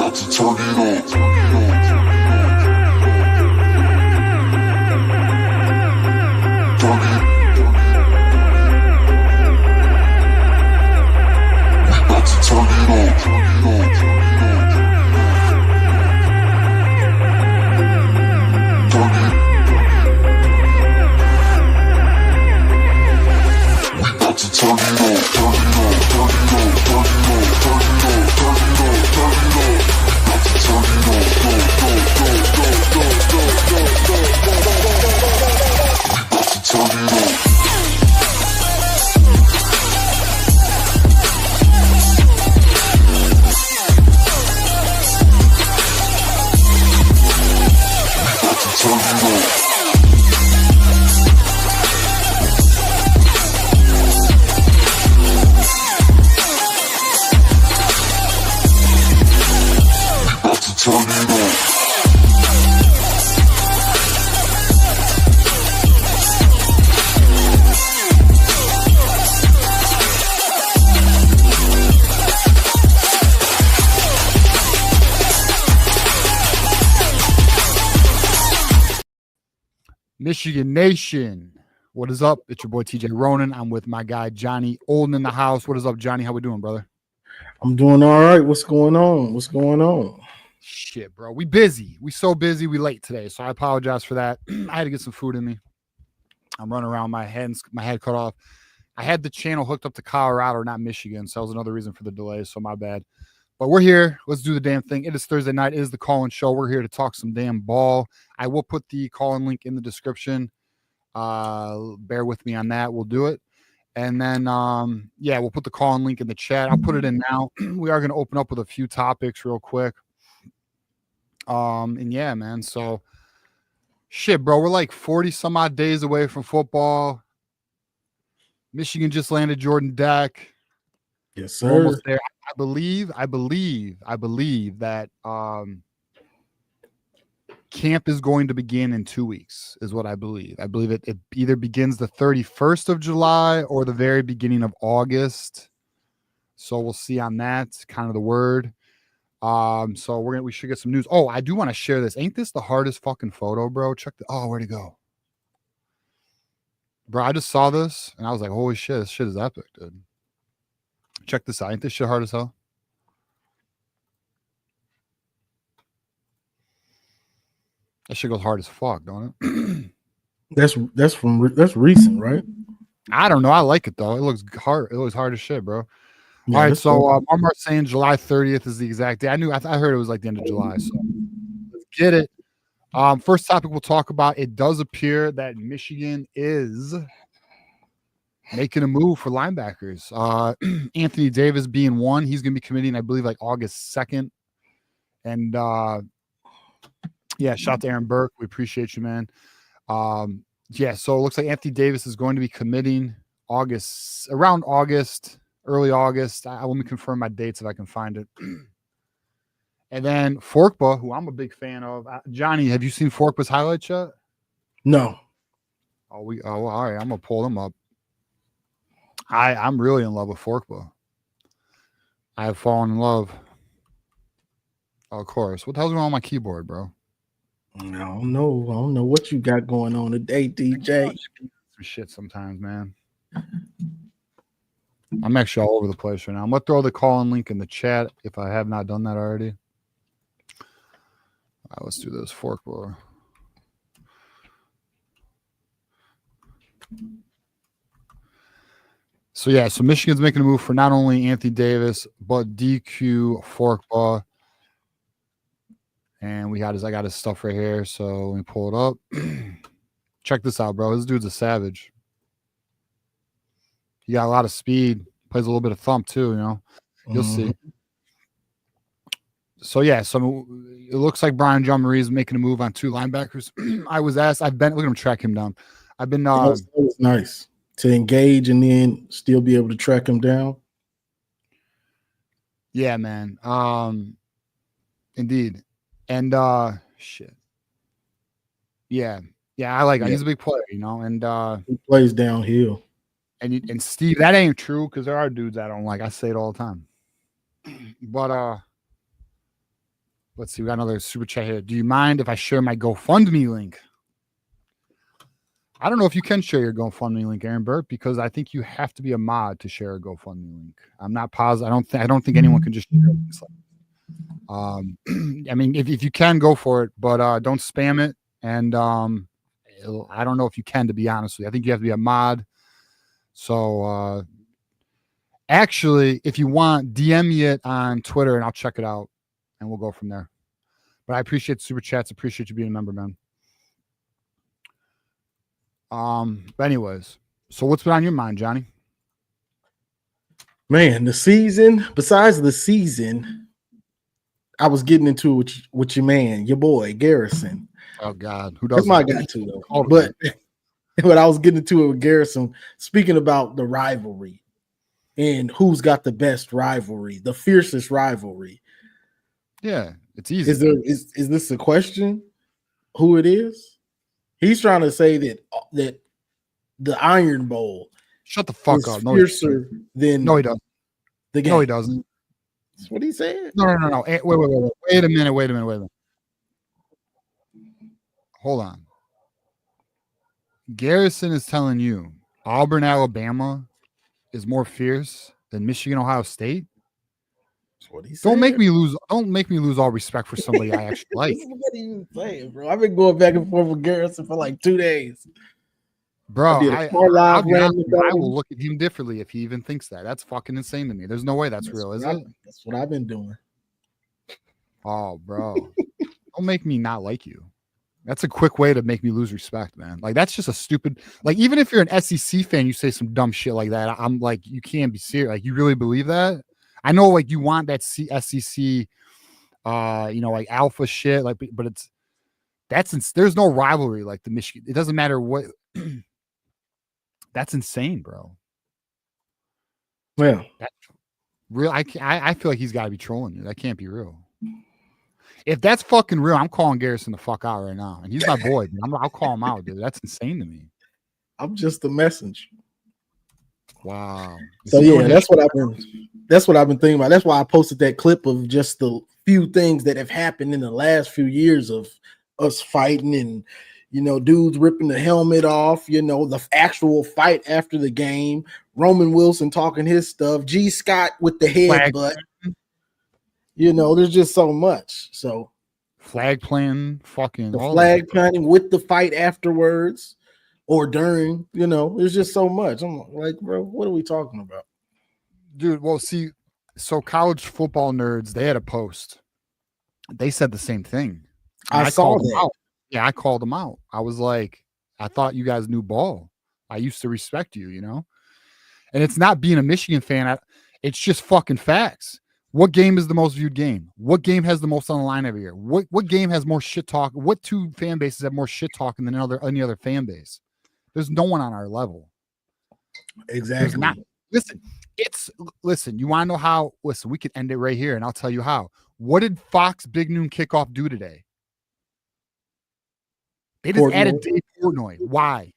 about to turn it on. Michigan Nation, what is up? It's your boy TJ Ronin. I'm with my guy Johnny Olden in the house. What is up, Johnny? How we doing, brother? I'm doing all right. What's going on? What's going on? Shit, bro. We busy. We so busy. We late today, so I apologize for that. I had to get some food in me. I'm running around, my head cut off. I had the channel hooked up to Colorado, not Michigan, so that was another reason for the delay. So my bad. But we're here. Let's do the damn thing. It is Thursday night. It is the call-in show. We're here to talk some damn ball. I will put the call-in link in the description. Bear with me on that. We'll do it. And then, yeah, we'll put the call-in link in the chat. I'll put it in now. We are going to open up with a few topics real quick. And yeah, man. So, shit, bro. We're like 40 some odd days away from football. Michigan just landed Jordan Deck. Yes, sir. We're almost there. I believe that camp is going to begin in 2 weeks, is what I believe. I believe it either begins the 31st of July or the very beginning of August. So we'll see on that, kind of the word. So we should get some news. Oh, I do want to share this. Ain't this the hardest fucking photo, bro? Check the where'd it go? Bro, I just saw this and I was like, holy shit, this shit is epic, dude. Check this out. Ain't this shit hard as hell? That shit goes hard as fuck, don't it? That's recent, right? I don't know. I like it though. It looks hard. It looks hard as shit, bro. Yeah, all right, so Marmar's saying July 30th is the exact day. I heard it was like the end of July. So let's get it. First topic we'll talk about. It does appear that Michigan is making a move for linebackers. Anthony Davis being one. He's going to be committing, I believe, like August 2nd. And yeah, shout out to Aaron Burke. We appreciate you, man. Yeah, so it looks like Anthony Davis is going to be committing around August, early August. Let me confirm my dates if I can find it. And then Forkba, who I'm a big fan of. Johnny, have you seen Forkba's highlights yet? No. All right. I'm going to pull them up. I'm really in love with Forkba. I have fallen in love. Oh, of course. What the hell's going on with my keyboard, bro? I don't know what you got going on today, DJ. Some shit sometimes, man. I'm actually all over the place right now. I'm going to throw the call-in link in the chat if I have not done that already. All right, let's do this. Forkba. So yeah, so Michigan's making a move for not only Anthony Davis but DQ Forkba, and I got his stuff right here. So let me pull it up. Check this out, bro. This dude's a savage. He got a lot of speed. Plays a little bit of thump too. You know, you'll see. So yeah, so it looks like Brian John Marie is making a move on two linebackers. I was asked. Look at him track him down. I've been. That was nice to engage and then still be able to track him down. Yeah, man. Indeed. And shit. Yeah. I like him. He's a big player, you know. And he plays downhill. And Steve, that ain't true because there are dudes I don't like. I say it all the time. But let's see. We got another super chat here. Do you mind if I share my GoFundMe link? I don't know if you can share your GoFundMe link, Aaron Burt, because I think you have to be a mod to share a GoFundMe link. I'm not positive. I don't think anyone can just share links like I mean, if you can, go for it, but don't spam it. And I don't know if you can, to be honest with you. I think you have to be a mod. So actually, if you want, DM me it on Twitter and I'll check it out and we'll go from there. But I appreciate the super chats. Appreciate you being a member, man. But anyways, so what's been on your mind, Johnny? Man, the season, besides the season, I was getting into it with your man, your boy, Garrison. Oh, God. Who does That's my guy, too, though. But I was getting into it with Garrison, speaking about the rivalry and who's got the best rivalry, the fiercest rivalry. Yeah, it's easy. Is this a question? Who it is? He's trying to say that the Iron Bowl. Shut the fuck up. No, fiercer than no, he doesn't. The game. No, he doesn't. That's what he said. No. Wait a minute. Hold on. Garrison is telling you Auburn, Alabama is more fierce than Michigan, Ohio State. That's what he said. Don't make me lose all respect for somebody I actually like. What are you saying, bro? I've been going back and forth with Garrison for like 2 days. Bro, I will look at him differently if he even thinks that. That's fucking insane to me. There's no way that's real, is it? That's what I've been doing. Oh, bro. Don't make me not like you. That's a quick way to make me lose respect, man. Like, that's just a stupid, like, even if you're an SEC fan, you say some dumb shit like that. I'm like, you can't be serious. Like, you really believe that? I know, like, you want that SEC, like alpha shit, like, but there's no rivalry like the Michigan. It doesn't matter what. That's insane, bro. Well, that's real. I feel like he's got to be trolling you. That can't be real. If that's fucking real, I'm calling Garrison the fuck out right now. And he's my boy. I'll call him out, dude. That's insane to me. I'm just the messenger. Wow. So yeah, that's what I've been thinking about. That's why I posted that clip of just the few things that have happened in the last few years of us fighting and dudes ripping the helmet off, the actual fight after the game, Roman Wilson talking his stuff, G. Scott with the headbutt. There's just so much. So flag planting, fucking the flag planting with the fight afterwards or during, there's just so much. I'm like, bro, what are we talking about? Dude, well, see, so college football nerds, they had a post. They said the same thing. I saw that. Yeah, I called them out. I was like, I thought you guys knew ball. I used to respect you, And it's not being a Michigan fan. It's just fucking facts. What game is the most viewed game? What game has the most on the line every year? What game has more shit talk? What two fan bases have more shit talking than any other fan base? There's no one on our level. Exactly. Listen, you want to know how? Listen, we can end it right here, and I'll tell you how. What did Fox Big Noon Kickoff do today? They just added Dave Portnoy. Why?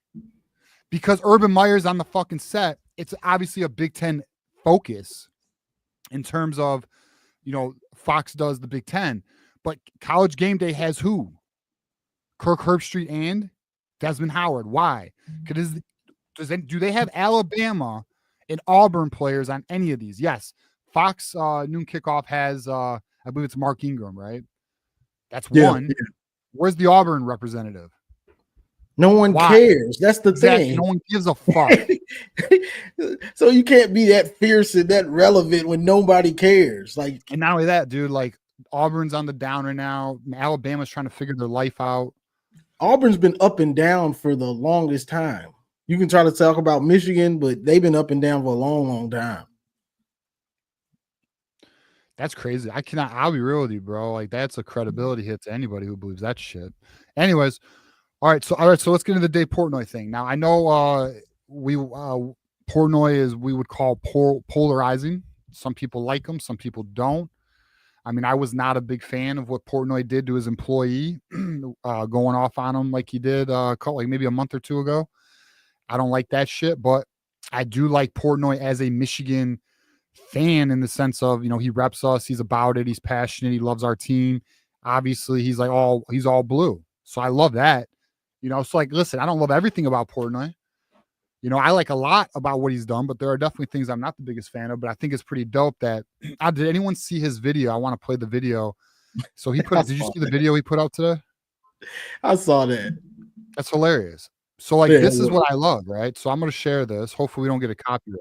Because Urban Meyer's on the fucking set. It's obviously a Big Ten focus in terms of, Fox does the Big Ten. But College Game Day has who? Kirk Herbstreit and Desmond Howard. Why? Because do they have Alabama and Auburn players on any of these? Yes. Fox Noon Kickoff has, I believe it's Mark Ingram, right? That's one. Yeah. Where's the Auburn representative? No one cares. That's the thing. No one gives a fuck. So you can't be that fierce and that relevant when nobody cares. Like, and not only that, dude, like Auburn's on the down right now. Alabama's trying to figure their life out. Auburn's been up and down for the longest time. You can try to talk about Michigan, but they've been up and down for a long, long time. That's crazy. I'll be real with you, bro. Like, that's a credibility hit to anybody who believes that shit. Anyways, all right, so let's get into the Dave Portnoy thing. Now, I know Portnoy is, we would call polarizing. Some people like him, some people don't. I mean, I was not a big fan of what Portnoy did to his employee, going off on him like he did like maybe a month or two ago. I don't like that shit, but I do like Portnoy as a Michigan fan in the sense of, he reps us, he's about it, he's passionate, he loves our team. Obviously, he's all blue. So I love that. So like, listen, I don't love everything about Portnoy. I like a lot about what he's done, but there are definitely things I'm not the biggest fan of. But I think it's pretty dope that did anyone see his video? I want to play the video. So he put did you see the video he put out today? I saw that. That's hilarious. So like this is what I love, right? So I'm gonna share this. Hopefully we don't get a copyright.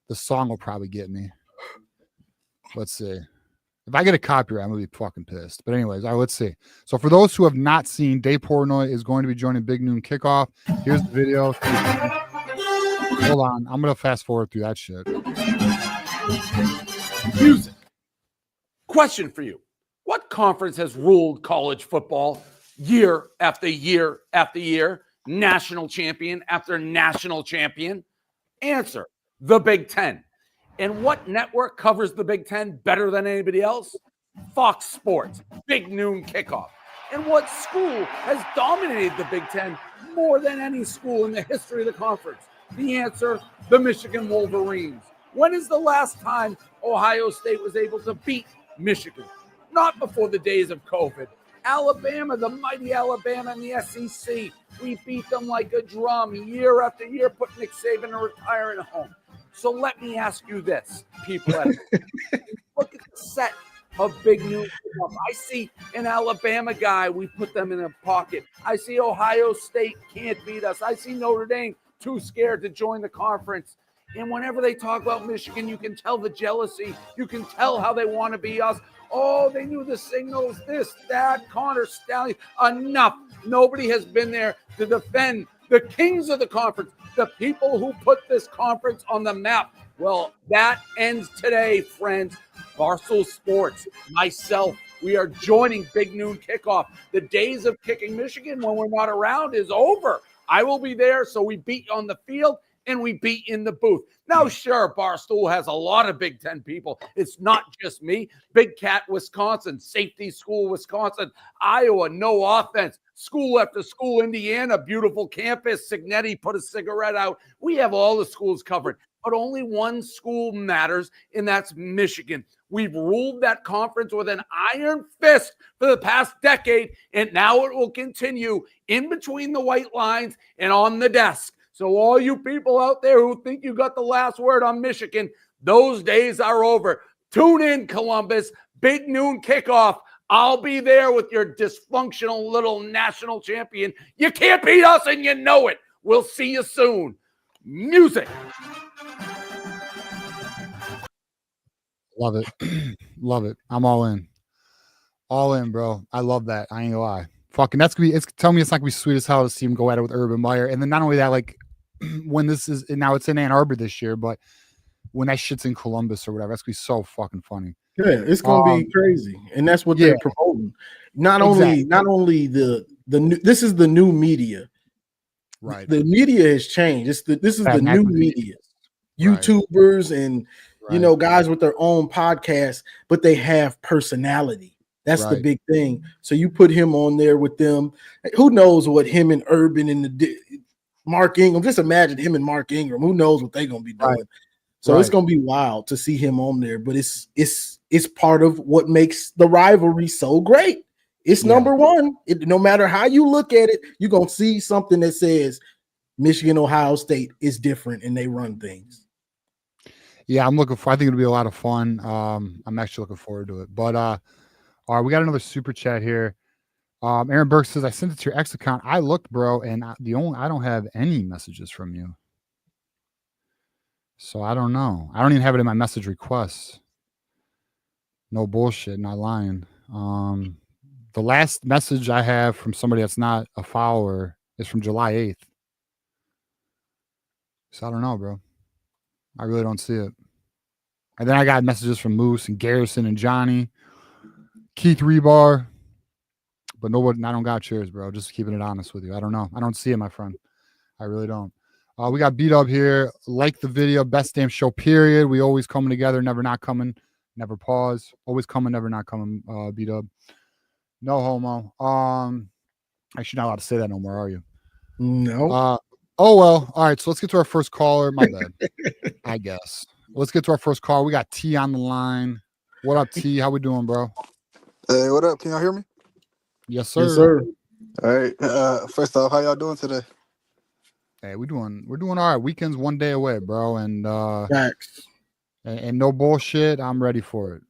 The song will probably get me. Let's see. If I get a copyright, I'm gonna be fucking pissed. But anyways, let's see. So for those who have not seen, Dave Portnoy is going to be joining Big Noon Kickoff. Here's the video. Hold on, I'm gonna fast forward through that shit. Music. Question for you: what conference has ruled college football year after year after year? National champion after national champion? Answer: the Big Ten. And what network covers the Big Ten better than anybody else? Fox Sports, Big Noon Kickoff. And what school has dominated the Big Ten more than any school in the history of the conference? The answer: the Michigan Wolverines. When is the last time Ohio State was able to beat Michigan? Not before the days of COVID. Alabama, the mighty Alabama in the SEC. We beat them like a drum year after year, put Nick Saban to retire in a home. So let me ask you this, people. Look at the set of Big Noon. I see an Alabama guy, we put them in a pocket. I see Ohio State can't beat us. I see Notre Dame too scared to join the conference. And whenever they talk about Michigan, you can tell the jealousy. You can tell how they want to be us. Oh, they knew the signals, this, that, Connor, Stalions. Enough. Nobody has been there to defend the kings of the conference, the people who put this conference on the map. Well, that ends today, friends. Barstool Sports, myself, we are joining Big Noon Kickoff. The days of kicking Michigan when we're not around is over. I will be there, so we beat on the field and we beat in the booth. Now, sure, Barstool has a lot of Big Ten people. It's not just me. Big Cat, Wisconsin, Safety School, Wisconsin, Iowa, no offense. School after school, Indiana, beautiful campus. Signetti put a cigarette out. We have all the schools covered, but only one school matters, and that's Michigan. We've ruled that conference with an iron fist for the past decade, and now it will continue in between the white lines and on the desk. So all you people out there who think you got the last word on Michigan, those days are over. Tune in, Columbus. Big Noon Kickoff. I'll be there with your dysfunctional little national champion. You can't beat us, and you know it. We'll see you soon. Music. Love it. Love it. I'm all in. All in, bro. I love that. I ain't gonna lie. Fucking that's gonna be tell me it's not gonna be sweet as hell to see him go at it with Urban Meyer. And then not only that, like when this is now it's in Ann Arbor this year, but when that shit's in Columbus or whatever, that's gonna be so fucking funny. Yeah, it's gonna be crazy. And that's what they're promoting. Not only the new, this is the new media. Right. The media has changed. This is the new media. YouTubers and guys with their own podcasts, but they have personality. That's the big thing. So you put him on there with them. Who knows what him and Urban and Mark Ingram, just imagine him and Mark Ingram. Who knows what they're going to be doing. So it's going to be wild to see him on there, but it's part of what makes the rivalry so great. It's number one. No matter how you look at it, you're going to see something that says Michigan, Ohio State is different and they run things. Yeah, I'm looking for. I think it'll be a lot of fun. I'm actually looking forward to it. But all right, we got another super chat here. Aaron Burke says, "I sent it to your X account. I looked, bro, and I don't have any messages from you. So I don't know. I don't even have it in my message requests. No bullshit, not lying. The last message I have from somebody that's not a follower is from July 8th. So I don't know, bro. I really don't see it. And then I got messages from Moose and Garrison and Johnny, Keith Rebar, but nobody. I don't got yours, bro. Just keeping it honest with you. I don't know. I don't see it, my friend. I really don't. We got beat up here. Like the video, best damn show. Period. We always coming together, never not coming, never pause. Always coming, never not coming. Beat up. No homo. Actually, not allowed to say that no more, are you? No. Oh well. All right. So let's get to our first caller. My bad. I guess. Let's get to our first call. We got T on the line. What up, T? How we doing, bro? Hey, what up? Can y'all hear me? Yes, sir. Yes, sir. All right. First off, how y'all doing today? Hey, we're doing all right. Weekend's one day away, bro, and Facts. and no bullshit. I'm ready for it.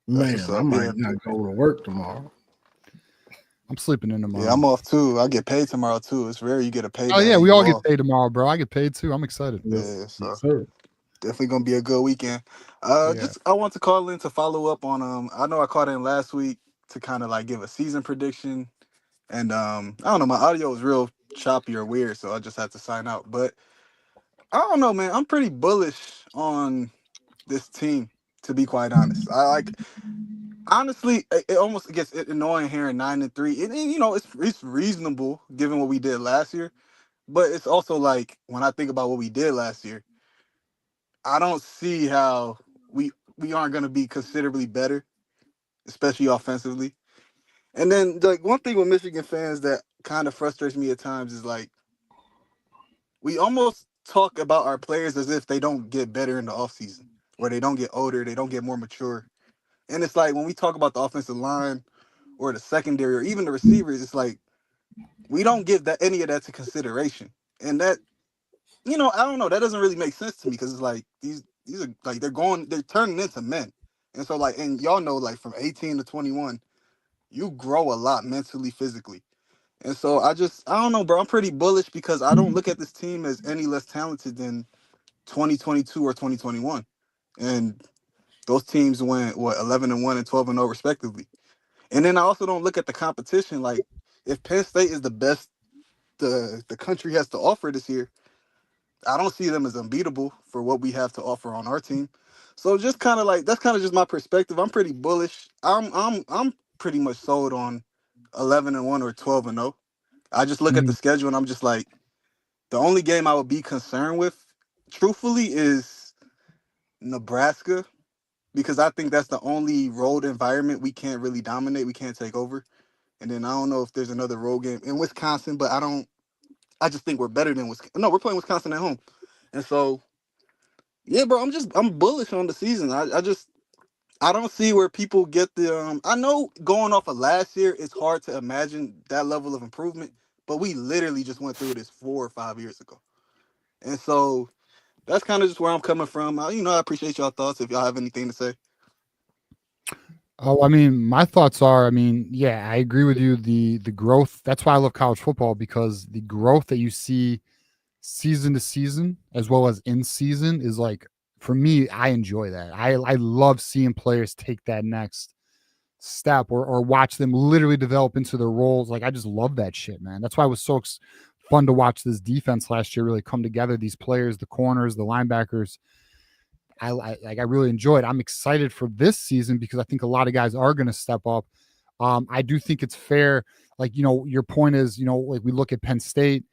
That's Man, what's I up. might Yeah. not go to work tomorrow. I'm sleeping in tomorrow. Yeah, I'm off too. I get paid tomorrow too. It's rare you get a payday. Oh yeah, and we you all get off. paid tomorrow, bro. I get paid too. I'm excited. Yeah, so Yes, sir. definitely gonna be a good weekend. Yeah. Just I want to call in to follow up on I know I called in last week to kind of like give a season prediction, and I don't know, my audio was real choppy or weird, so I just had to sign out. But I don't know, man. I'm pretty bullish on this team, to be quite honest. I like honestly, it almost gets annoying hearing 9-3. It's reasonable given what we did last year, but it's also like when I think about what we did last year, I don't see how we aren't going to be considerably better, especially offensively. And then like one thing with Michigan fans that kind of frustrates me at times is like we almost talk about our players as if they don't get better in the offseason, or they don't get older, they don't get more mature. And it's like when we talk about the offensive line or the secondary or even the receivers, it's like we don't give that any of that to consideration. And that, I don't know, that doesn't really make sense to me because it's like these are like they're turning into men. And so like, and y'all know, like from 18 to 21, you grow a lot mentally, physically. And so I don't know, bro. I'm pretty bullish because I don't look at this team as any less talented than 2022 or 2021. And those teams went 11-1 and 12-0 respectively. And then I also don't look at the competition. Like if Penn State is the best the country has to offer this year, I don't see them as unbeatable for what we have to offer on our team. So just kind of like that's kind of just my perspective. I'm pretty bullish. I'm pretty much sold on 11-1 or 12-0. I just look at the Mhm. schedule and I'm just like, the only game I would be concerned with, truthfully, is Nebraska, because I think that's the only road environment we can't really dominate. We can't take over. And then I don't know if there's another road game in Wisconsin, but I just think we're better than Wisconsin. No, we're playing Wisconsin at home. And so, yeah, bro, I'm bullish on the season. I don't see where people get I know going off of last year, it's hard to imagine that level of improvement, but we literally just went through this 4 or 5 years ago. And so that's kind of just where I'm coming from. I appreciate y'all thoughts if y'all have anything to say. Oh, I mean, my thoughts are, I mean, yeah, I agree with you. The growth, that's why I love college football, because the growth that you see season to season as well as in season is like, for me, I enjoy that. I love seeing players take that next step or watch them literally develop into their roles. Like I just love that shit, man. That's why it was so fun to watch this defense last year really come together. These players, the corners, the linebackers. I really enjoyed. I'm excited for this season because I think a lot of guys are going to step up. I do think it's fair. Like, your point is, like we look at Penn State,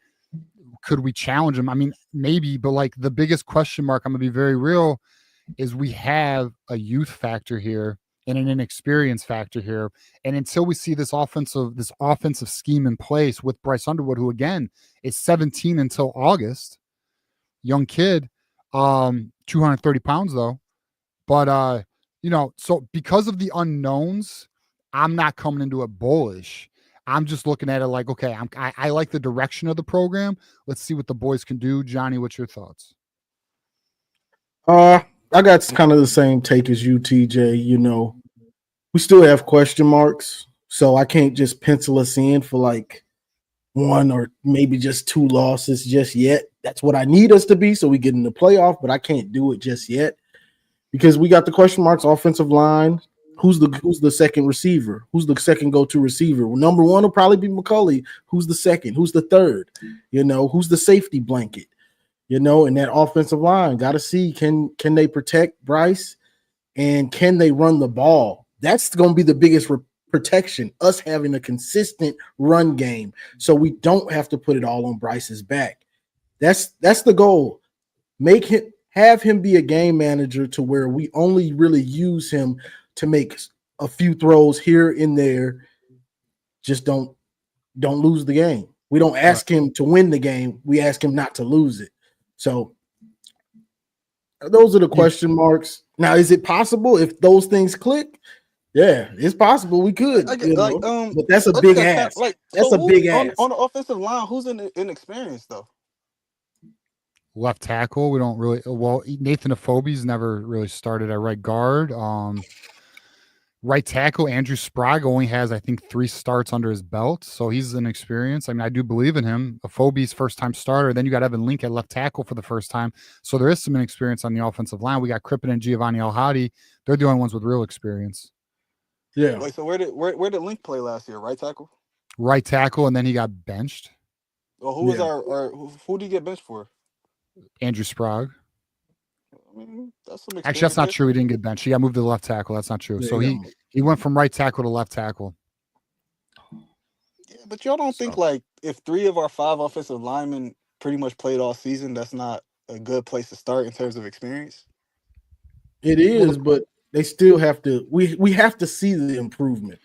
could we challenge them? I mean, maybe, but like the biggest question mark, I'm going to be very real, is we have a youth factor here and an inexperience factor here. And until we see this offensive scheme in place with Bryce Underwood, who again is 17 until August, young kid, 230 pounds though. But so because of the unknowns, I'm not coming into it bullish. I'm just looking at it like, okay, I like the direction of the program. Let's see what the boys can do. Johnny, what's your thoughts? I got kind of the same take as you, TJ. We still have question marks, so I can't just pencil us in for like one or maybe just two losses just yet. That's what I need us to be so we get in the playoff, but I can't do it just yet because we got the question marks. Offensive line. Who's the second receiver? Who's the second go-to receiver? Well, number one will probably be McCulley. Who's the second? Who's the third? Who's the safety blanket? And that offensive line, got to see, can they protect Bryce and can they run the ball? That's going to be the biggest protection, us having a consistent run game so we don't have to put it all on Bryce's back. That's the goal. Have him be a game manager to where we only really use him to make a few throws here and there. Just don't lose the game. We don't ask him to win the game. We ask him not to lose it. So those are the question marks. Now, is it possible if those things click Yeah, it's possible we could. I get, like but that's a I just big got ass. like That's so a big on, ass. on the offensive line. Who's inexperienced though? Left tackle, we don't really. Well, Nathan Afobe's never really started at right guard. Right tackle, Andrew Sprague only has, I think, 3 starts under his belt, so he's inexperienced. I mean, I do believe in him. Afobe's first-time starter. Then you got Evan Link at left tackle for the first time, so there is some inexperience on the offensive line. We got Crippen and Giovanni El-Hadi. They're the only ones with real experience. Yeah. Wait, so where did Link play last year? Right tackle. Right tackle, and then he got benched. Well, who was who did he get benched for? Andrew Sprague. I mean, that's some experience. Actually, that's not true. He didn't get benched. He got moved to the left tackle. That's not true. There So you he went from right tackle to left tackle. Yeah, but y'all don't think like if 3 of our 5 offensive linemen pretty much played all season, that's not a good place to start in terms of experience? It is, but they still have to. We have to see the improvement.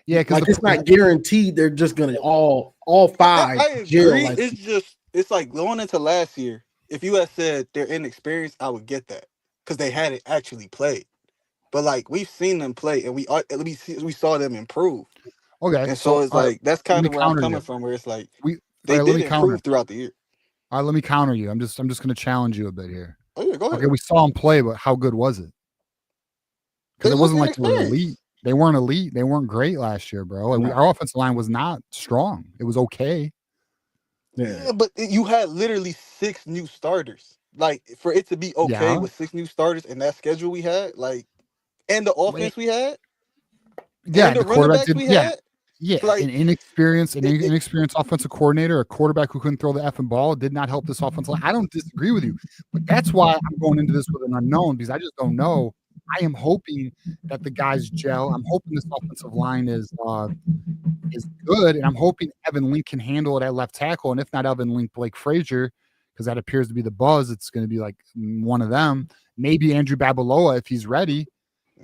Yeah, because like it's not guaranteed they're just gonna all 5. I agree. Like, It's like going into last year. If you had said they're inexperienced, I would get that because they hadn't actually played. But like we've seen them play, and we saw them improve. Okay, and so it's like that's kind of where I'm coming from. Where it's like they did improve throughout the year. All right, let me counter you. I'm just going to challenge you a bit here. Oh yeah, go ahead. Okay, we saw them play, but how good was it? Because it wasn't like they were elite. They weren't elite. They weren't great last year, bro. Like our offensive line was not strong. It was okay. Yeah, but you had literally 6 new starters. Like for it to be okay with 6 new starters and that schedule we had, like, and the offense we had, and the quarterback did, we had. Yeah, like, an inexperienced offensive coordinator, a quarterback who couldn't throw the effing ball did not help this offensive line. I don't disagree with you, but that's why I'm going into this with an unknown because I just don't know. I am hoping that the guys gel. I'm hoping this offensive line is good, and I'm hoping Evan Link can handle it at left tackle, and if not Evan Link, Blake Frazier, because that appears to be the buzz. It's going to be like one of them. Maybe Andrew Babaloa if he's ready.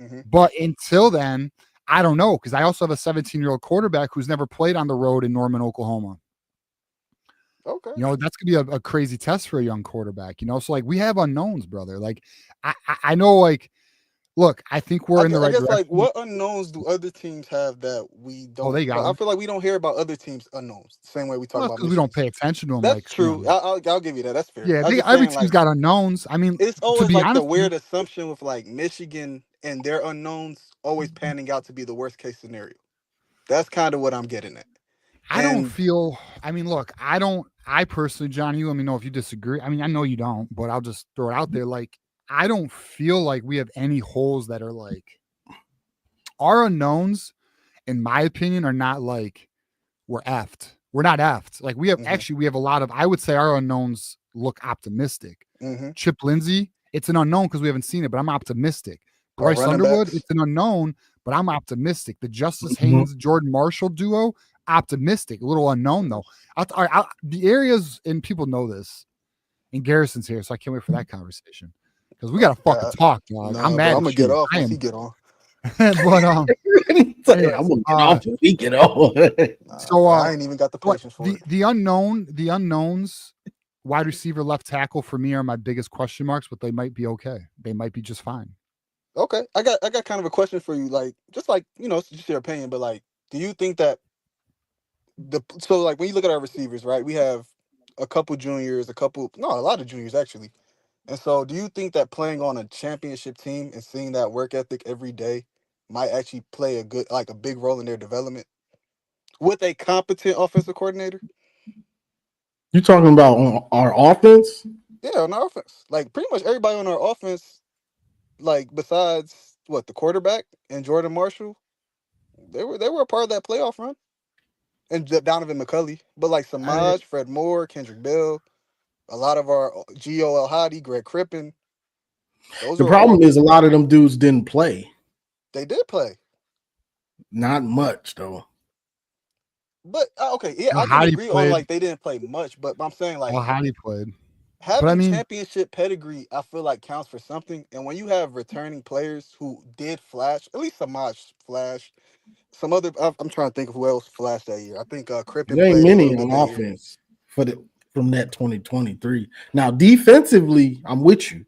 Mm-hmm. But until then, I don't know because I also have a 17-year-old quarterback who's never played on the road in Norman, Oklahoma. Okay. You know, that's going to be a crazy test for a young quarterback, you know? So, like, we have unknowns, brother. Like, I know, like, look, I think we're in the right direction. Like, what unknowns do other teams have that we don't? Oh, they got. I feel like we don't hear about other teams' unknowns the same way we talk about. Because we don't pay attention to them. That's like, true. You know. I'll give you that. That's fair. Yeah, every team's got unknowns. I mean, it's always to be like honest, the weird assumption with like Michigan and their unknowns always panning out to be the worst case scenario. That's kind of what I'm getting at. I don't feel. I mean, look, I personally, John, you let me know if you disagree. I mean, I know you don't, but I'll just throw it out there. Like, I don't feel like we have any holes that are like our unknowns, in my opinion, are not like we're effed. We're not effed. Like we have we have a lot of. I would say our unknowns look optimistic. Chip Lindsey, it's an unknown because we haven't seen it, but I'm optimistic. Bryce Underwood, it's an unknown, but I'm optimistic. The Justice Haynes Jordan Marshall duo, optimistic. A little unknown though. The areas, and people know this, and Garrison's here, so I can't wait for that conversation because we gotta fucking talk, dog. I'm mad. I'm gonna get off once he get on. But I'm gonna get off when we get on. So I ain't even got the patience for it. The unknowns. Wide receiver, left tackle for me are my biggest question marks, but they might be okay. They might be just fine. Okay, I got kind of a question for you. Like, just like it's just your opinion, but like, do you think that like when you look at our receivers, right? We have a couple juniors, a lot of juniors actually. And so, do you think that playing on a championship team and seeing that work ethic every day might actually play a big role in their development with a competent offensive coordinator? You talking about on our offense? Yeah, on our offense. Like pretty much everybody on our offense, like besides the quarterback and Jordan Marshall, they were a part of that playoff run. And Donovan McCulley, but like Samaj, Fred Moore, Kendrick Bill, a lot of our Gio El-Hadi, Greg Crippen. The problem is a lot of them dudes didn't play. They did play. Not much though. But okay, yeah, I can agree on like they didn't play much, but I'm saying like how he played. Having championship pedigree, I feel like counts for something. And when you have returning players who did flash, at least Samaj flashed. Some other, I'm trying to think of who else flashed that year. I think Crippen. There ain't many on offense from that 2023. Now defensively, I'm with you.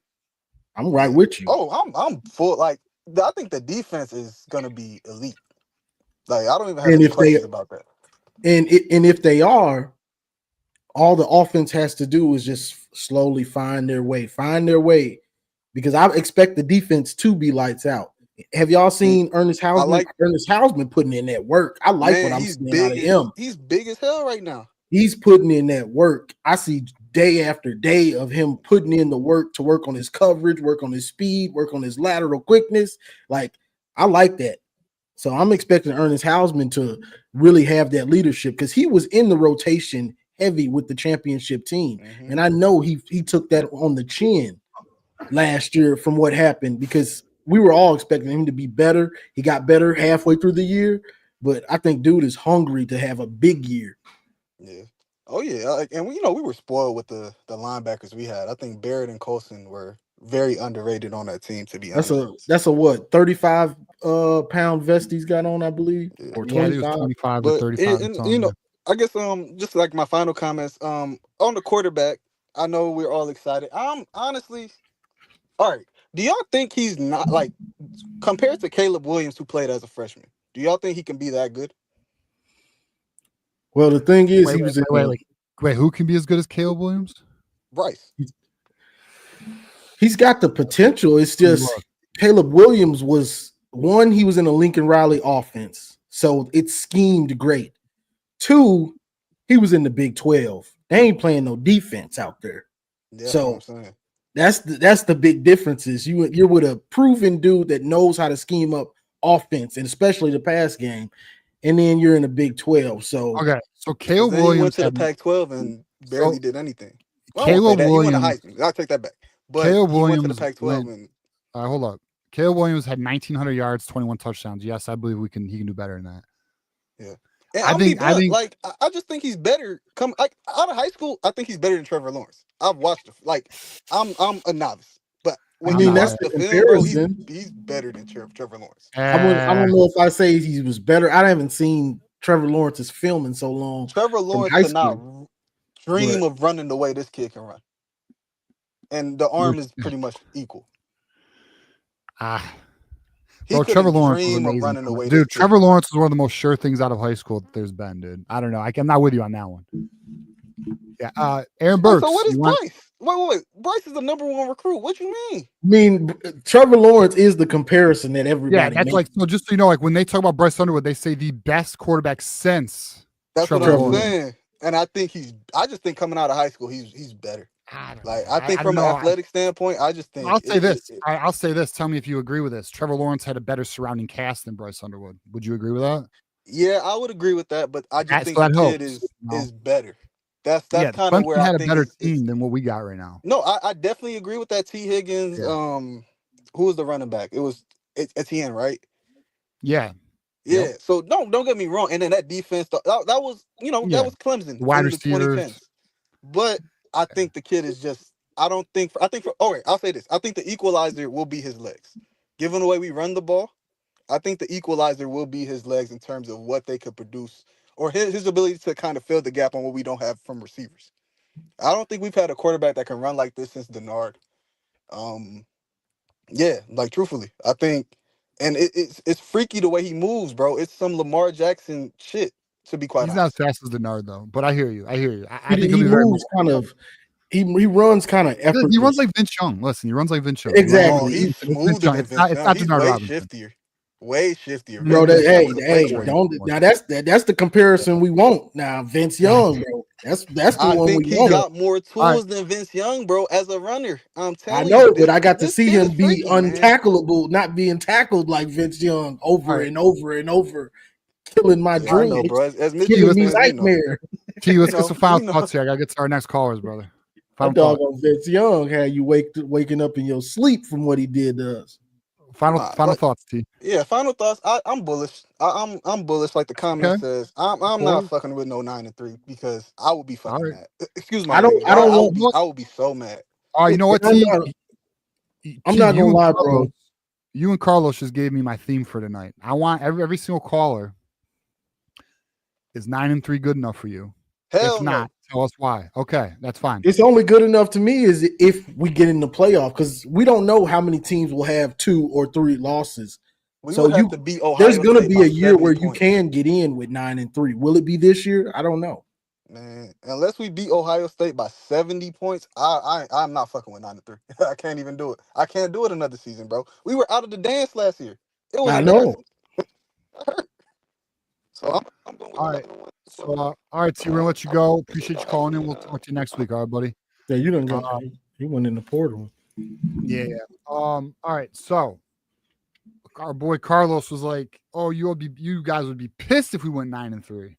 I'm right with you. Oh, I'm full. Like I think the defense is gonna be elite. Like I don't even have And any if they questions about that. and if they are, all the offense has to do is just slowly find their way. Because I expect the defense to be lights out. Have y'all seen Ernest I Hausman? like Ernest Hausman putting in that work. I like what man, I'm he's seeing out big of as him. he's big as hell right now. He's putting in that work. I see day after day of him putting in the work to work on his coverage, work on his speed, work on his lateral quickness. Like, I like that. So I'm expecting Ernest Hausman to really have that leadership because he was in the rotation heavy with the championship team. Mhm. And I know he took that on the chin last year from what happened because we were all expecting him to be better. He got better halfway through the year, but I think dude is hungry to have a big year. Yeah. Oh yeah, and we were spoiled with the linebackers we had. I think Barrett and Colson were very underrated on that team. To be honest, That's a what 35 pound vest he's got on, I believe, yeah. or Yeah, I think it 25. was 25 or But 35 or and something. I guess just like my final comments on the quarterback. I know we're all excited. I'm honestly all right. Do y'all think he's not like compared to Caleb Williams who played as a freshman? Do y'all think he can be that good? Well, the thing is, Wait, he was in the, wait, who can be as good as Caleb Williams? Bryce. he's got the potential. It's Let me just look. Caleb Williams was one, he was in a Lincoln Riley offense, so it schemed great. Two, he was in the Big 12. They ain't playing no defense out there. That's what I'm So saying. that's the big difference is you're with a proven dude that knows how to scheme up offense and especially the pass game, and then you're in the Big 12. So Okay, so But Caleb then he went Williams to the had Pac-12 and barely did anything. Well, I won't say Caleb that. He won the Williams. Heisman. I'll take that back. But Caleb he went to the Williams Pac-12 went. and Hold up. Caleb Williams had 1,900 yards, 21 touchdowns. Yes, I believe he can do better than that. yeah. And I I'll be think blunt. Like I just think he's better. Like out of high school, I think he's better than Trevor Lawrence. I've watched like I'm a novice, but I when I'm you mean not. that's watch the the film, bro, he's comparison. better than Trevor Lawrence. I don't know if I say he was better. I haven't seen Trevor Lawrence's film in so long Trevor from Lawrence high could not school. dream But of running the way this kid can run, and the arm is pretty much equal. He Bro, Trevor couldn't Lawrence was dream of amazing. running the way this Dude, kid Trevor can run. Lawrence was one of the most sure things out of high school that there's been, dude. I don't know. I'm not with you on that one. Yeah. Aaron Burks. So what is Bryce? Wait. Bryce is the #1 recruit. What you mean? I mean, Trevor Lawrence is the comparison that everybody Yeah, that's makes. like, so just so you know, like when they talk about Bryce Underwood, they say the best quarterback since That's Trevor what I'm Lawrence. saying. And I just think coming out of high school, he's better. I think I from don't an know. athletic standpoint, I just think I'll say this. I'll say this. Tell me if you agree with this. Trevor Lawrence had a better surrounding cast than Bryce Underwood. Would you agree with that? Yeah, I would agree with that, but I just think So the that kid helps, is better. That's yeah, kind of where Clemson I had a think better is team than what we got right now. no, I definitely agree with that. T. Higgins, Yeah. who was the running back? It was Etienne, right? Yeah. Yeah. Yep. So don't get me wrong. And then that defense, that was that was Clemson Wide in the receivers. 2010s. But I think the kid is just. I think all right. I'll say this. I think the equalizer will be his legs. Given the way we run the ball, I think the equalizer will be his legs in terms of what they could produce or his ability to kind of fill the gap on what we don't have from receivers. I don't think we've had a quarterback that can run like this since Denard. Yeah, like truthfully, I think, and it's freaky the way he moves, bro. It's some Lamar Jackson shit, to be quite He's not as honest. fast as Denard though, but I hear you. I think he he'll be very. moves kind of. He runs kind of effortless. He runs like Vince Young. Listen, he runs like Vince Young. Exactly. Oh, he's It's Vince smoother Young. than It's Vince not Young. He's Denard way Robinson. shiftier. Way shiftier. Bro, Vince Young was hey, way don't now that's the comparison we want now. Vince Young, bro. That's the I one we think he want. got more tools than Vince Young, bro, as a runner. I'm I telling know, you, but I got to this see kid him is be freaky, man. untackleable, not being tackled like Vince Young over and over and over, killing my Yeah, I know, dreams, bro. As giving Michigan me fans, we know. nightmare. T, let's get some final we know. thoughts here. I gotta get to our next callers, brother. That dog on Vince Young had you waking up in your sleep from what he did to us. Final thoughts, T. Yeah, final thoughts. I'm bullish. I'm bullish, like the comment says. I'm not fucking with no 9-3 because I would be fucking mad. Excuse my language. I would be so mad. Oh, you know what, T? I'm not gonna lie, bro. You and Carlos just gave me my theme for tonight. I want every single caller. Is 9-3 good enough for you? Hell if not, Tell us why. Okay, that's fine. It's only good enough to me is if we get in the playoff, because we don't know how many teams will have 2 or 3 losses. We So would have to beat Ohio there's going to State be by a year 70 where you points. can get in with 9-3. Will it be this year? I don't know. Man, unless we beat Ohio State by 70 points, I'm not fucking with 9-3. I can't even do it. I can't do it another season, bro. We were out of the dance last year. It was I know. embarrassing. So I'm going with All right. 11-1. So, all right, T, we're gonna let you go. Appreciate you calling in. We'll talk to you next week. All right, buddy. Yeah, you done got he went in the portal. Yeah. All right. So, our boy Carlos was like, "Oh, you guys would be pissed if we went 9-3."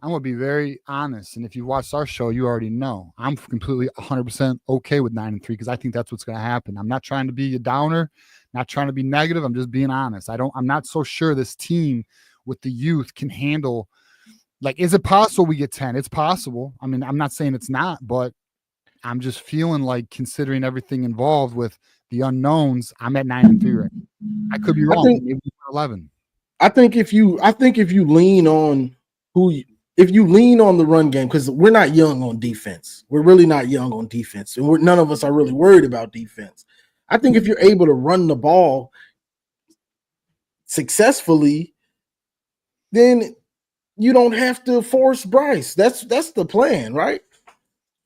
I'm gonna be very honest, and if you watched our show, you already know I'm completely 100% okay with 9-3 because I think that's what's gonna happen. I'm not trying to be a downer, not trying to be negative. I'm just being honest. I'm not so sure this team with the youth can handle. Like, is it possible we get 10? It's possible. I mean, I'm not saying it's not, but I'm just feeling like, considering everything involved with the unknowns, I'm at 9-3 right now. I could be wrong. Maybe 11. I think if you lean on if you lean on the run game, because we're not young on defense. We're really not young on defense. And none of us are really worried about defense. I think if you're able to run the ball successfully, then you don't have to force Bryce. That's the plan, right?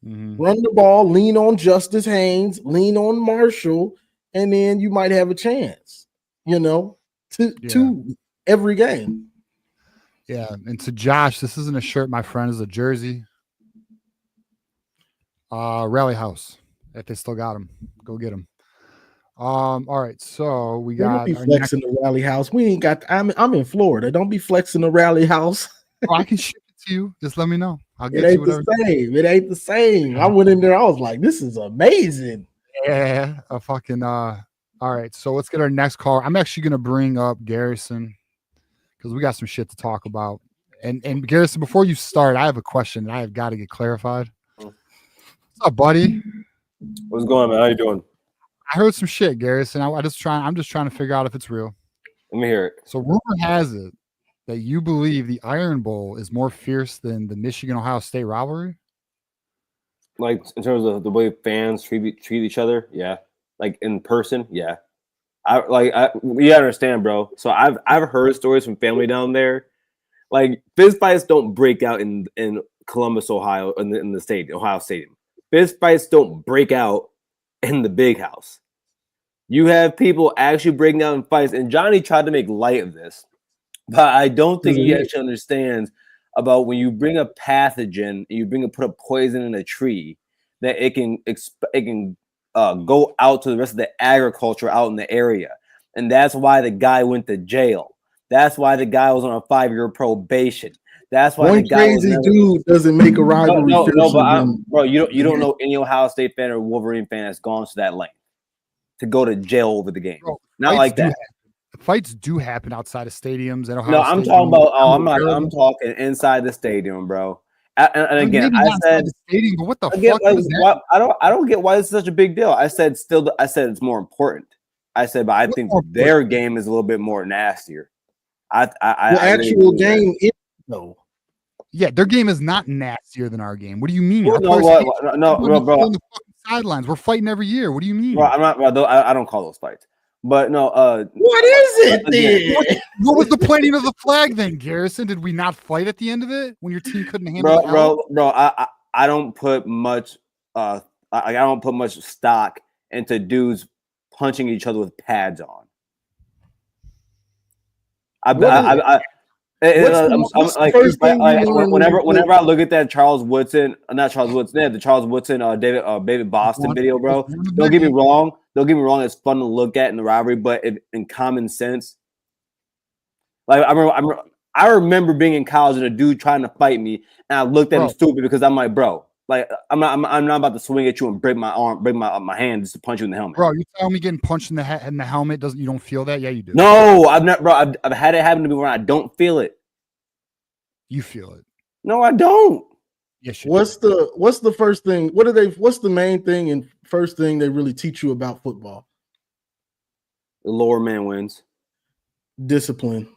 Mm-hmm. Run the ball, lean on Justice Haynes, lean on Marshall, and then you might have a chance, to every game. Yeah. And to Josh, this isn't a shirt, my friend, is a jersey. Rally House. If they still got them, go get them. All right. So we got Don't be flexing the Rally House. We ain't got. I'm in Florida. Don't be flexing the Rally House. Oh, I can ship it to you. Just let me know. I'll get It ain't you whatever. the same. It ain't the same. I went in there. I was like, this is amazing. Yeah. A fucking. All right. So let's get our next call. I'm actually gonna bring up Garrison because we got some shit to talk about. And Garrison, before you start, I have a question that I have got to get clarified. What's up, buddy? What's going on, man? How you doing? I heard some shit, Garrison. I'm just trying to figure out if it's real. Let me hear it. So rumor has it that you believe the Iron Bowl is more fierce than the Michigan-Ohio State rivalry? Like, in terms of the way fans treat each other, yeah. Like, in person, yeah. You gotta understand, bro. So I've heard stories from family down there. Like, fist fights don't break out in Columbus, Ohio, in the stadium, Ohio Stadium. Fist fights don't break out in the big house. You have people actually breaking out in fights, and Johnny tried to make light of this, but I don't think he actually understands about when you bring a pathogen and you put a poison in a tree, that it can go out to the rest of the agriculture out in the area, and that's why the guy went to jail. That's why the guy was on a 5-year probation. That's why one the guy crazy dude doesn't make a rivalry. Bro, you don't know any Ohio State fan or Wolverine fan that's gone to that length to go to jail over the game. Bro, not like that. Fights do happen outside of stadiums at Ohio No, State. I'm talking about. I'm talking inside the stadium, bro. And again, I said the stadium, but what the again, fuck? Like, I don't get why this is such a big deal. I said it's more important. I said, but I think their game is a little bit more nastier. The actual game is though. Yeah, their game is not nastier than our game. What do you mean? Well, bro. On the fucking sidelines, we're fighting every year. What do you mean? Bro, I'm not. Bro, I don't call those fights. But no. What is it then? What was the planting of the flag then, Garrison? Did we not fight at the end of it when your team couldn't handle it? Bro. I don't put much. I don't put much stock into dudes punching each other with pads on. Whenever I look at that the Charles Woodson, David Boston video, bro. Don't get me wrong. It's fun to look at in the rivalry, but in common sense, like I remember being in college and a dude trying to fight me, and I looked at him stupid because I'm like, bro, like I'm not about to swing at you and break my arm, break my hand just to punch you in the helmet. Bro, you telling me getting punched in the head in the helmet you don't feel that? Yeah, you do. No, I've not, bro. I've had it happen to me where I don't feel it. You feel it. No, I don't. Yes. What's the first thing? What's the main thing and first thing they really teach you about football? The lower man wins. Discipline.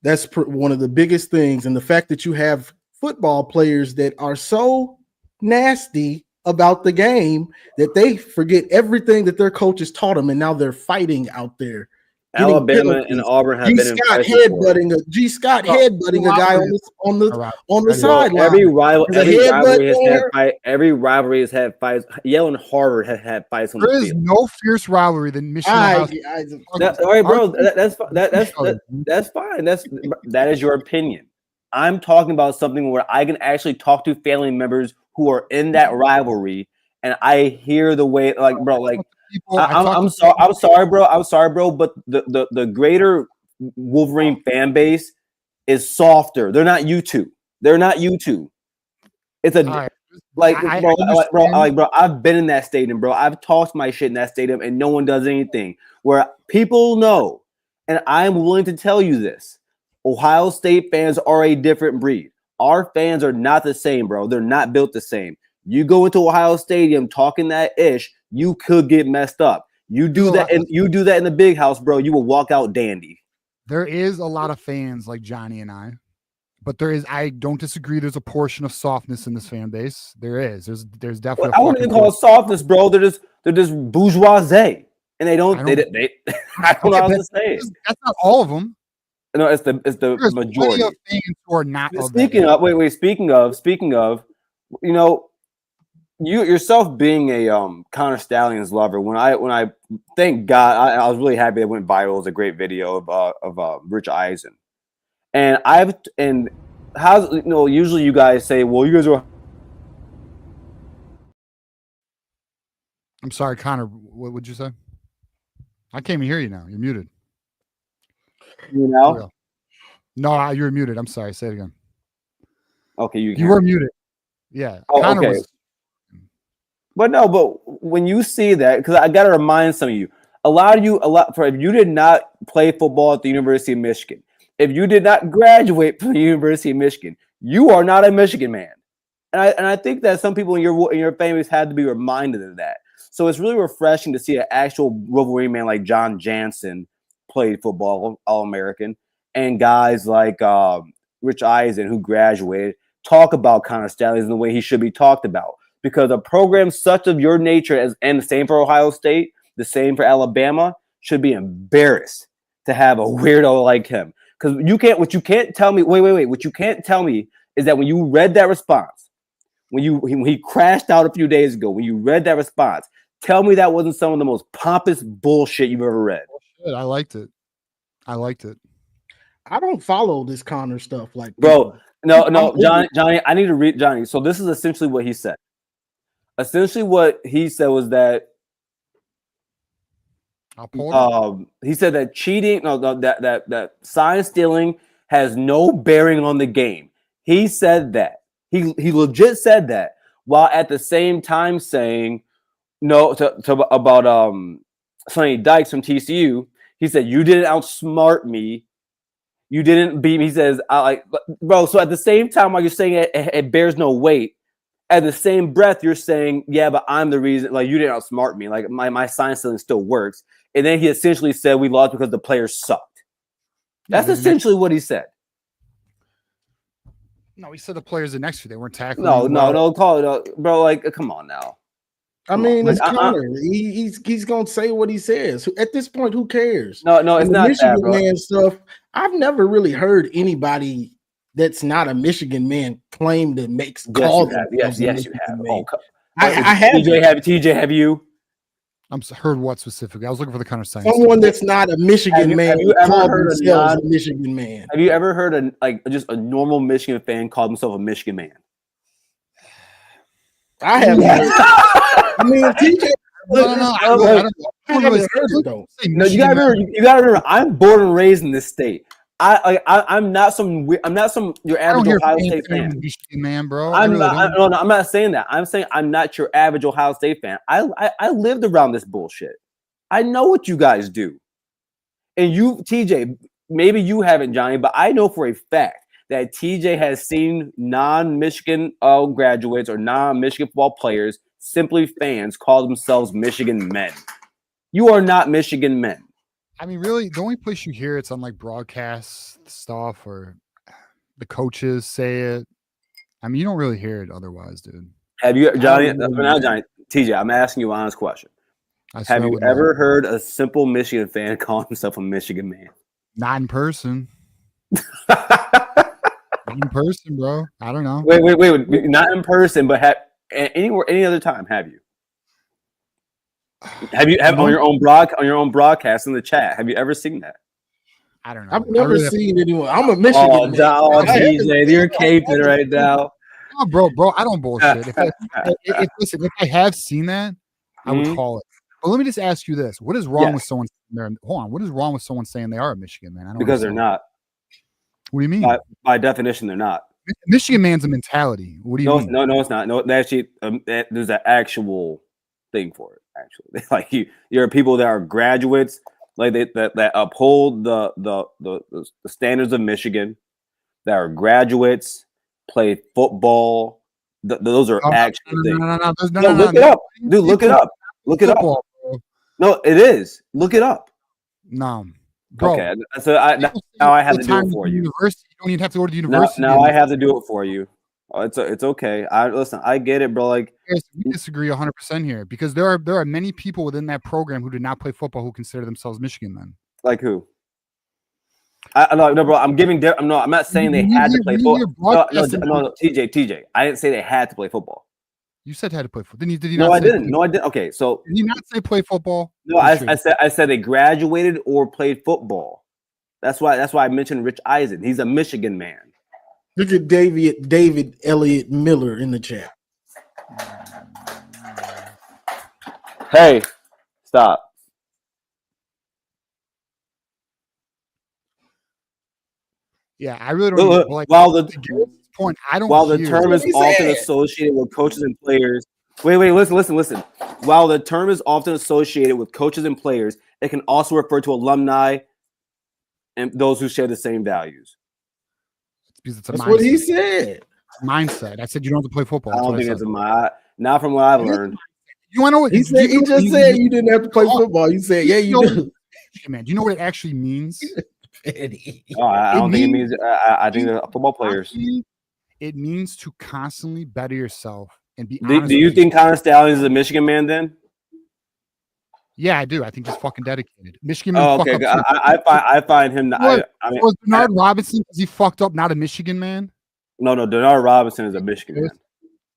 That's one of the biggest things, and the fact that you have football players that are so nasty about the game that they forget everything that their coaches taught them, and now they're fighting out there. Alabama and Auburn have been in fights before. G. Scott headbutting a guy on the sideline. Every rivalry has had fights. Yale and Harvard have had fights on the field. There is no fierce rivalry than Michigan. All right, bro. That's fine. That is your opinion. I'm talking about something where I can actually talk to family members who are in that rivalry, and I hear the way, like, bro, like. I'm sorry, bro. But the greater Wolverine fan base is softer. They're not YouTube. It's a bro. I've been in that stadium, bro. I've talked my shit in that stadium, and no one does anything. Where people know, and I'm willing to tell you this: Ohio State fans are a different breed. Our fans are not the same, bro. They're not built the same. You go into Ohio Stadium talking that ish, you could get messed up. You do that in the big house, bro. You will walk out dandy. There is a lot of fans like Johnny and I, but I don't disagree. There's a portion of softness in this fan base. There's definitely. I wouldn't even call it softness, bro. They're just bourgeoisie, and they don't. I don't know how to say it. That's not all of them. No, it's the There's majority. Of fans who are not. Speaking of, you know. You yourself being a Connor Stalions lover, when I thank God I was really happy it went viral. It was a great video of Rich Eisen, and usually you guys say, well, you guys are. I'm sorry, Connor. What would you say? I can't even hear you now. You're muted. You know? No, you're muted. I'm sorry. Say it again. Okay, you were muted. Yeah. Oh, Connor okay. But when you see that, because I got to remind some of you, if you did not play football at the University of Michigan, if you did not graduate from the University of Michigan, you are not a Michigan man. And I think that some people in your families had to be reminded of that. So it's really refreshing to see an actual Wolverine man like John Jansen play football, All-American, and guys like Rich Eisen, who graduated, talk about Connor Stalions in the way he should be talked about. Because a program such of your nature, and the same for Ohio State, the same for Alabama, should be embarrassed to have a weirdo like him. Because what you can't tell me is that when you read that response, when he crashed out a few days ago, when you read that response, tell me that wasn't some of the most pompous bullshit you've ever read. I liked it. I don't follow this Connor stuff like bro. No, Johnny, I need to read Johnny. So this is essentially what he said. Essentially, what he said was that he said that cheating, that sign stealing has no bearing on the game. He said that. He legit said that, while at the same time saying about Sonny Dykes from TCU. He said, "You didn't outsmart me. You didn't beat me." He says, bro. So at the same time, while you're saying it bears no weight, at the same breath, you're saying, yeah, but I'm the reason, like, you didn't outsmart me. Like, my sign stealing still works. And then he essentially said we lost because the players sucked. That's essentially what he said. No, he said the players the next year, they weren't tackling. No, call it, bro. Like, come on now. I mean, it's Connor. He's going to say what he says. At this point, who cares? No, it's not Michigan that, bro. Man stuff. I've never really heard anybody that's not a Michigan man claim to call them. Yes, you have. Oh, I have. TJ, have you? I'm heard what specifically? I was looking for the kind of science. Someone that's not a Michigan man. Have you ever heard a Michigan man? Have you ever heard just a normal Michigan fan call himself a Michigan man? I haven't. I mean, TJ. No, you gotta remember. I'm born and raised in this state. I'm not some your average Ohio State fan. Michigan man, bro. I'm not saying that. I'm saying I'm not your average Ohio State fan. I lived around this bullshit. I know what you guys do. And you, TJ, maybe you haven't, Johnny, but I know for a fact that TJ has seen non-Michigan graduates or non-Michigan football players, simply fans, call themselves Michigan men. You are not Michigan men. I mean, really, the only place you hear it's on like broadcast stuff or the coaches say it. I mean, you don't really hear it otherwise, dude. Have you, Johnny? I don't know. Not Johnny. TJ, I'm asking you an honest question. I swear Have I you would know. ever heard a simple Michigan fan call himself a Michigan man? Not in person. In person, bro. I don't know. Wait. Not in person, but anywhere, any other time? Have you? Have on your own broadcast in the chat? Have you ever seen that? I don't know. I've never seen anyone. I'm a Michigan. Oh, man. TJ, you're caping right now. No, bro, I don't bullshit. If I have seen that, I would call it. But let me just ask you this: what is wrong with someone there? Hold on, what is wrong with someone saying they are a Michigan man? I don't Because they're understand. not. What do you mean? By definition, they're not. Michigan man's a mentality. What do you mean? No, it's not. No, actually, there's an actual thing for it. Actually, like you're people that are graduates, like that uphold the standards of Michigan, that are graduates, play football. Those are actual things. No, look it up, dude. Look it up. Look it up. Bro. No, it is. Look it up. No, bro. Okay, so now I have to do it for you. University, you don't even have to go to the university. Now I have to do it for you. It's okay. I get it, bro. Like we disagree 100% here because there are many people within that program who did not play football who consider themselves Michigan men. Like who? No, bro. I'm not saying they had to play football. No, TJ. I didn't say they had to play football. You said they had to play football. Did you No, not I didn't. No, I didn't. Okay, so did you not say play football? No, I said they graduated or played football. That's why I mentioned Rich Eisen. He's a Michigan man. Look at David Elliott Miller in the chat. Hey, stop. Yeah, I really don't. Look, like, while the point, I don't. While the term is often associated with coaches and players. Wait, listen. While the term is often associated with coaches and players, it can also refer to alumni and those who share the same values. That's what he said. Mindset. I said you don't have to play football. I don't think it's a mindset. Not from what I've learned. You want to know what he said? He just said you didn't have to play football. You said, yeah, you do. Man, do you know what it actually means? I don't think it means. I think they're football players. It means to constantly better yourself and be. Do you think Connor Stalions is a Michigan man then? Yeah, I do. I think he's fucking dedicated. Michigan. Okay. I find him. Was Bernard Robinson? Is he fucked up? Not a Michigan man. No. Bernard Robinson is a Michigan man.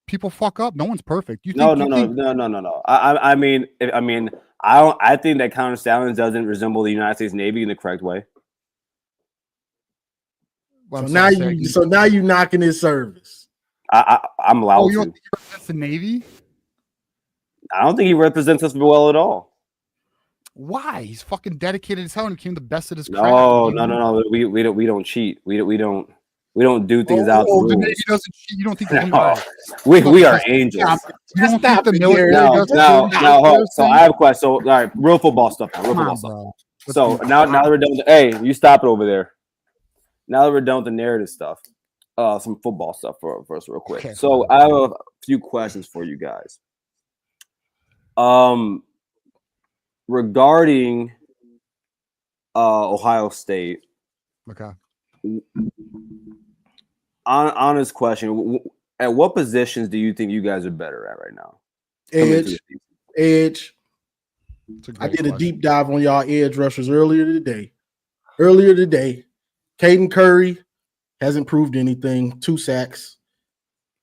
People fuck up. No one's perfect. No. I think that Connor Stalions doesn't resemble the United States Navy in the correct way. Well, so now you're knocking his service. I'm allowed you don't to. think he represents the Navy? I don't think he represents us well at all. Why? He's fucking dedicated as hell and became the best at his craft. No. We don't cheat. We don't do things out the rules. The Navy doesn't cheat. You don't think we are angels. You don't think the military does No. So I have a question. So all right, real football stuff. So now that we're done with hey, you stop it over there. Now that we're done with the narrative stuff, some football stuff for us real quick. Okay. So I have a few questions for you guys. Regarding Ohio State. Okay. Honest question. At what positions do you think you guys are better at right now? Edge. I did a deep dive on y'all edge rushers earlier today. Caden Curry hasn't proved anything. 2 sacks.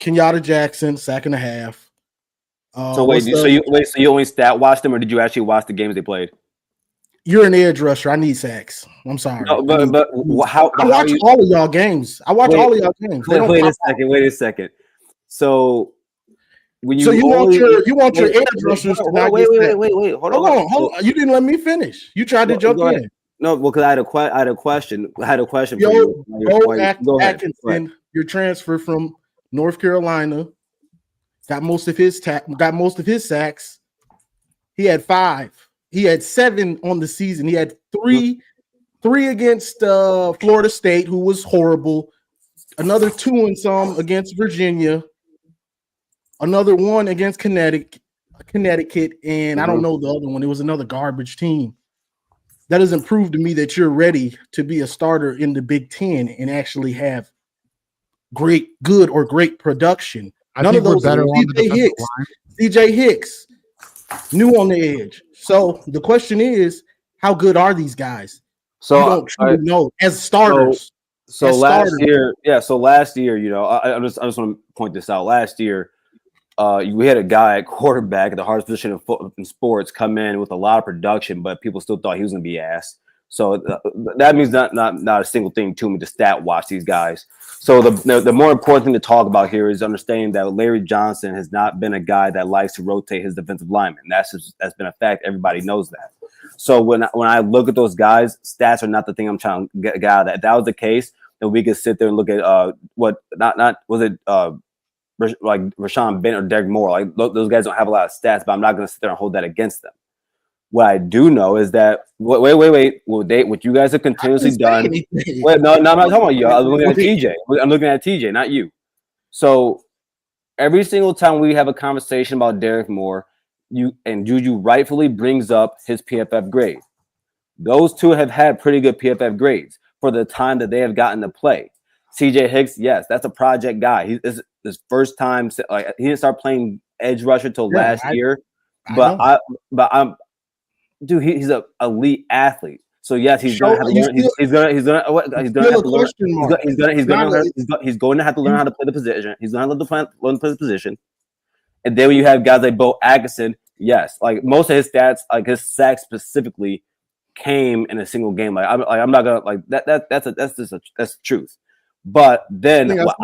Kenyatta Jackson, 1.5 sacks. So you only stat watched them, or did you actually watch the games they played? You're an edge rusher. I need sacks. I'm sorry. No, but I watch all of y'all games. All of y'all games. Wait a second. So when you want your edge rushers to not wait. Hold on. You didn't let me finish. You tried to jump in. No, well, because I had a question. I had a question for you. Go ahead. Atkinson, your transfer from North Carolina, got most of his sacks. He had 5. He had 7 on the season. He had 3 against Florida State, who was horrible. Another 2 and some against Virginia. Another 1 against Connecticut, and I don't know the other one. It was another garbage team. That doesn't prove to me that you're ready to be a starter in the Big Ten and actually have great production. I None think of we're those. better on the CJ defensive Hicks, line. CJ Hicks, new on the edge. So the question is, how good are these guys? So You don't truly know as starters. So As last starters. year, So last year, I just want to point this out. Last year, we had a guy at quarterback, the hardest position in sports, come in with a lot of production, but people still thought he was going to be ass. So that means not a single thing to me to stat watch these guys. So the more important thing to talk about here is understanding that Larry Johnson has not been a guy that likes to rotate his defensive linemen. That's been a fact. Everybody knows that. So when I look at those guys, stats are not the thing I'm trying to get out of that. If that was the case, then we could sit there and look at like Rashawn Bent or Derek Moore. Like those guys don't have a lot of stats, but I'm not going to sit there and hold that against them. What I do know is that wait. What you guys have continuously done. Wait, no, I'm not talking about you. I'm looking at TJ. I'm looking at TJ, not you. So every single time we have a conversation about Derek Moore, Juju rightfully brings up his PFF grade. Those two have had pretty good PFF grades for the time that they have gotten to play. CJ Hicks, yes, that's a project guy. He's his first time. Like he didn't start playing edge rusher till last year, but he's an elite athlete. So yes, he's going to have to learn how to play the position. He's going to have to learn to play the position. And then when you have guys like Bo Atkinson, yes, like most of his stats, like his sacks specifically, came in a single game. I'm not gonna like that. That's the truth. But then what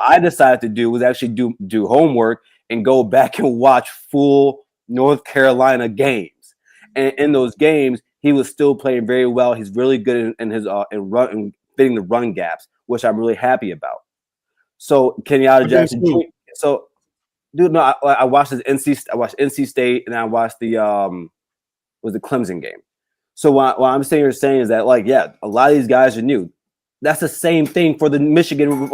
I decided to do was actually do homework and go back and watch full North Carolina games. And in those games, he was still playing very well. He's really good in his in fitting the run gaps, which I'm really happy about. So Kenyatta Jackson. So, dude, no, I watched his NC State, and I watched the Clemson game. So what I'm saying is that, like, yeah, a lot of these guys are new. That's the same thing for the Michigan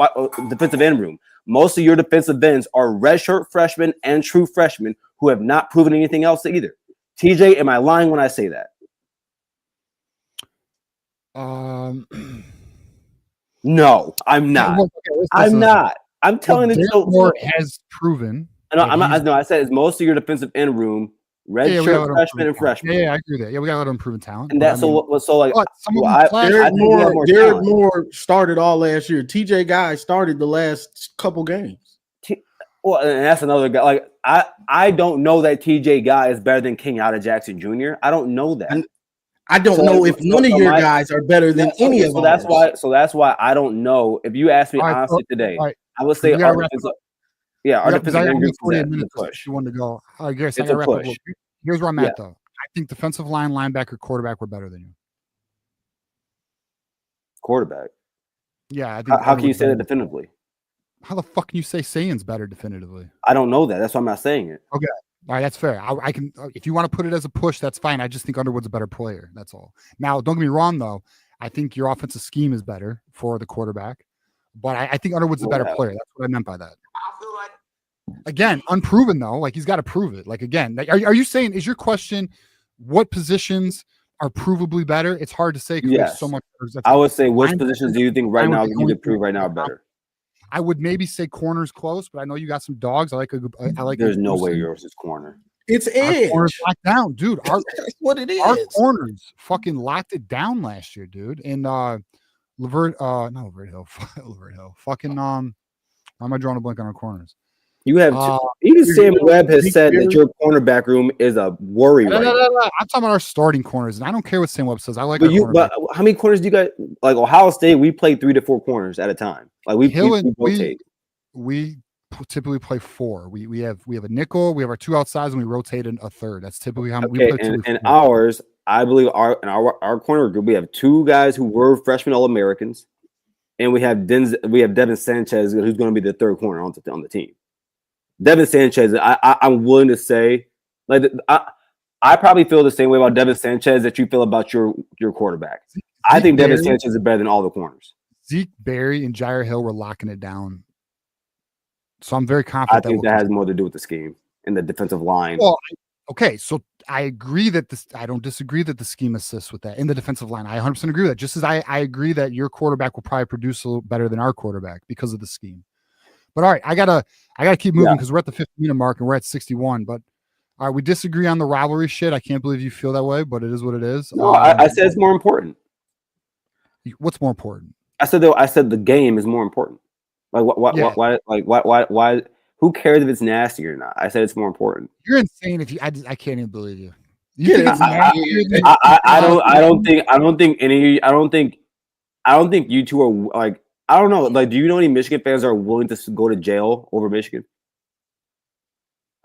defensive end room. Most of your defensive ends are redshirt freshmen and true freshmen who have not proven anything else either. TJ, am I lying when I say that? No, I'm not. I'm not. I'm telling you. Moore has proven. No, I'm not. No, I said it's most of your defensive end room. Redshirt freshmen and freshmen. Yeah, I agree with that. Yeah, we got a lot of improving talent. And that's Derek Moore started all last year. TJ Guy started the last couple games. Well, and that's another guy. Like I don't know that TJ Guy is better than Kenyatta Jackson Jr. I don't know that. I don't know if none of your guys are better than any of them. That's why I don't know. If you ask me honestly today, I would say our defensive end group is a push. You want to go? I guess it's a push. Here's where I'm at, though. I think defensive line, linebacker, quarterback were better than you. Quarterback. Yeah, I think. How can you say that definitively? How the fuck can you say Sayan's better definitively? I don't know that. That's why I'm not saying it. Okay. All right, that's fair. I can, if you want to put it as a push, that's fine. I just think Underwood's a better player. That's all. Now, don't get me wrong, though. I think your offensive scheme is better for the quarterback, but I think Underwood's a better player. That's what I meant by that. Again, unproven though. Like he's got to prove it. Like again, are you saying? Is your question what positions are provably better? It's hard to say because there's so much. I would say which positions do you think right now you could prove right now are better? I would maybe say corner's close, but I know you got some dogs. I like. There's no way yours is corner. It's edge. Corners locked down, dude. That's what it is. Our corners fucking locked it down last year, dude. And Lavert Hill. Fucking why am I drawing a blank on our corners? You have even Sam Webb has said that your cornerback room is a worry. No. I'm talking about our starting corners, and I don't care what Sam Webb says. I like. But how many corners do you guys like? Ohio State, we play 3 to 4 corners at a time. Like we rotate. We typically play 4. We have a nickel. We have our 2 outsides, and we rotate a third. That's typically how we play. And ours, I believe, our corner group, we have 2 guys who were freshman All-Americans, and we have Devin Sanchez, who's going to be the third corner on the team. Devin Sanchez, I'm willing to say, like, I probably feel the same way about Devin Sanchez that you feel about your quarterback. I think Devin Sanchez is better than all the corners. Zeke Berry and Jair Hill were locking it down. So I'm very confident. I think that has more to do with the scheme and the defensive line. Well, okay, so I agree that I don't disagree that the scheme assists with that in the defensive line. I 100% agree with that. Just as I agree that your quarterback will probably produce a little better than our quarterback because of the scheme. But all right, I gotta keep moving Yeah. because we're at the 50-minute mark and we're at 61. But all right, we disagree on the rivalry shit. I can't believe you feel that way, but it is what it is. No, I said it's more important. What's more important? I said the game is more important. Like why? Who cares if it's nasty or not? I said it's more important. You're insane. If you, I can't even believe you. You think it's nastier than I don't think you two are like. I don't know. Like, do you know any Michigan fans are willing to go to jail over Michigan?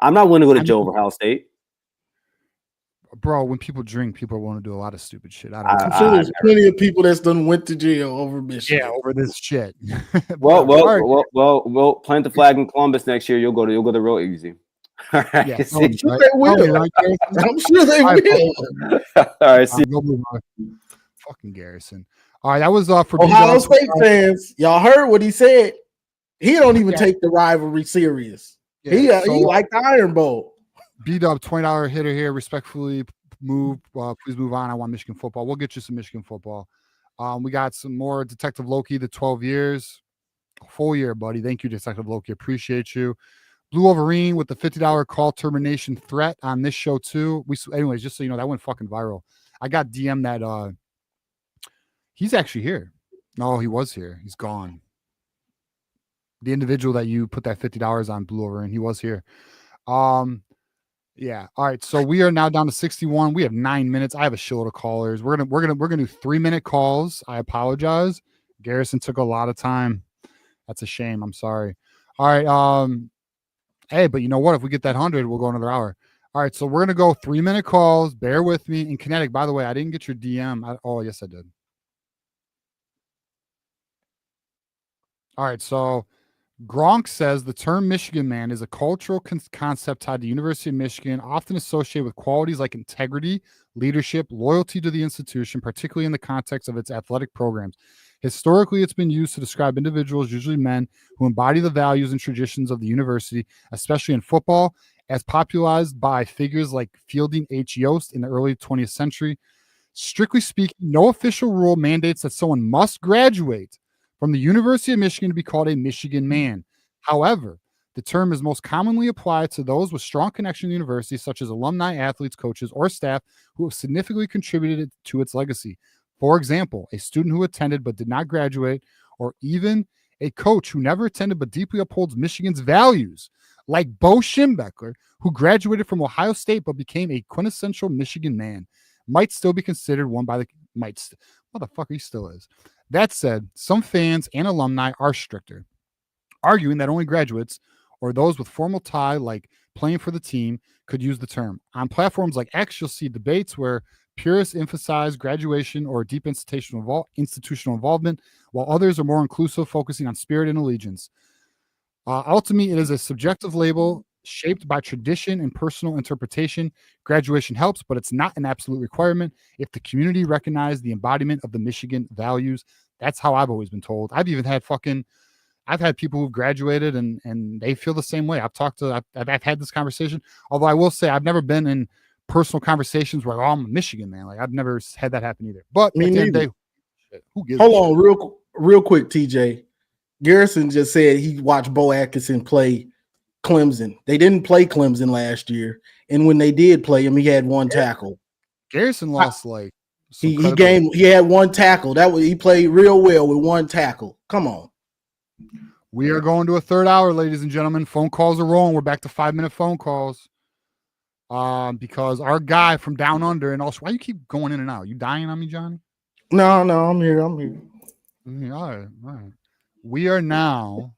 I'm not willing to go to jail over Ohio State. Bro, when people drink, people are willing to do a lot of stupid shit. I don't know. I'm sure there's plenty of people that's done went to jail over Michigan. Yeah, over this shit. Well, plant the flag in Columbus next year. You'll go to real easy. All right. Yeah, I'm sure they will. I'm sure they will. All right. See. Fucking Garrison. All right, that was for Ohio State fans. Y'all heard what he said. He don't even take the rivalry serious. Yeah, he like the Iron Bowl. B-Dub, $20 hitter here. Respectfully move. Please move on. I want Michigan football. We'll get you some Michigan football. We got some more Detective Loki, the 12 years. Full year, buddy. Thank you, Detective Loki. Appreciate you. Blue Wolverine with the $50 call termination threat on this show, too. Anyways, just so you know, that went fucking viral. I got DM that he's actually here. No, he was here. He's gone. The individual that you put that $50 on, Blue Wolverine, he was here. Yeah. All right. So we are now down to 61. We have 9 minutes. I have a shitload of callers. We're gonna do 3-minute calls. I apologize. Garrison took a lot of time. That's a shame. I'm sorry. All right. Hey, but you know what? If we get that 100, we'll go another hour. All right. So we're gonna go 3-minute calls. Bear with me. In Kinetic, by the way, I didn't get your DM. Oh, yes, I did. All right. So Gronk says the term Michigan man is a cultural concept tied to University of Michigan, often associated with qualities like integrity, leadership, loyalty to the institution, particularly in the context of its athletic programs. Historically, it's been used to describe individuals, usually men, who embody the values and traditions of the university, especially in football, as popularized by figures like Fielding H. Yost in the early 20th century. Strictly speaking, no official rule mandates that someone must graduate from the University of Michigan to be called a Michigan man. However, the term is most commonly applied to those with strong connection to the university, such as alumni, athletes, coaches, or staff who have significantly contributed to its legacy. For example, a student who attended but did not graduate, or even a coach who never attended but deeply upholds Michigan's values, like Bo Schembechler, who graduated from Ohio State but became a quintessential Michigan man, might still be considered one by the motherfucker, he still is. That said, some fans and alumni are stricter, arguing that only graduates or those with formal tie, like playing for the team, could use the term. On platforms like X, you'll see debates where purists emphasize graduation or deep institutional involvement, while others are more inclusive, focusing on spirit and allegiance. Ultimately, it is a subjective label shaped by tradition and personal interpretation. Graduation helps, but it's not an absolute requirement if the community recognizes the embodiment of the Michigan values. That's how I've always been told. I've even had people who've graduated and they feel the same way. I've had this conversation, although I will say I've never been in personal conversations where, I'm a Michigan man. Like, I've never had that happen either. But at the end of the day, who gives a shit? Hold on real quick, TJ. Garrison just said he watched Bo Atkinson play Clemson. They didn't play Clemson last year, and when they did play him, he had one tackle. Garrison lost he had one tackle. He played real well with one tackle. Come on. We are going to a third hour, ladies and gentlemen. Phone calls are rolling. We're back to 5-minute phone calls. Because our guy from down under, and also, why you keep going in and out? You dying on me, Johnny? No, I'm here. All right. We are now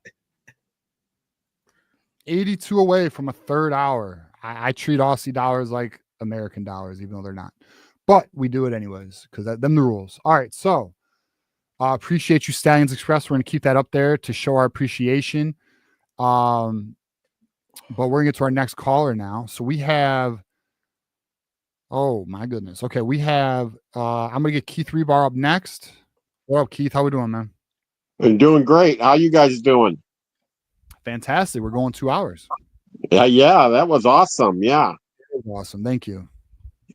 82 away from a third hour. I treat Aussie dollars like American dollars, even though they're not. But we do it anyways, because them the rules. All right, so appreciate you, Stalions Express. We're going to keep that up there to show our appreciation. But we're going to get to our next caller now. So we have, oh, my goodness. Okay, we have, I'm going to get Keith Rebar up next. What up, Keith? How we doing, man? I'm doing great. How you guys doing? Fantastic. We're going 2 hours. Yeah, that was awesome. Yeah. It was awesome. Thank you.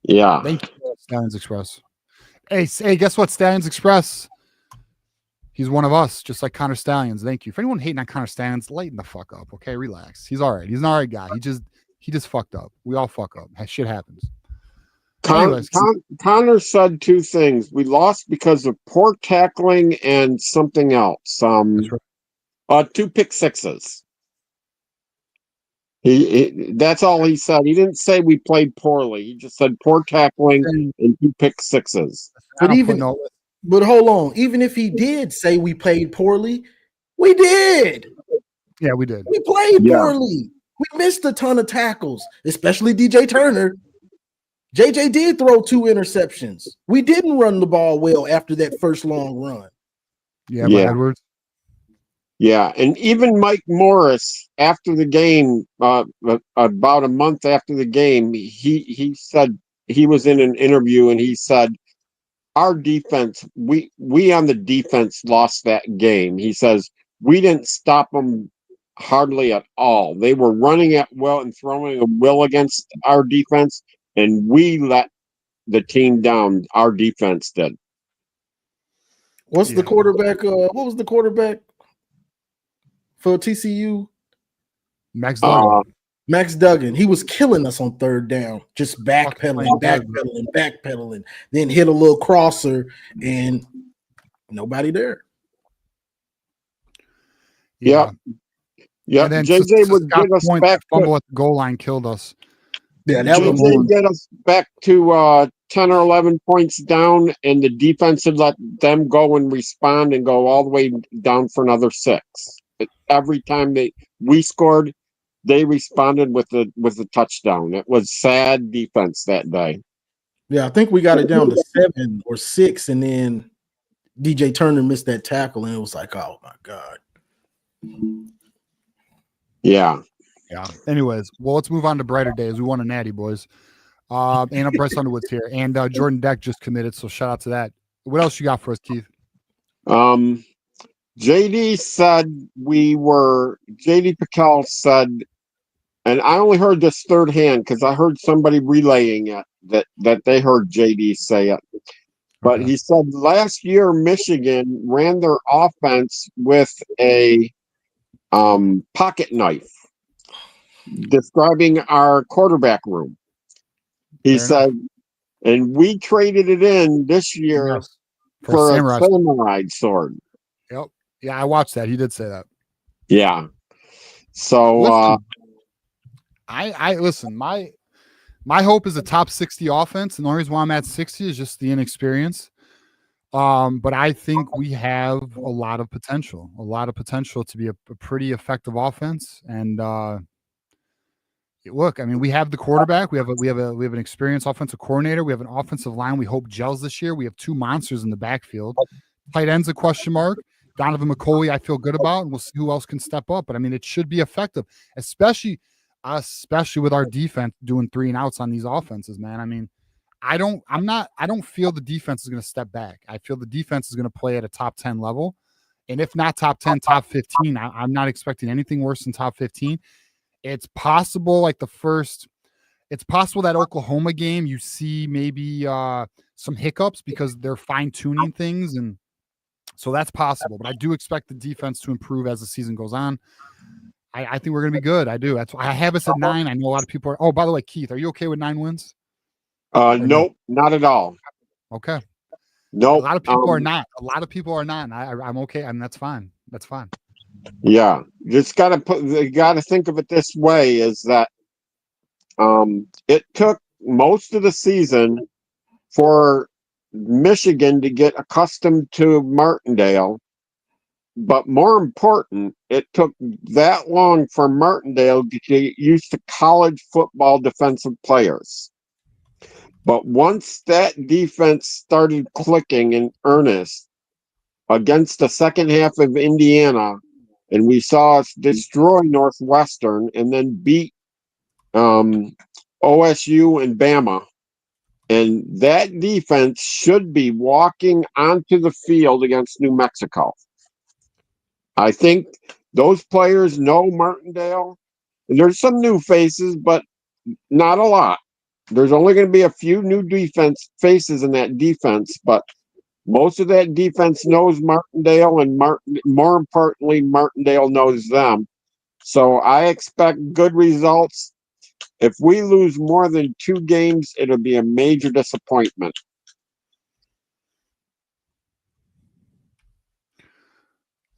Yeah. Thank you, Stallions Express. Hey, guess what, Stallions Express? He's one of us, just like Connor Stalions. Thank you. For anyone hating on Connor Stalions, lighten the fuck up. Okay, relax. He's all right. He's an all right guy. He just fucked up. We all fuck up. Shit happens. Anyways, Connor said two things. We lost because of poor tackling and something else. that's right. 2 pick sixes. That's all he said. He didn't say we played poorly. He just said poor tackling and 2 pick sixes. But but hold on. Even if he did say we played poorly, we did. Yeah, we did. We played poorly. We missed a ton of tackles, especially DJ Turner. JJ did throw 2 interceptions. We didn't run the ball well after that first long run. Yeah. Edwards. Yeah, and even Mike Morris, after the game, about a month after the game, he said, he was in an interview and he said, our defense, we on the defense lost that game. He says, we didn't stop them hardly at all. They were running at will and throwing a will against our defense, and we let the team down. Our defense did. What's the quarterback? What was the quarterback for TCU? Max Duggan. Max Duggan. He was killing us on third down, just backpedaling, then hit a little crosser and nobody there. Yeah. And then JJ would get us back. Fumble at the goal line killed us. Yeah, that was JJ get us back to 10 or 11 points down, and the defense would let them go and respond and go all the way down for another 6. Every time we scored, they responded with the touchdown. It was sad defense that day. Yeah, I think we got it down to 7 or 6, and then DJ Turner missed that tackle, and it was like, oh my God. Yeah. Anyways, well, let's move on to brighter days. We won a natty, boys. And Bryce Underwood's here, and Jordan Deck just committed, so shout out to that. What else you got for us, Keith? JD said JD Piquel said, and I only heard this third hand because I heard somebody relaying it that they heard JD say it. But he said last year Michigan ran their offense with a pocket knife, describing our quarterback room. He said, and we traded it in this year for a samurai sword. Yep. Yeah, I watched that. He did say that. Yeah. So listen, I listen, my hope is a top 60 offense, and the only reason why I'm at 60 is just the inexperience. But I think we have a lot of potential to be a pretty effective offense. And look, I mean, we have the quarterback, we have an experienced offensive coordinator, we have an offensive line we hope gels this year. We have 2 monsters in the backfield. Tight end's a question mark. Donovan McCauley, I feel good about, and we'll see who else can step up. But I mean, it should be effective, especially with our defense doing 3 and outs on these offenses, man. I mean, I don't feel the defense is going to step back. I feel the defense is going to play at a top 10 level. And if not top 10, top 15, I'm not expecting anything worse than top 15. It's possible it's possible that Oklahoma game, you see maybe some hiccups because they're fine tuning things. And so that's possible, but I do expect the defense to improve as the season goes on. I think we're going to be good. I do. That's why I have us at 9. I know a lot of people are. Oh, by the way, Keith, are you okay with 9 wins? Nope, not at all. Okay. Nope. A lot of people are not. A lot of people are not. And I'm okay. I mean, that's fine. That's fine. Yeah, just got to think of it this way: is that it took most of the season for Michigan to get accustomed to Martindale, but more important, it took that long for Martindale to get used to college football defensive players. But once that defense started clicking in earnest against the second half of Indiana, and we saw us destroy Northwestern and then beat OSU and Bama, and that defense should be walking onto the field against New Mexico. I think those players know Martindale. There's some new faces, but not a lot. There's only going to be a few new defense faces in that defense, but Most of that defense knows Martindale, and more importantly, Martindale knows them. So I expect good results. If we lose more than 2 games, it'll be a major disappointment.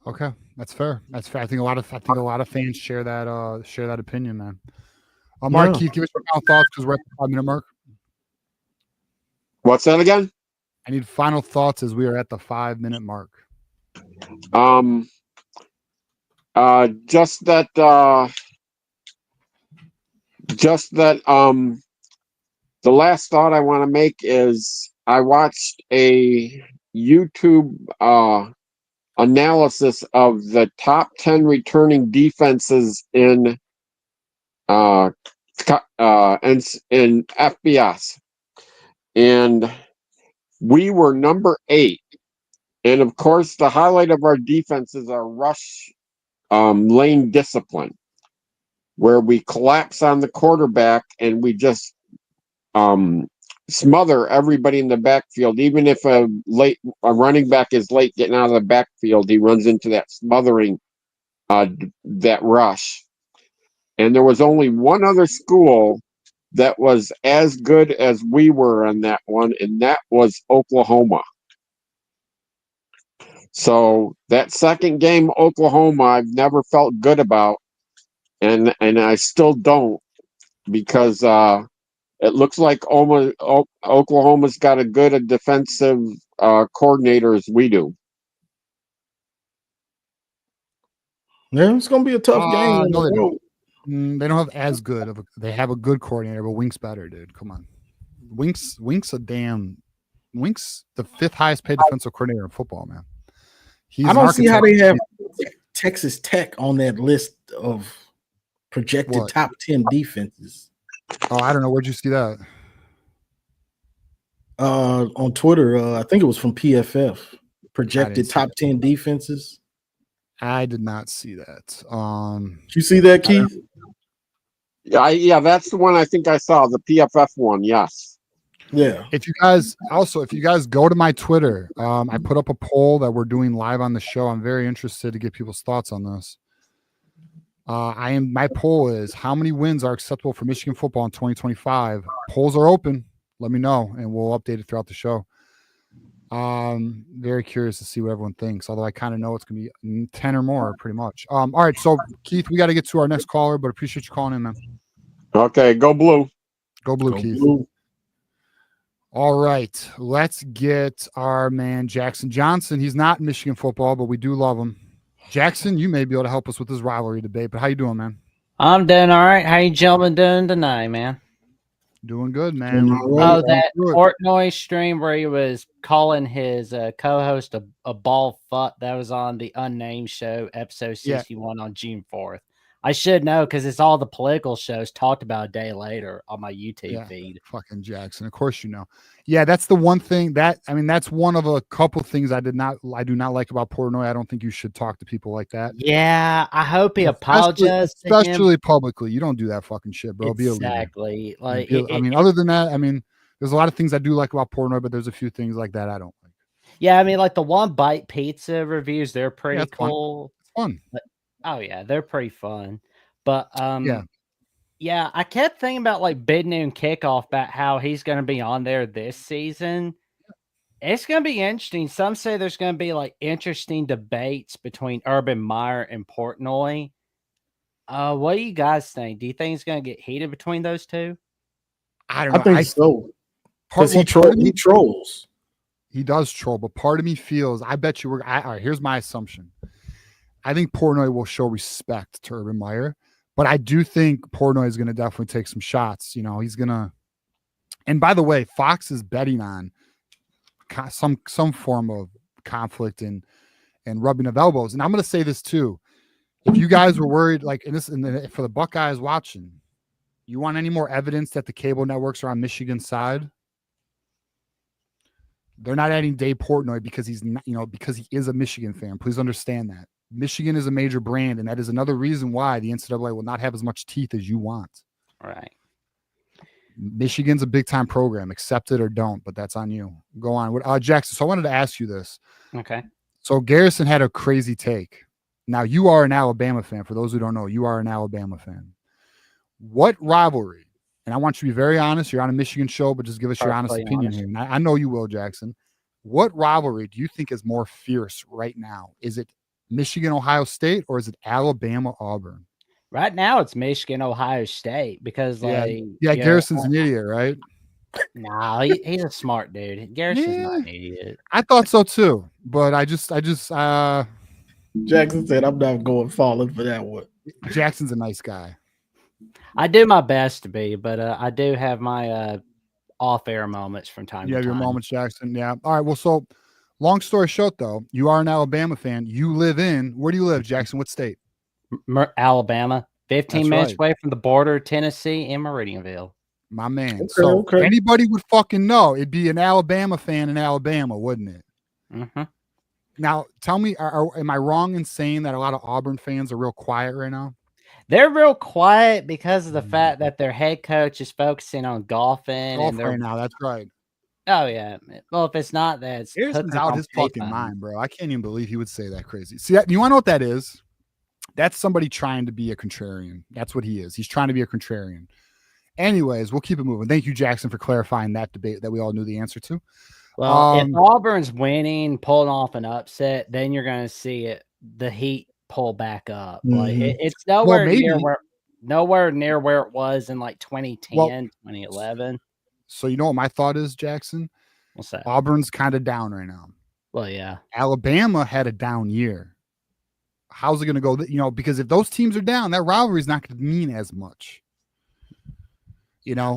Okay, that's fair. That's fair. I think a lot of fans share that opinion, man. Mark, Yeah. Keith, give us your final thoughts because we're at the 5-minute mark. What's that again? I need final thoughts as we are at the 5-minute mark. Just that the last thought I want to make is I watched a YouTube analysis of the top 10 returning defenses in FBS, and we were number 8. And of course, the highlight of our defense is our rush lane discipline, where we collapse on the quarterback and we just smother everybody in the backfield. Even if a running back is late getting out of the backfield, he runs into that smothering, that rush. And there was only one other school that was as good as we were on that one, and that was Oklahoma. So that second game, Oklahoma, I've never felt good about, and I still don't, because it looks like Oklahoma's got a good defensive coordinator as we do. Yeah, it's gonna be a tough game. No, they don't. They don't have as good of they have a good coordinator, but Wink's better, dude. Come on. Wink's the 5th highest paid defensive coordinator in football, man. I don't see how they have Texas Tech on that list of projected top 10 defenses. Oh, I don't know. Where'd you see that? On Twitter, I think it was from PFF. Projected top 10 defenses. I did not see that. Did you see that, Keith? Yeah, that's the one I think I saw, the PFF one. Yes. Yeah. If you guys go to my Twitter, I put up a poll that we're doing live on the show. I'm very interested to get people's thoughts on this. My poll is, how many wins are acceptable for Michigan football in 2025? Polls are open. Let me know, and we'll update it throughout the show. Very curious to see what everyone thinks, although I kind of know it's gonna be 10 or more pretty much. All right, so Keith, we got to get to our next caller, but appreciate you calling in, man. Okay, go blue. Go blue, Keith. Blue. All right, let's get our man Jackson Johnson. He's not in Michigan football, but we do love him. Jackson, you may be able to help us with this rivalry debate, but how you doing, man? I'm doing all right. How you gentlemen doing tonight, man? Doing good, man. Oh, that Portnoy stream where he was calling his co-host a ball fuck, that was on the Unnamed Show, episode 61 on June 4th. I should know because it's all the political shows talked about a day later on my YouTube feed. Fucking Jackson. Of course you know. Yeah, that's the one thing that's one of a couple things I do not like about Portnoy. I don't think you should talk to people like that. Yeah, I hope he apologizes. Especially publicly. You don't do that fucking shit, bro. Exactly. Other than that, there's a lot of things I do like about Portnoy, but there's a few things like that I don't like. Yeah, like the One Bite Pizza reviews, they're pretty cool. It's fun. Oh yeah, they're pretty fun. But yeah, I kept thinking about like Big Noon Kickoff, about how he's going to be on there this season. It's going to be interesting. Some say there's going to be like interesting debates between Urban Meyer and Portnoy. What do you guys think? Do you think it's going to get heated between those two? I don't know. I think so. Because he trolls. He does troll, but part of me feels, I bet you all right, here's my assumption. I think Portnoy will show respect to Urban Meyer, but I do think Portnoy is going to definitely take some shots. He's going to, and by the way, Fox is betting on some form of conflict and rubbing of elbows. And I'm going to say this too. If you guys were worried, like for the Buckeyes watching, you want any more evidence that the cable networks are on Michigan's side? They're not adding Dave Portnoy because he's not, because he is a Michigan fan. Please understand that. Michigan is a major brand, and that is another reason why the NCAA will not have as much teeth as you want. Right. Michigan's a big time program. Accept it or don't, but that's on you. Go on. Jackson, so I wanted to ask you this. Okay. So Garrison had a crazy take. Now, you are an Alabama fan. For those who don't know, you are an Alabama fan. What rivalry, and I want you to be very honest, you're on a Michigan show, but just give us your honest opinion here. And I know you will, Jackson. What rivalry do you think is more fierce right now? Is it Michigan, Ohio State, or is it Alabama, Auburn? Right now, it's Michigan, Ohio State because, Garrison's an idiot, right? No, he's a smart dude. Garrison's not an idiot. I thought so too, but I just Jackson said, I'm not going falling for that one. Jackson's a nice guy. I do my best to be, but I do have my off-air moments from time to time. You have your moments, Jackson. Yeah. All right. Well, so long story short, though, you are an Alabama fan. You live in, where do you live, Jackson? What state? Alabama. 15 minutes away from the border, Tennessee, in Meridianville. My man. Anybody would fucking know. It'd be an Alabama fan in Alabama, wouldn't it? Mm-hmm. Now, tell me, am I wrong in saying that a lot of Auburn fans are real quiet right now? They're real quiet because of the fact that their head coach is focusing on golfing. Right now, that's right. Oh, yeah. Well, if it's not that, it's Harrison's out his fucking mind, bro. I can't even believe he would say that crazy. See, you want to know what that is? That's somebody trying to be a contrarian. That's what he is. He's trying to be a contrarian. Anyways, we'll keep it moving. Thank you, Jackson, for clarifying that debate that we all knew the answer to. Well, if Auburn's winning, pulling off an upset, then you're going to see the heat pull back up. Mm-hmm. Like it's nowhere near where it was in like 2010, 2011. So you know what my thought is, Jackson? What's that? Auburn's kind of down right now. Well, yeah. Alabama had a down year. How's it going to go? Because if those teams are down, that rivalry is not going to mean as much.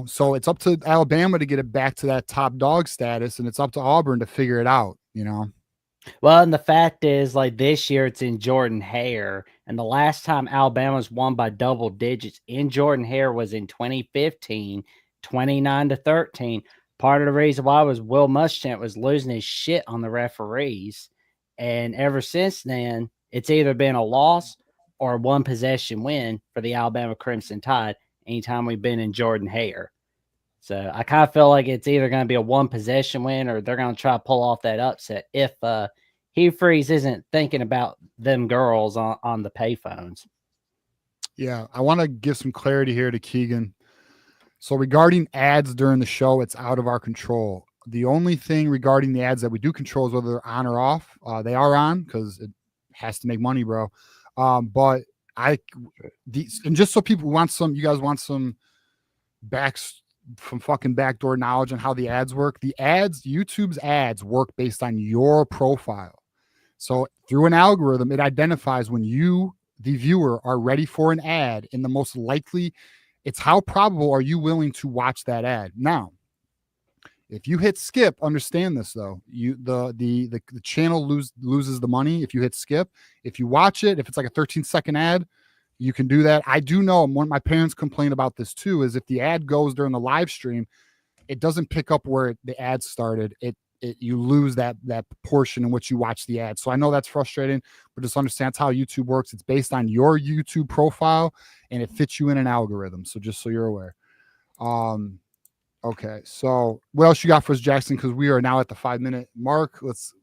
So it's up to Alabama to get it back to that top dog status, and it's up to Auburn to figure it out, Well, and the fact is, like this year, it's in Jordan-Hare, and the last time Alabama's won by double digits in Jordan-Hare was in 2015, 29-13. Part of the reason why was Will Muschamp was losing his shit on the referees, and ever since then, it's either been a loss or a one-possession win for the Alabama Crimson Tide anytime we've been in Jordan-Hare. So I kind of feel like it's either going to be a one-possession win or they're going to try to pull off that upset if Hugh Freeze isn't thinking about them girls on the payphones. Yeah, I want to give some clarity here to Keegan. So regarding ads during the show, it's out of our control. The only thing regarding the ads that we do control is whether they're on or off. They are on because it has to make money, bro. But and just so people you guys want some from fucking backdoor knowledge on how the ads work. YouTube's ads work based on your profile. So through an algorithm, it identifies when you, the viewer, are ready for an ad, and the most likely, it's how probable are you willing to watch that ad. Now, if you hit skip, understand this though. The channel loses the money if you hit skip. If you watch it, if it's like a 13-second ad, you can do that. I do know, and one of my parents complain about this too, is if the ad goes during the live stream, it doesn't pick up where the ad started. You lose that portion in which you watch the ad. So I know that's frustrating, but just understand that's how YouTube works. It's based on your YouTube profile and it fits you in an algorithm. So just so you're aware. Okay. So what else you got for us, Jackson? Because we are now at the 5-minute mark.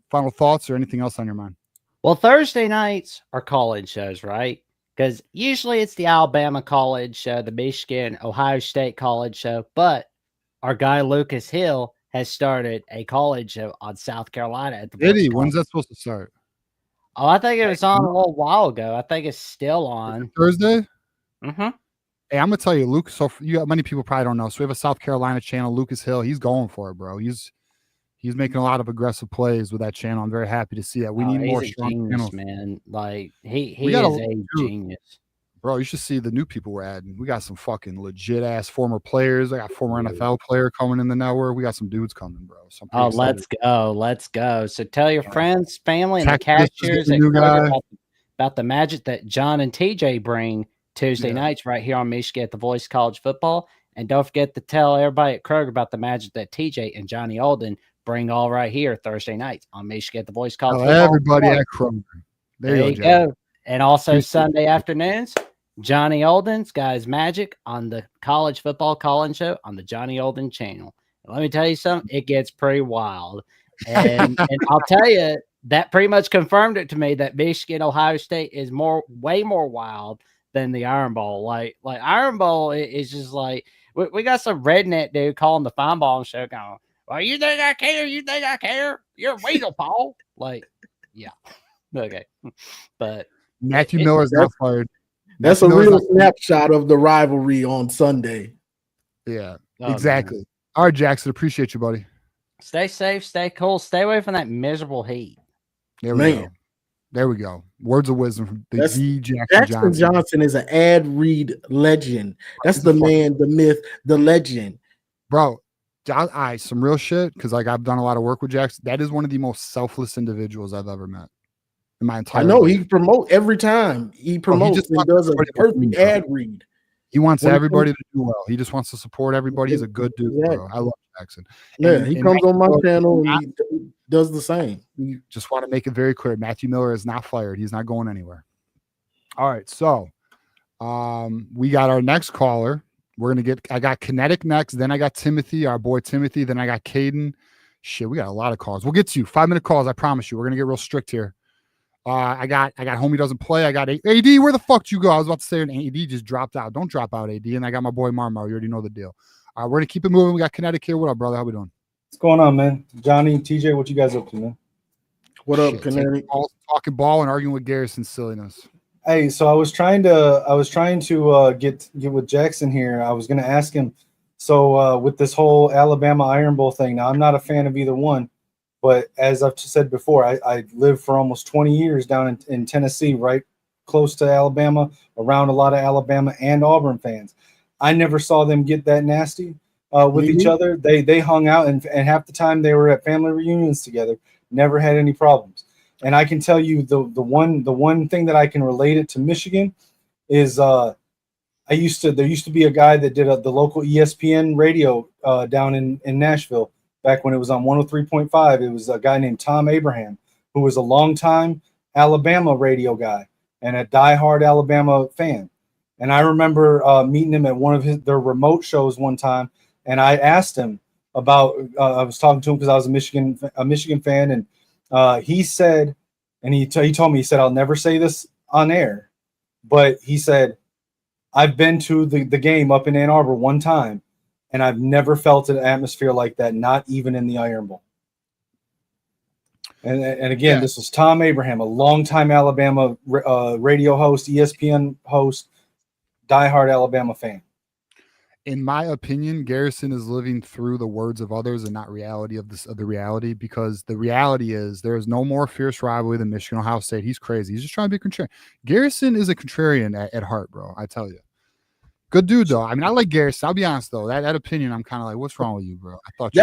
Final thoughts or anything else on your mind? Well, Thursday nights are college shows, right? Because usually it's the Alabama college show, the Michigan, Ohio State college show, but our guy Lucas Hill has started a college show on South Carolina at the Eddie, when's that supposed to start? Oh, I think it was on a little while ago. I think it's still on Thursday. Mm-hmm. Hey, I'm gonna tell you, Luke. So many people probably don't know. So we have a South Carolina channel, Lucas Hill. He's going for it, bro. He's making a lot of aggressive plays with that channel. I'm very happy to see that. We need more strong genius, channels, man. Like he is a genius. Bro, you should see the new people we're adding. We got some fucking legit ass former players. I got former NFL player coming in the network. We got some dudes coming, bro. So let's go. So tell your friends, family, and the cashiers about the magic that John and TJ bring Tuesday nights right here on Michigan at the Voice College Football. And don't forget to tell everybody at Kroger about the magic that TJ and Johnny Olden bring all right here Thursday nights on Michigan at the Voice College Football. Everybody at Kroger. There you go. And also Sunday afternoons, Johnny Olden's got his magic on the college football calling show on the Johnny Olden channel. And let me tell you something, it gets pretty wild. And I'll tell you, that pretty much confirmed it to me that Michigan, Ohio State is way more wild than the Iron Bowl. Like Iron Bowl is just like, we got some redneck dude calling the Fine Ball show going, well, you think I care? You think I care? You're a weasel, Paul. Like, yeah. Okay. But Matthew Miller's not fired. That's a real snapshot of the rivalry on Sunday. Yeah, exactly. Man. All right, Jackson, appreciate you, buddy. Stay safe, stay cool, stay away from that miserable heat. There we go. There we go. Words of wisdom from the Jackson Johnson is an ad read legend. That's the man, the myth, the legend. Bro, some real shit, because like I've done a lot of work with Jackson. That is one of the most selfless individuals I've ever met in my entire life. He promotes every time. He promotes and does a perfect ad read. He wants everybody to do well. He just wants to support everybody. He's a good dude, bro. I love Jackson. Yeah, he comes on my channel and he does the same. Just want to make it very clear. Matthew Miller is not fired. He's not going anywhere. All right, so we got our next caller. I got Kinetic next, then I got Timothy, our boy Timothy, then I got Caden. Shit, we got a lot of calls. We'll get to you. 5-minute calls, I promise you. We're gonna get real strict here. I got Homie Doesn't Play. I got AD. Where the fuck did you go? I was about to say an AD just dropped out. Don't drop out, AD. And I got my boy Marmar. You already know the deal. All right, we're gonna keep it moving. We got Kinetic here. What up, brother? How we doing? What's going on, man? Johnny, TJ, what you guys up to, man? What up, Kinetic? Talking ball and arguing with Garrison's silliness. Hey, so I was trying to get with Jackson here. I was gonna ask him. So with this whole Alabama Iron Bowl thing, now I'm not a fan of either one. But as I've said before, I lived for almost 20 years down in Tennessee, right close to Alabama, around a lot of Alabama and Auburn fans. I never saw them get that nasty with each other. They hung out, and half the time they were at family reunions together, never had any problems. And I can tell you the one thing that I can relate it to Michigan is there used to be a guy that did the local ESPN radio down in Nashville. Back when it was on 103.5, it was a guy named Tom Abraham, who was a longtime Alabama radio guy and a diehard Alabama fan. And I remember meeting him at one of their remote shows one time, and I asked him about. I was talking to him because I was a Michigan fan, and he said, and he told me, he said, I'll never say this on air, but he said, I've been to the game up in Ann Arbor one time. And I've never felt an atmosphere like that, not even in the Iron Bowl. And again, This was Tom Abraham, a longtime Alabama radio host, ESPN host, diehard Alabama fan. In my opinion, Garrison is living through the words of others and not reality of the reality, because the reality is there is no more fierce rivalry than Michigan Ohio State. He's crazy. He's just trying to be contrarian. Garrison is a contrarian at heart, bro. I tell you. Good dude, though. I mean, I like Garrison. I'll be honest, though. That opinion, I'm kind of like, what's wrong with you, bro? I thought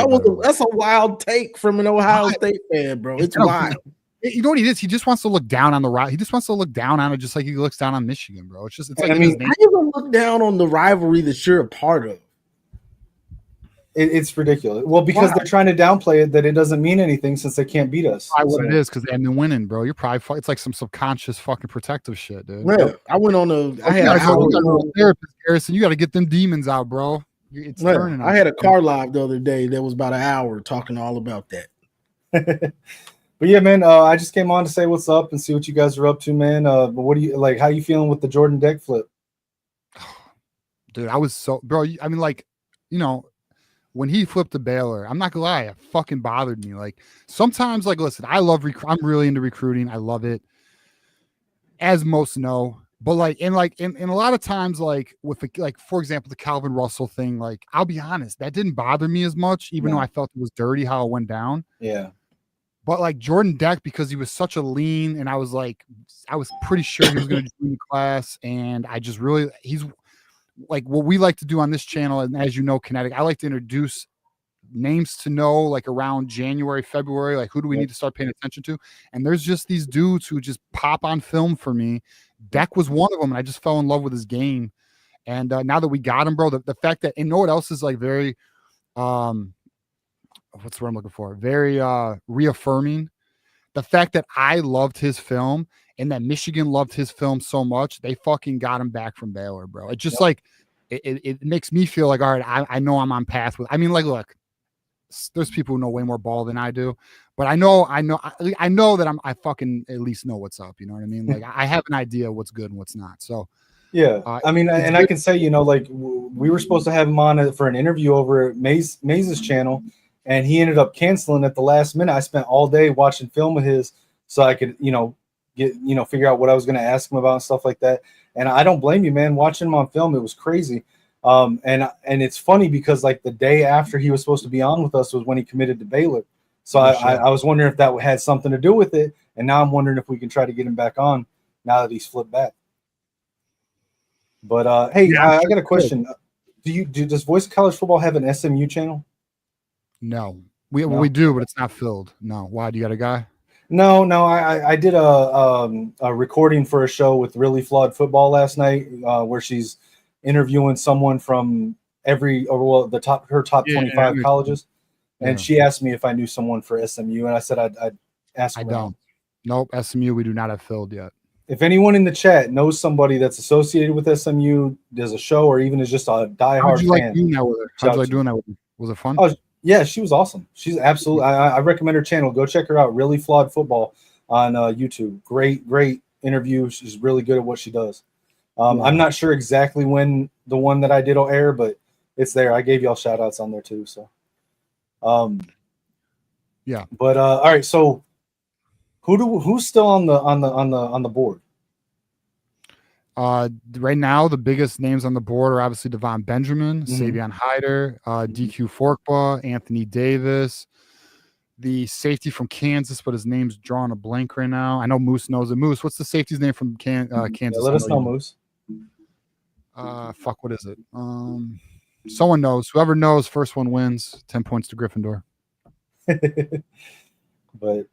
that's a wild take from an Ohio State fan, bro. It's wild. You know what he is? He just wants to look down on the rivalry. He just wants to look down on it, just like he looks down on Michigan, bro. It's like, how you gonna look down on the rivalry that you're a part of? It's ridiculous. Well, because they're trying to downplay it, that it doesn't mean anything since they can't beat us. What it is, because they haven't been winning, bro. You're probably it's like some subconscious fucking protective shit, dude. Yeah, I went on I had a therapist, Garrison. You got to get them demons out, bro. It's turning. I had a car live the other day that was about an hour talking all about that. But yeah, man, I just came on to say what's up and see what you guys are up to, man. But what do you like? How you feeling with the Jordan deck flip? Dude, I was so, bro. I mean, like, you know. When he flipped to Baylor, I'm not gonna lie, it fucking bothered me. Like sometimes, like, listen, I love I'm really into recruiting. I love it, as most know. But like, in a lot of times, like with for example, the Calvin Russell thing, like I'll be honest, that didn't bother me as much, even though I felt it was dirty how it went down. Yeah. But like Jordan Deck, because he was such a lean, and I was pretty sure he was gonna join the class, and I just really he's. Like what we like to do on this channel, and as you know, Kinetic, I like to introduce names to know, like around January, February, like who do we need to start paying attention to? And there's just these dudes who just pop on film for me. Deck was one of them, and I just fell in love with his game. And now that we got him, bro, the fact that, and know what else is like very, what's the word I'm looking for? Very reaffirming. The fact that I loved his film and that Michigan loved his film so much, they fucking got him back from Baylor, bro. It just like it makes me feel like, all right, I know I'm on path with. I mean, like, look, there's people who know way more ball than I do, but I know that I fucking at least know what's up. You know what I mean? Like, I have an idea what's good and what's not. So. Yeah, I mean, and I can say, like we were supposed to have him on for an interview over at Maze's channel, and he ended up canceling at the last minute. I spent all day watching film of his so I could, get, figure out what I was going to ask him about and stuff like that. And I don't blame you, man. Watching him on film, it was crazy. And it's funny because like the day after he was supposed to be on with us was when he committed to Baylor. So I was wondering if that had something to do with it. And now I'm wondering if we can try to get him back on now that he's flipped back. But hey, I got a question. Does Voice of College Football have an SMU channel? No, we do, but it's not filled. No, why? Do you got a guy? No. I did a recording for a show with Really Flawed Football last night, where she's interviewing someone from her top 25 colleges, and she asked me if I knew someone for SMU, and I said I'd ask. I don't. Nope, SMU we do not have filled yet. If anyone in the chat knows somebody that's associated with SMU, does a show, or even is just a diehard How'd you fan, like doing that with her? How'd you like doing that with her? Was it fun? Oh, yeah, she was awesome. She's absolutely. I recommend her channel. Go check her out. Really Flawed Football on YouTube. Great interview. She's really good at what she does. I'm not sure exactly when the one that I did will air, but it's there. I gave y'all shout outs on there too. So, yeah. But all right. So, who's still on the board? Right now, the biggest names on the board are obviously Devon Benjamin, Savion Hyder, DQ Forkbaugh, Anthony Davis, the safety from Kansas, but his name's drawing a blank right now. I know Moose knows it. Moose, what's the safety's name from Kansas? Yeah, let us know, Moose. What is it? Someone knows. Whoever knows, first one wins. 10 points to Gryffindor. But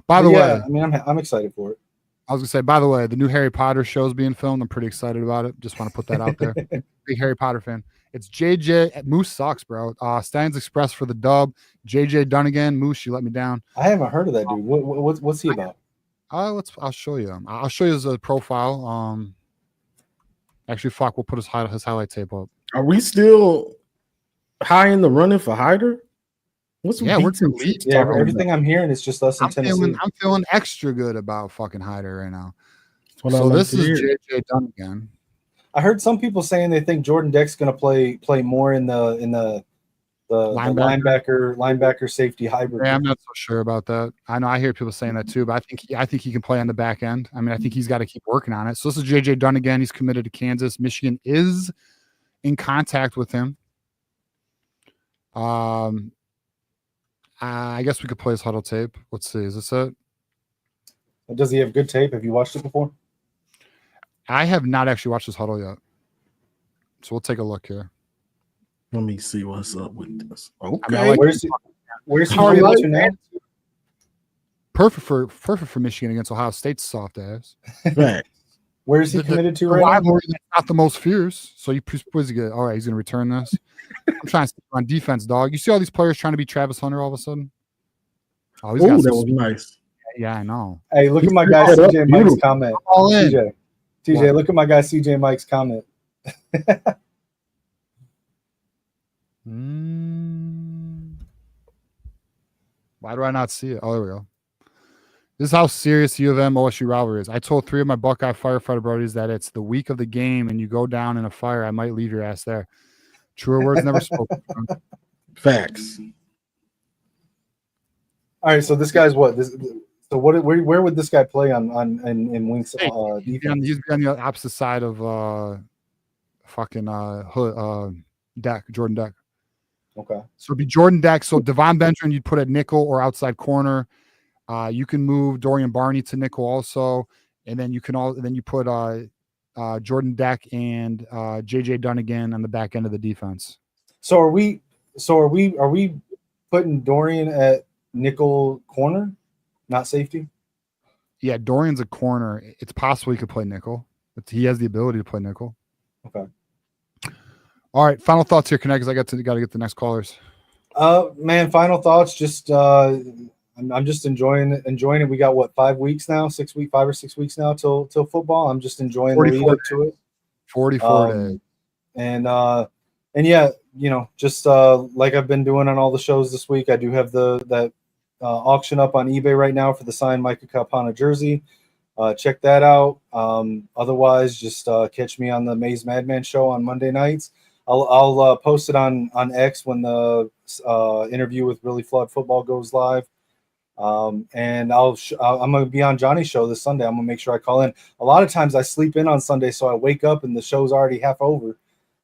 by the way, I mean, I'm excited for it. I was gonna say, by the way, the new Harry Potter show is being filmed. I'm pretty excited about it. Just want to put that out there. Big Harry Potter fan. It's JJ. Moose sucks, bro. Stallions Express for the dub. JJ Dunnigan. Moose, you let me down. I haven't heard of that dude. What's he about? I'll show you. I'll show you his profile. Actually, we'll put his highlight tape up. Are we still high in the running for Hyder? We're elite. Yeah, everything I'm hearing is just us in Tennessee. I'm feeling extra good about fucking Hyder right now. So this is JJ Dunnigan. I heard some people saying they think Jordan Deck's going to play more in the linebacker safety hybrid. Yeah, I'm not so sure about that. I hear people saying that too, but I think he can play on the back end. I mean, I think he's got to keep working on it. So this is JJ Dunnigan. He's committed to Kansas. Michigan is in contact with him. I guess we could play his huddle tape. Let's see. Is this it? Does he have good tape? Have you watched it before? I have not actually watched his huddle yet. So we'll take a look here. Let me see what's up with this. Okay. I mean, where's he committed to now? Perfect for Michigan against Ohio State's soft ass. Right. Where is he committed to right now? Rivalry not the most fierce. So he's good. All right, he's gonna return this. I'm trying to stick on defense, dog. You see all these players trying to be Travis Hunter all of a sudden? Oh, that was nice. Yeah, I know. Hey, look at my guy CJ Mike's comment. TJ, look at my guy CJ Mike's comment. Why do I not see it? Oh, there we go. This is how serious U of M OSU rivalry is. I told 3 of my Buckeye firefighter buddies that it's the week of the game and you go down in a fire, I might leave your ass there. Truer words never spoken. Facts. All right, so this guy's what? Where would this guy play in Wink's defense? He's on the opposite side of Jordan Deck. Okay. So it'd be Jordan Deck. So Devon Benjamin you'd put at nickel or outside corner. You can move Dorian Barney to nickel also, and then you put Jordan Deck and JJ Dunnigan on the back end of the defense. So are we putting Dorian at nickel corner, not safety? Yeah, Dorian's a corner. It's possible he could play nickel, but he has the ability to play nickel. Okay. All right, final thoughts here, Connect, because I got to get the next callers. Man, final thoughts. Just I'm just enjoying it. We got what 5 weeks now, 5 or 6 weeks now till football. I'm just enjoying the lead up to it. 44 days. And yeah, just like I've been doing on all the shows this week, I do have that auction up on eBay right now for the signed Micah Kapana jersey. Check that out. Otherwise, just catch me on the Maze Madman show on Monday nights. I'll post it on X when the interview with Really Flood Football goes live. And I'm going to be on Johnny's show this Sunday. I'm going to make sure I call in. A lot of times I sleep in on Sunday, so I wake up and the show's already half over.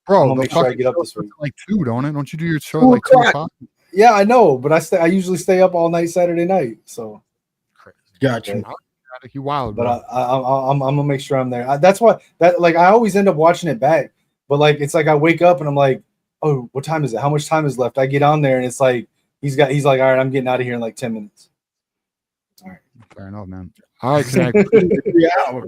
Bro, I'm going to make sure I get up this week. Like 2, don't it? Don't you do your show like 2 o'clock? Yeah, I know, but I usually stay up all night Saturday night. So Gotcha. You wild, but I'm gonna make sure I'm there. That's why I always end up watching it back. But like it's like I wake up and I'm like, oh, what time is it? How much time is left? I get on there and it's like he's like, all right, I'm getting out of here in like 10 minutes. All right, fair enough, man. All right, connect.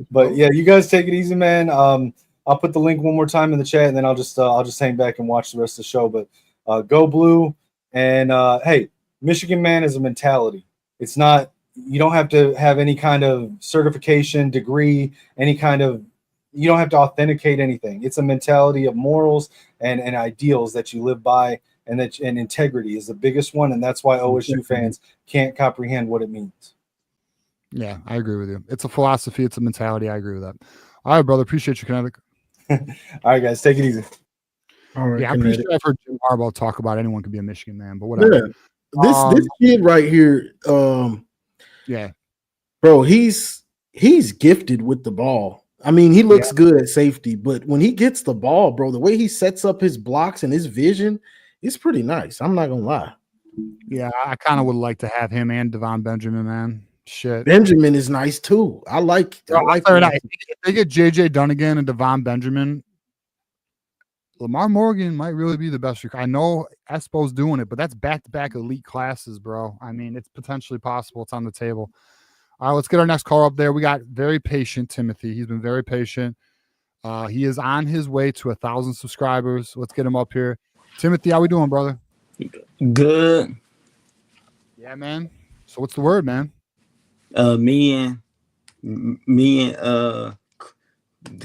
But yeah, you guys take it easy, man. I'll put the link one more time in the chat and then I'll just hang back and watch the rest of the show. But go blue, and hey, Michigan man is a mentality. It's not. You don't have to have any kind of certification, degree, any kind of. You don't have to authenticate anything. It's a mentality of morals and ideals that you live by, and integrity is the biggest one, and that's why OSU fans can't comprehend what it means. Yeah, I agree with you. It's a philosophy. It's a mentality. I agree with that. All right, brother. Appreciate you, Kinetic. All right, guys. Take it easy. All right, yeah, I'm pretty sure I've heard Jim Harbaugh talk about anyone could be a Michigan man, but whatever. Yeah. This kid right here, yeah, bro, he's gifted with the ball. I mean, he looks good at safety, but when he gets the ball, bro, the way he sets up his blocks and his vision is pretty nice. I'm not gonna lie. Yeah, I kind of would like to have him and Devon Benjamin, man. Shit, Benjamin is nice too. I like. If they get JJ Dunnigan and Devon Benjamin, Lamar Morgan might really be the best. I know Espo's doing it, but that's back-to-back elite classes, bro. I mean, it's potentially possible. It's on the table. All right, let's get our next caller up there. We got very patient Timothy. He's been very patient. He is on his way to 1,000 subscribers. Let's get him up here. Timothy, how we doing, brother? Good. Yeah, man. So what's the word, man? Me and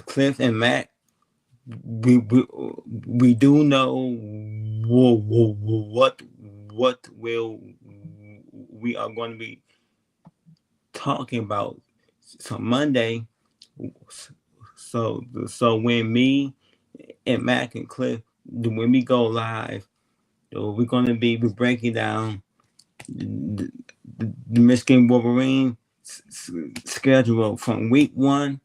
Cliff and Matt, we do know what we are going to be talking about. So Monday, so when me and Mac and Cliff, when we go live, we're going to be breaking down the Michigan Wolverines schedule from week 1,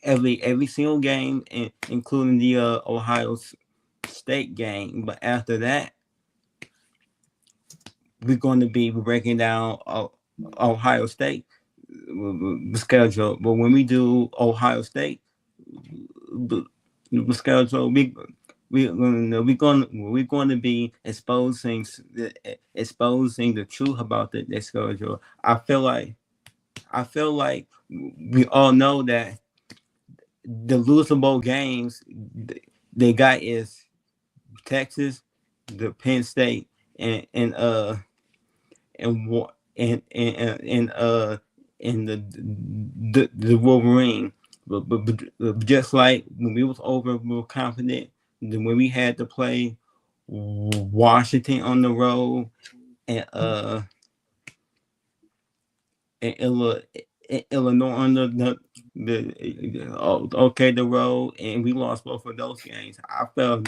every single game, including the Ohio State game. But after that, we're going to be breaking down Ohio State schedule. But when we do Ohio State schedule, we're going to be exposing the truth about the schedule. I feel like we all know that the losable games they got is Texas, the Penn State, and the Wolverine. But just like when we was over, we were confident. Then when we had to play Washington on the road and Illinois on the road, and we lost both of those games. I felt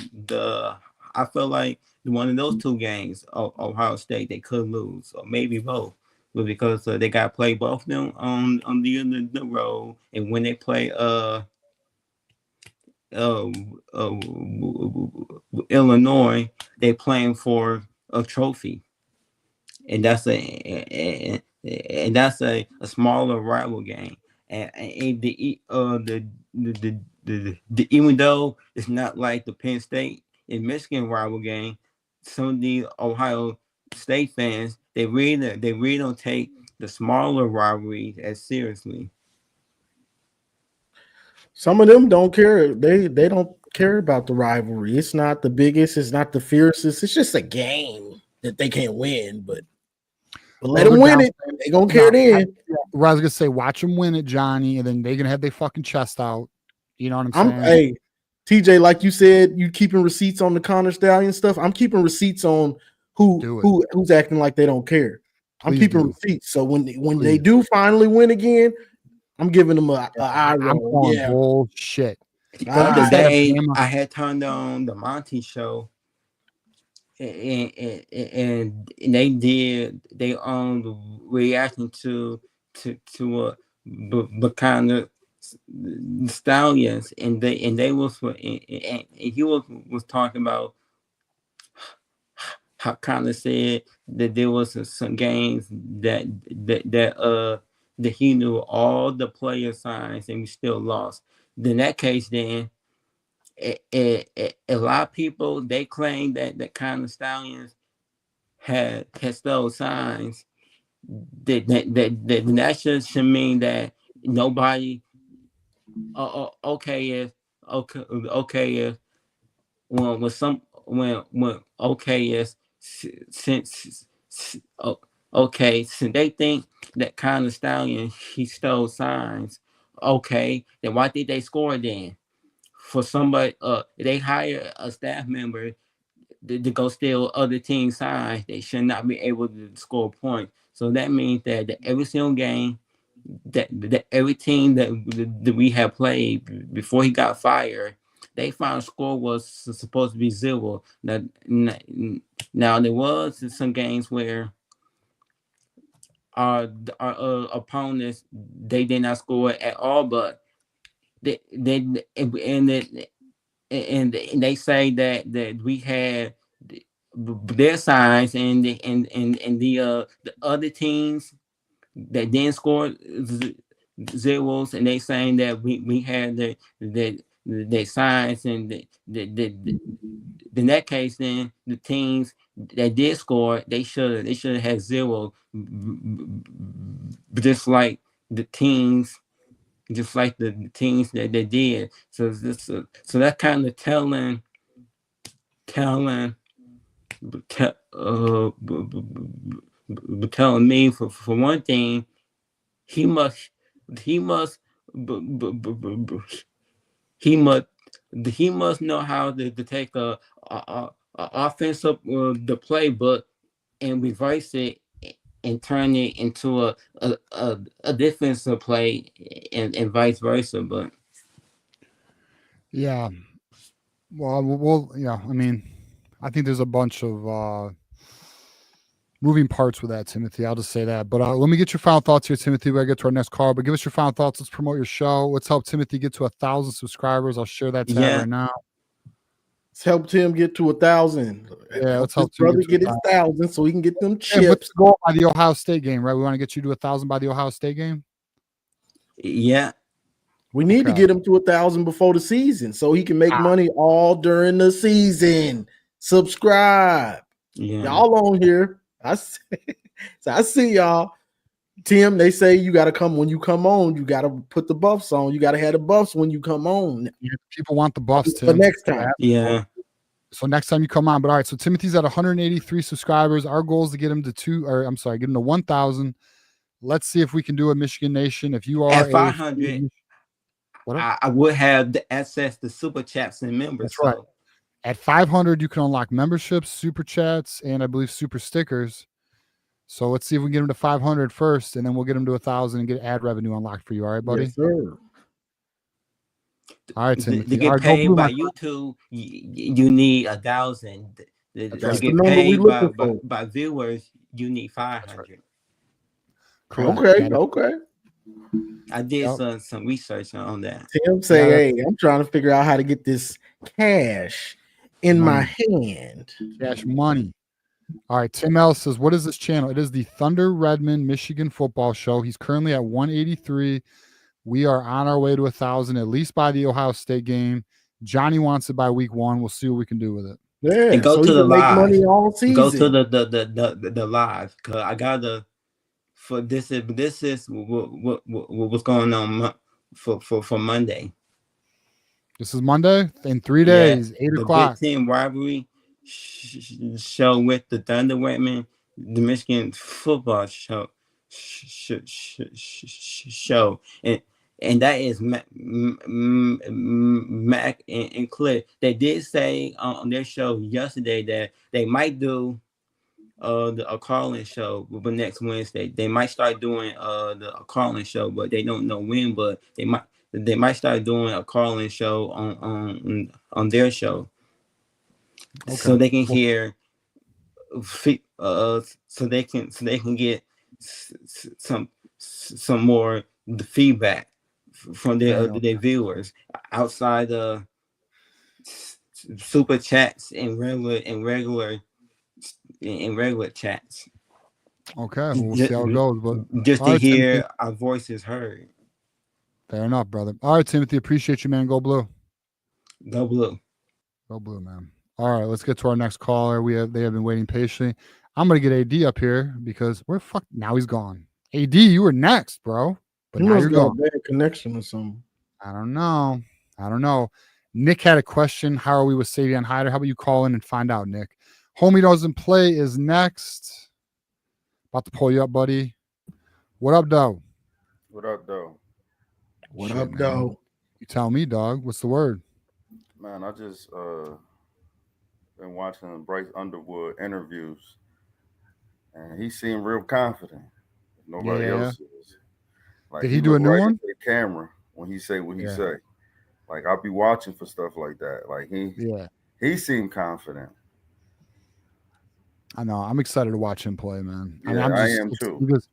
like one of those 2 games, Ohio State, they could lose, or maybe both, but because they got to play both of them on the road, and when they play Illinois, they playing for a trophy, and that's a smaller rival game, and the even though it's not like the Penn State and Michigan rival game, some of the Ohio State fans they really don't take the smaller rivalries as seriously. Some of them don't care. They don't care about the rivalry. It's not the biggest. It's not the fiercest. It's just a game that they can't win. But But let them win it. They gonna care then. I was gonna say, watch them win it, Johnny, and then they're gonna have their fucking chest out. You know what I'm saying? Hey, TJ, like you said, you keeping receipts on the Connor Stallion stuff. I'm keeping receipts on who's acting like they don't care. I'm keeping receipts. So when they do finally win again, I'm giving them a eye roll. I'm calling bullshit. The other day, I had turned on the Monty show, and they did their own reaction to kind of Stallions, and they was and he was talking about how kind of said that there was some games that he knew all the player signs and we still lost. In that case, then a lot of people they claim that kind of Stallions had stole signs. That should mean that nobody. Okay if since they think that kind of Stallion he stole signs, okay, then why did they score then? For somebody they hire a staff member to go steal other teams' signs, they should not be able to score points. So that means that every single game that every team that we have played before he got fired, they final score was supposed to be 0. Now there was some games where our opponents they did not score at all, but they say that we had their signs and the other teams that didn't score zeros, and they saying that we had the signs, and in that case, then the teams that did score, they should have had 0, just like the teams that they did. So that kind of telling me for one thing, he must know how to take a offensive the playbook and reverse it and turn it into a defensive play and vice versa. But yeah, well, yeah. I mean, I think there's a bunch of moving parts with that, Timothy. I'll just say that. But let me get your final thoughts here, Timothy. We'll get to our next call. But give us your final thoughts. Let's promote your show. Let's help Timothy get to 1,000 subscribers. I'll share that tab right now. Let's help Tim get to 1,000. Yeah, let's help Tim get his 1,000 so he can get them chips. Let's go by the Ohio State game, right? We want to get you to 1,000 by the Ohio State game. Yeah, we need to get him to 1,000 before the season so he can make money all during the season. Subscribe, y'all on here. I see y'all. Tim, they say you got to come when you come on. You got to put the buffs on. You got to have the buffs when you come on. People want the buffs, Tim. The next time. Yeah. So next time you come on. But all right, so Timothy's at 183 subscribers. Our goal is to get him to get him to 1,000. Let's see if we can do a Michigan Nation. If you are at 500, I would have the access to super chats and members. That's right. At 500, you can unlock memberships, super chats, and I believe super stickers. So let's see if we can get him to 500 first, and then we'll get him to 1,000 and get ad revenue unlocked for you. All right, buddy? Yes, sir. All right, Timothy. To get paid by YouTube, you need 1,000. To get paid by viewers, you need 500. Okay. I did some research on that. Tim say, hey, I'm trying to figure out how to get this cash in my hand. Cash money. All right, Tim L says, what is this channel? It is the Thunder Redmond Michigan Football Show. He's currently at 183. We are on our way to 1,000, at least by the Ohio State game. Johnny wants it by week 1. We'll see what we can do with it. Yeah, and go to the live. Money all season. Go to the live, because I gotta. For this is what's going on for Monday. This is Monday in 3 days, 8 o'clock. The Big Ten Rivalry show with the Thunder Redmond the Michigan football show, and that is Mac and Cliff. They did say on their show yesterday that they might do a call-in show, but next Wednesday they might start doing a call-in show, but they don't know when. But they might start doing a call-in show on their show, so they can hear so they can get some more the feedback from their viewers outside super chats and regular chats. Okay, we'll see how it goes. But just to hear our voices heard. Fair enough, brother. All right, Timothy, appreciate you, man. Go blue. Go blue. Go blue, man. All right, let's get to our next caller. They have been waiting patiently. I'm gonna get AD up here because now he's gone. AD, you were next, bro. But now you're gone. A bad connection or something. I don't know. Nick had a question. How are we with Savion Hyder? How about you call in and find out, Nick? Homie Doesn't Play is next. About to pull you up, buddy. What up, though? What up, though? What up, though? You tell me, dog. What's the word? Man, I just been watching Bryce Underwood interviews, and he seemed real confident. Nobody else is. Like, did he do a new one? To the camera when he say what he say. Like, I'll be watching for stuff like that. Like he seemed confident. I know. I'm excited to watch him play, man. Yeah, I am too. Because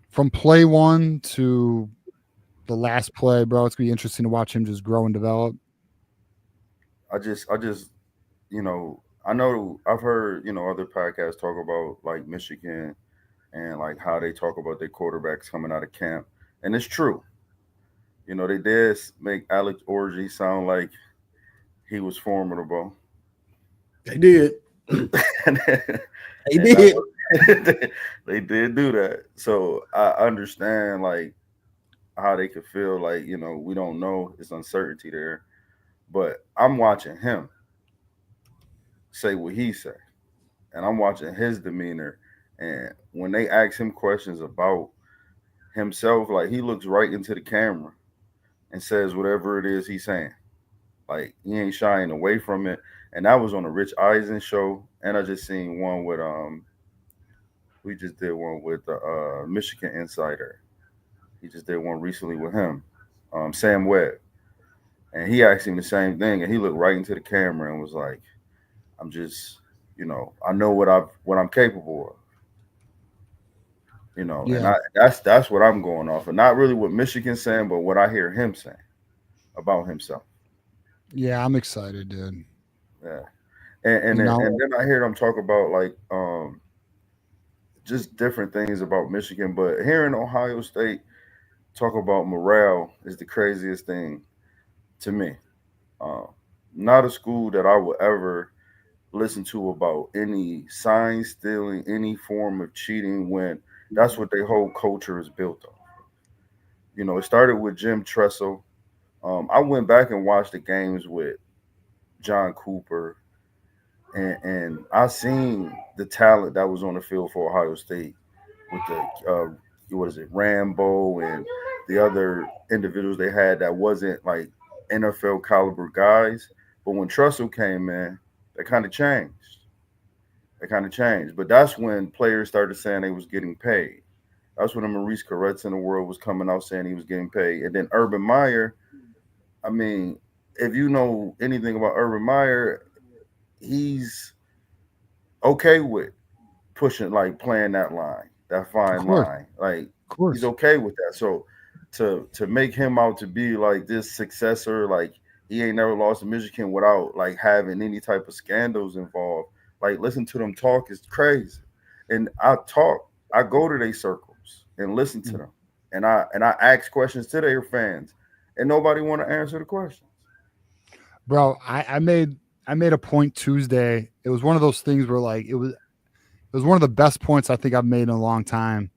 from play one to the last play, bro, it's gonna be interesting to watch him just grow and develop. I just, I know I've heard, other podcasts talk about like Michigan and like how they talk about their quarterbacks coming out of camp. And it's true. They did make Alex Orji sound like he was formidable. They did. They did. They did do that. So I understand like how they could feel like, we don't know. It's uncertainty there. But I'm watching him say what he said. And I'm watching his demeanor. And when they ask him questions about himself, like he looks right into the camera and says whatever it is he's saying. Like he ain't shying away from it. And that was on the Rich Eisen show. And I just seen one with we just did one with the Michigan Insider. He just did one recently with him, Sam Webb. And he asked him the same thing, and he looked right into the camera and was like, I'm just, I know what I'm capable of. And that's what I'm going off of. Not really what Michigan's saying, but what I hear him saying about himself. Yeah, I'm excited, dude. Yeah. And then I hear them talk about like just different things about Michigan. But hearing Ohio State talk about morale is the craziest thing to me. Not a school that I would ever listen to about any sign stealing, any form of cheating when that's what their whole culture is built on. It started with Jim Tressel. I went back and watched the games with John Cooper, and I seen the talent that was on the field for Ohio State with the Rambo and the other individuals they had that wasn't like NFL caliber guys. But when Tressel came in, that kind of changed. But that's when players started saying they was getting paid. That's when the Maurice Carretz in the world was coming out saying he was getting paid. And then Urban Meyer, I mean, if you know anything about Urban Meyer, he's okay with pushing, like playing that line, that fine line. Like he's okay with that. So to make him out to be like this successor, like he ain't never lost to Michigan without like having any type of scandals involved. Like listen to them talk is crazy. And I go to their circles and listen to them. And I ask questions to their fans, and nobody want to answer the questions. Bro, I made a point Tuesday. It was one of those things where like it was one of the best points I think I've made in a long time.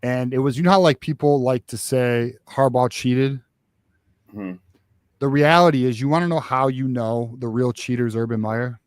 And it was, how like people like to say Harbaugh cheated. Mm-hmm. The reality is, you want to know how the real cheater is Urban Meyer?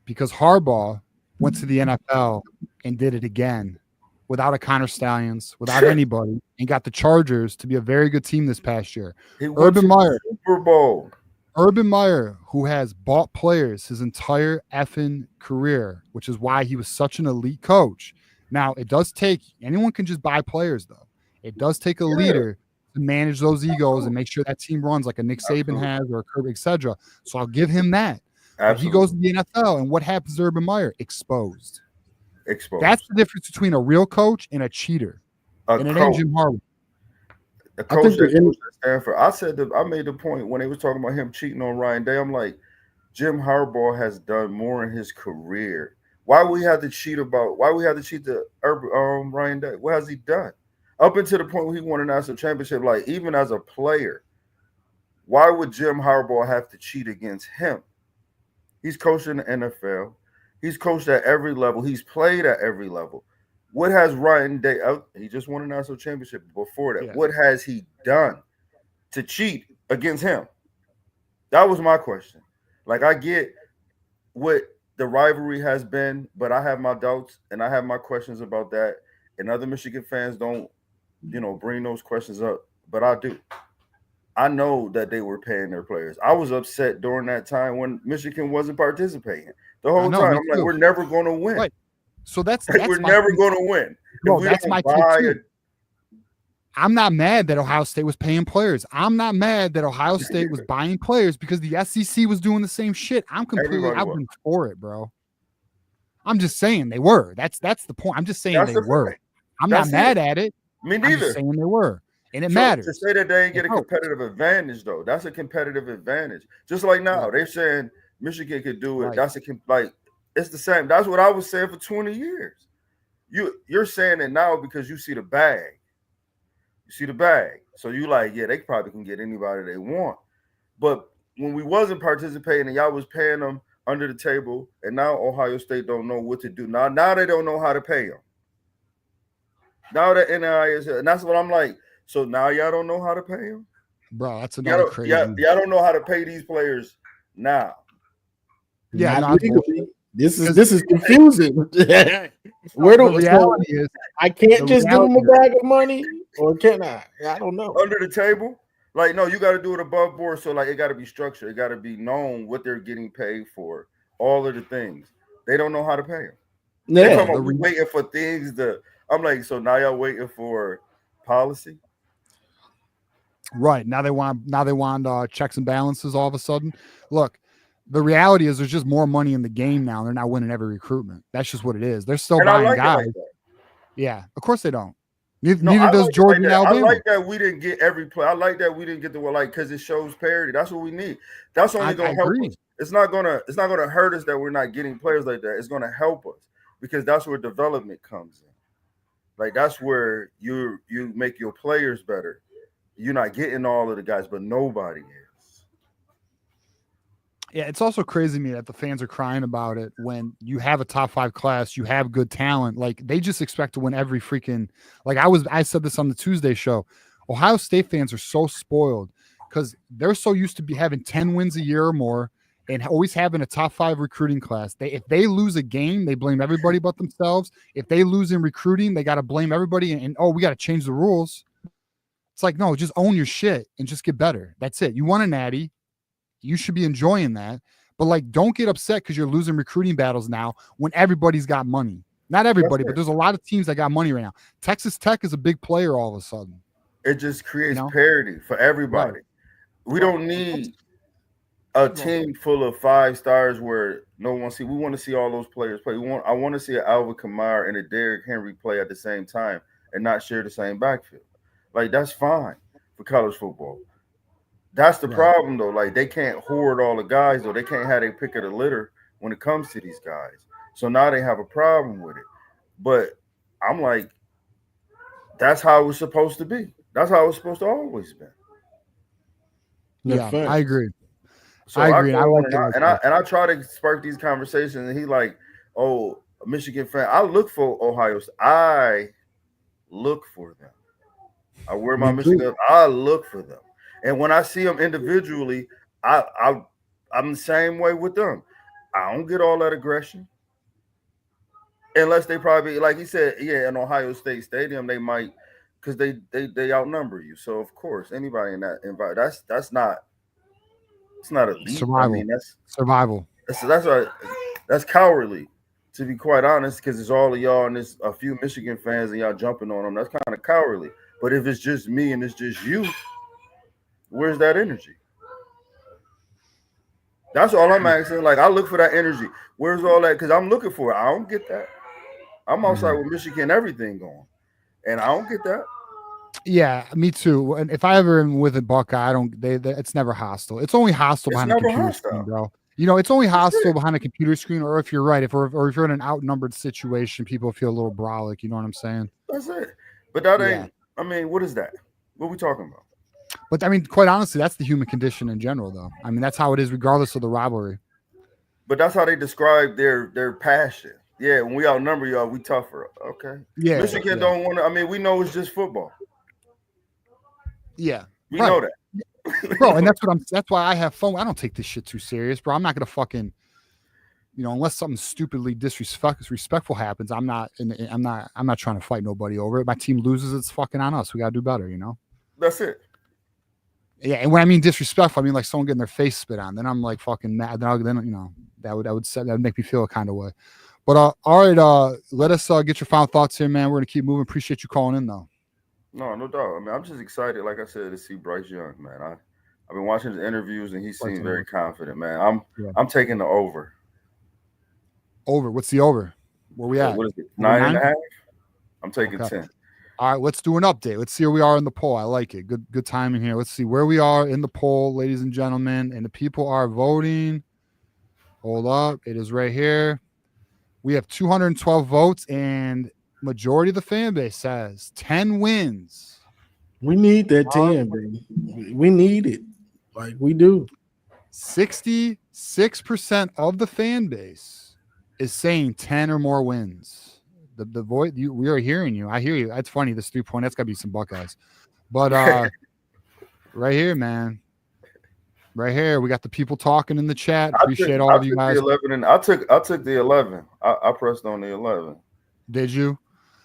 Because Harbaugh went to the NFL and did it again without a Connor Stalions, without anybody, and got the Chargers to be a very good team this past year. He went to Urban Meyer, the Super Bowl. Urban Meyer, who has bought players his entire effing career, which is why he was such an elite coach. Now, it does take, anyone can just buy players, though. It does take a leader to manage those egos and make sure that team runs like a Nick Saban has or a Kirk, etc. So I'll give him that. But he goes to the NFL, and what happens to Urban Meyer? Exposed. That's the difference between a real coach and a cheater. And it ain't Jim Harbaugh. A coach that coached at Stanford. I made the point when they was talking about him cheating on Ryan Day. I'm like, Jim Harbaugh has done more in his career. Why we have to cheat the Ryan Day? What has he done? Up until the point where he won a national championship, like even as a player, why would Jim Harbaugh have to cheat against him? He's coached in the NFL. He's coached at every level. He's played at every level. What has Ryan Day? He just won a national championship before that. Yeah. What has he done to cheat against him? That was my question. Like, I get what the rivalry has been, but I have my doubts and I have my questions about that. And other Michigan fans don't, bring those questions up, but I do. I know that they were paying their players. I was upset during that time when Michigan wasn't participating. The whole time, I'm like, we're never going to win. Right. So that's we're never going to win. No, that's my take too. I'm not mad that Ohio State was paying players. I'm not mad that Ohio State was buying players because the SEC was doing the same shit. I'm completely I've been for it, bro. I'm just saying they were. That's the point. I'm just saying they were. I'm not mad at it. Me neither. I'm just saying they were. And it matters. To say that they didn't get a competitive advantage, though, that's a competitive advantage. Just like now, they're saying Michigan could do it. That's it's the same. That's what I was saying for 20 years. You're saying it now because you see the bag. You see the bag. So you like, yeah, they probably can get anybody they want. But when we wasn't participating and y'all was paying them under the table, and now Ohio State don't know what to do. Now they don't know how to pay them. Now that NIL is here, and that's what I'm like. So now y'all don't know how to pay them? Bro, that's another crazy. Y'all don't know how to pay these players now. Yeah, this is confusing. Where do the reality is? I can't just give them a bag of money, or can I? I don't know. Under the table, like no, you got to do it above board. So like it got to be structured. It got to be known what they're getting paid for. All of the things they don't know how to pay them. Yeah, they're waiting for things to. I'm like, so now y'all waiting for policy. Right now they want checks and balances all of a sudden. Look, the reality is there's just more money in the game now. They're not winning every recruitment. That's just what it is. They're still buying guys. Like yeah, of course they don't. Neither does Georgia and Alabama. I like that we didn't get every play. I like that we didn't get because it shows parity. That's what we need. That's only going to help us. It's not gonna hurt us that we're not getting players like that. It's gonna help us because that's where development comes in. Like that's where you make your players better. You're not getting all of the guys, but nobody is. Yeah, it's also crazy to me that the fans are crying about it when you have a top 5 class, you have good talent. Like they just expect to win every freaking. Like I said this on the Tuesday show. Ohio State fans are so spoiled because they're so used to having 10 wins a year or more and always having a top 5 recruiting class. If they lose a game, they blame everybody but themselves. If they lose in recruiting, they got to blame everybody and we got to change the rules. It's like, no, just own your shit and just get better. That's it. You won a natty. You should be enjoying that. But like, don't get upset because you're losing recruiting battles now when everybody's got money. Not everybody, but there's a lot of teams that got money right now. Texas Tech is a big player all of a sudden. It just creates parity for everybody. Right. We don't need a team full of 5 stars where no one see. We want to see all those players play. I want to see an Alvin Kamara and a Derrick Henry play at the same time and not share the same backfield. Like that's fine for college football. That's the problem though. Like they can't hoard all the guys though. They can't have their pick of the litter when it comes to these guys. So now they have a problem with it. But I'm like, that's how it was supposed to be. That's how it's supposed to always be. Yeah, I agree. So I agree. I try to spark these conversations, and he like, oh, a Michigan fan. I look for Ohio State. I look for them. I wear my Michigan. I look for them, and when I see them individually, I'm the same way with them. I don't get all that aggression. Unless they probably, like he said, yeah, in Ohio State Stadium, they might, because they outnumber you. So of course, anybody in that environment, that's not, it's not elite. Survival. I mean, survival. That's cowardly, to be quite honest, because it's all of y'all and there's a few Michigan fans and y'all jumping on them. That's kind of cowardly. But if it's just me and it's just you, where's that energy? That's all I'm asking. Like, I look for that energy. Where's all that? Because I'm looking for it. I don't get that. I'm outside with Michigan, everything going, and I don't get that. Yeah, me too. And if I ever am with a Buckeye, I don't. It's never hostile. It's only hostile behind a computer screen, bro. You know, it's only hostile behind a computer screen, or if you're right, if you're in an outnumbered situation, people feel a little brolic. You know what I'm saying? That's it. But that ain't. I mean, what is that? What are we talking about? But I mean, quite honestly, that's the human condition in general, though. I mean, that's how it is, regardless of the rivalry. But that's how they describe their passion. Yeah, when we outnumber y'all, we tougher. Okay. Yeah. Michigan don't want to. I mean, we know it's just football. Yeah. We know that. Bro, and that's why I have fun. I don't take this shit too serious, bro. I'm not gonna fucking, you know, unless something stupidly disrespectful happens, I'm not trying to fight nobody over it. My team loses, it's fucking on us. We gotta do better, you know. That's it. Yeah, and when I mean disrespectful, I mean like someone getting their face spit on. Then I'm like fucking mad. Then you know that would make me feel a kind of way. But all right, let us get your final thoughts here, man. We're gonna keep moving. Appreciate you calling in, though. No doubt. I mean, I'm just excited, like I said, to see Bryce Young, man. I've been watching his interviews and he seems very confident, man. I'm taking the over. Over. What's the over? Where we at? What is it? 9.5? I'm taking 10. All right, let's do an update. Let's see where we are in the poll. I like it. Good timing here. Let's see where we are in the poll, ladies and gentlemen. And the people are voting. Hold up. It is right here. We have 212 votes, and majority of the fan base says 10 wins. We need that 10, baby. We need it. Like we do. 66% of the fan base is saying 10 or more wins. The voice, we are hearing you. I hear you. That's funny. This 3-point, that's got to be some Buckeyes. But right here, man. Right here, we got the people talking in the chat. Appreciate all of you guys. I took the 11. I pressed on the 11. Did you?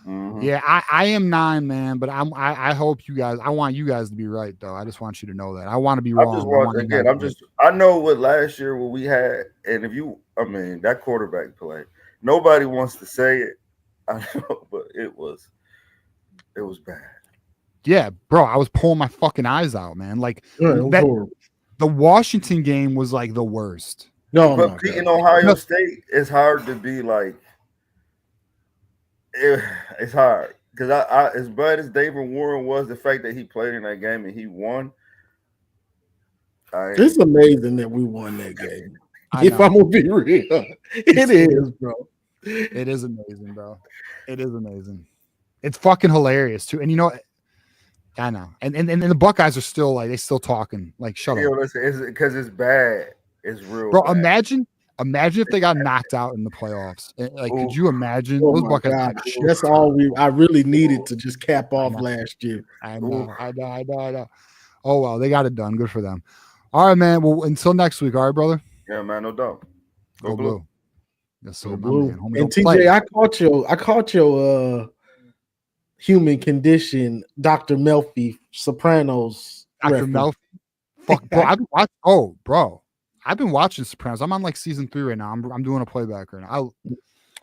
Mm-hmm. Yeah, I am 9, man. But I hope you guys. I want you guys to be right, though. I just want you to know that. I want to be wrong. I know what last year what we had, and that quarterback play. Nobody wants to say it. I know, but it was bad. Yeah, bro. I was pulling my fucking eyes out, man. Like the Washington game was like the worst. No, but beating Ohio State is hard to be like. It's hard because I as bad as David Warren was, the fact that he played in that game and he won. It's amazing that we won that game. If I'm gonna be real, it is, bro. It is amazing, bro. It is amazing. It's fucking hilarious too. And you know, I know. And the Buckeyes are still like, they still talking. Like, shut up. Listen, it's because it's bad. It's real. Bro, bad. imagine if they got knocked out in the playoffs. Like, could you imagine? Oh those my Buckeyes God. That's all I really needed to just cap off last year. I know. Oh well, they got it done. Good for them. All right, man. Well, until next week, all right, brother? Yeah, man, no doubt. Go blue. Yes, sir, blue. Man. And TJ, I caught your human condition, Dr. Melfi, Sopranos. Dr. Melfi. Fuck, bro. I've been watching Sopranos. I'm on like season 3 right now. I'm doing a playback right now.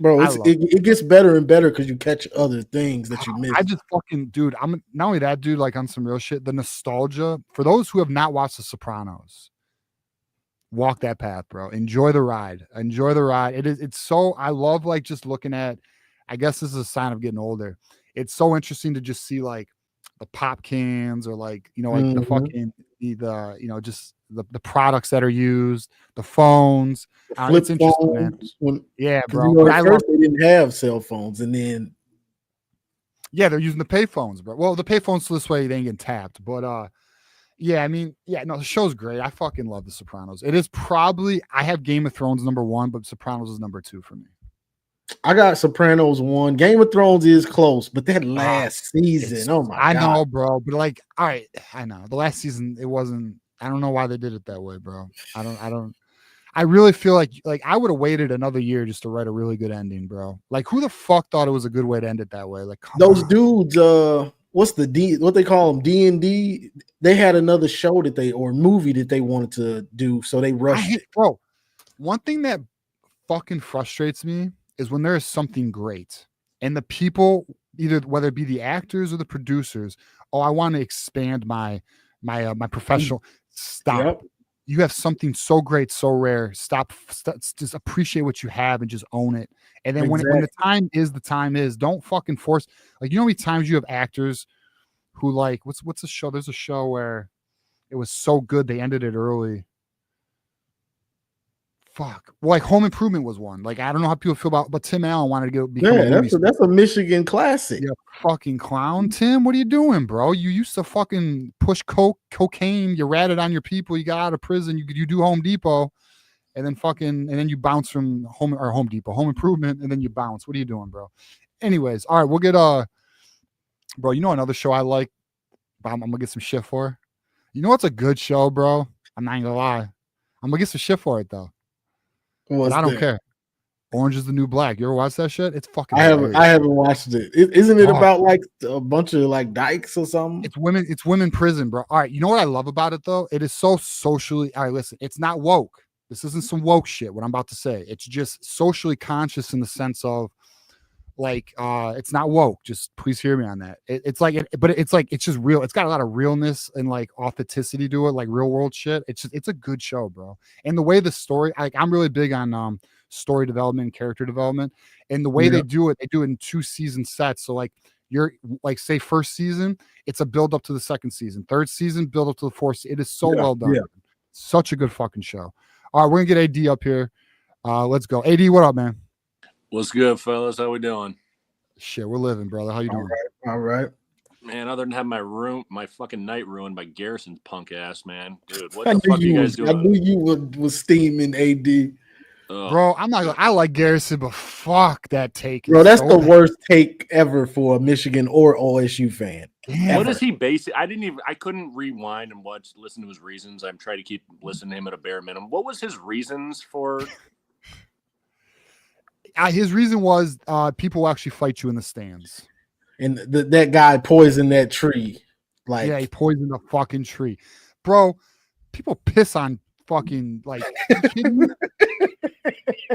It gets better and better because you catch other things that you miss. I just fucking, dude. I'm not only that, dude. Like on some real shit. The nostalgia for those who have not watched The Sopranos. Walk that path, bro. Enjoy the ride. It's so, I love like just looking at, I guess this is a sign of getting older. It's so interesting to just see like the pop cans or like, you know, like the fucking, the, you know, just the products that are used, the phones. It's interesting, man. Yeah, bro. You know, at first they didn't have cell phones, and then they're using the pay phones, bro. Well, the pay phones this way they ain't getting tapped, but yeah, I mean, the show's great. I fucking love The Sopranos. It is probably, I have Game of Thrones number 1, but Sopranos is number 2 for me. I got Sopranos 1. Game of Thrones is close, but that last season, oh my God. I know, bro, but like, all right, I know. The last season, it wasn't, I don't know why they did it that way, bro. I I really feel like I would have waited another year just to write a really good ending, bro. Like, who the fuck thought it was a good way to end it that way? Like, come Those on. dudes, what's the D? What they call them? D&D. They had another show or movie that they wanted to do, so they rushed it. Bro, one thing that fucking frustrates me is when there is something great and the people, either whether it be the actors or the producers, oh, I want to expand my professional. Stop. Yep. You have something so great, so rare. Stop. Just appreciate what you have and just own it. And then when the time is, don't fucking force. Like, you know how many times you have actors who, like, what's the show? There's a show where it was so good they ended it early. Fuck. Well, like Home Improvement was one. Like, I don't know how people feel about, but Tim Allen wanted to become a movie star. That's a Michigan classic. You fucking clown, Tim. What are you doing, bro? You used to fucking push cocaine. You ratted on your people. You got out of prison. You do Home Depot, and then you bounce from Home Depot, Home Improvement, and then you bounce. What are you doing, bro? Anyways, all right, we'll get bro. You know another show I like. I'm gonna get some shit for. You know what's a good show, bro? I'm not gonna lie. I'm gonna get some shit for it though. But I don't care. Orange is the New Black. You ever watch that shit? It's fucking. I haven't watched it. Isn't it about like a bunch of like dykes or something? It's women prison, bro. All right. You know what I love about it though? It is so socially. All right, listen. It's not woke. This isn't some woke shit. What I'm about to say. It's just socially conscious in the sense of, like, it's not woke. Just please hear me on that. It's just real. It's got a lot of realness and like authenticity to it, like real world shit. It's a good show, bro. And the way the story, like, I'm really big on story development and character development, and the way they do it in 2-season sets. So like, you're like, say first season, it's a build up to the second season. Third season, build up to the fourth. It is so well done. Yeah. Such a good fucking show. All right, we're gonna get AD up here. Let's go. AD, what up, man? What's good, fellas? How we doing? Shit, we're living, brother. How you doing? All right. Man, other than having my fucking night ruined by Garrison's punk ass, man. Dude, what the fuck are you guys doing? I knew you was steaming, AD. Bro, I'm not. I like Garrison, but fuck that take. Bro, that's the worst take ever for a Michigan or OSU fan. What is he basing? I couldn't rewind and listen to his reasons. I'm trying to keep listening to him at a bare minimum. What was his reasons for? His reason was people will actually fight you in the stands. And that guy poisoned that tree. Like, yeah, he poisoned the fucking tree. Bro, people piss on fucking, like,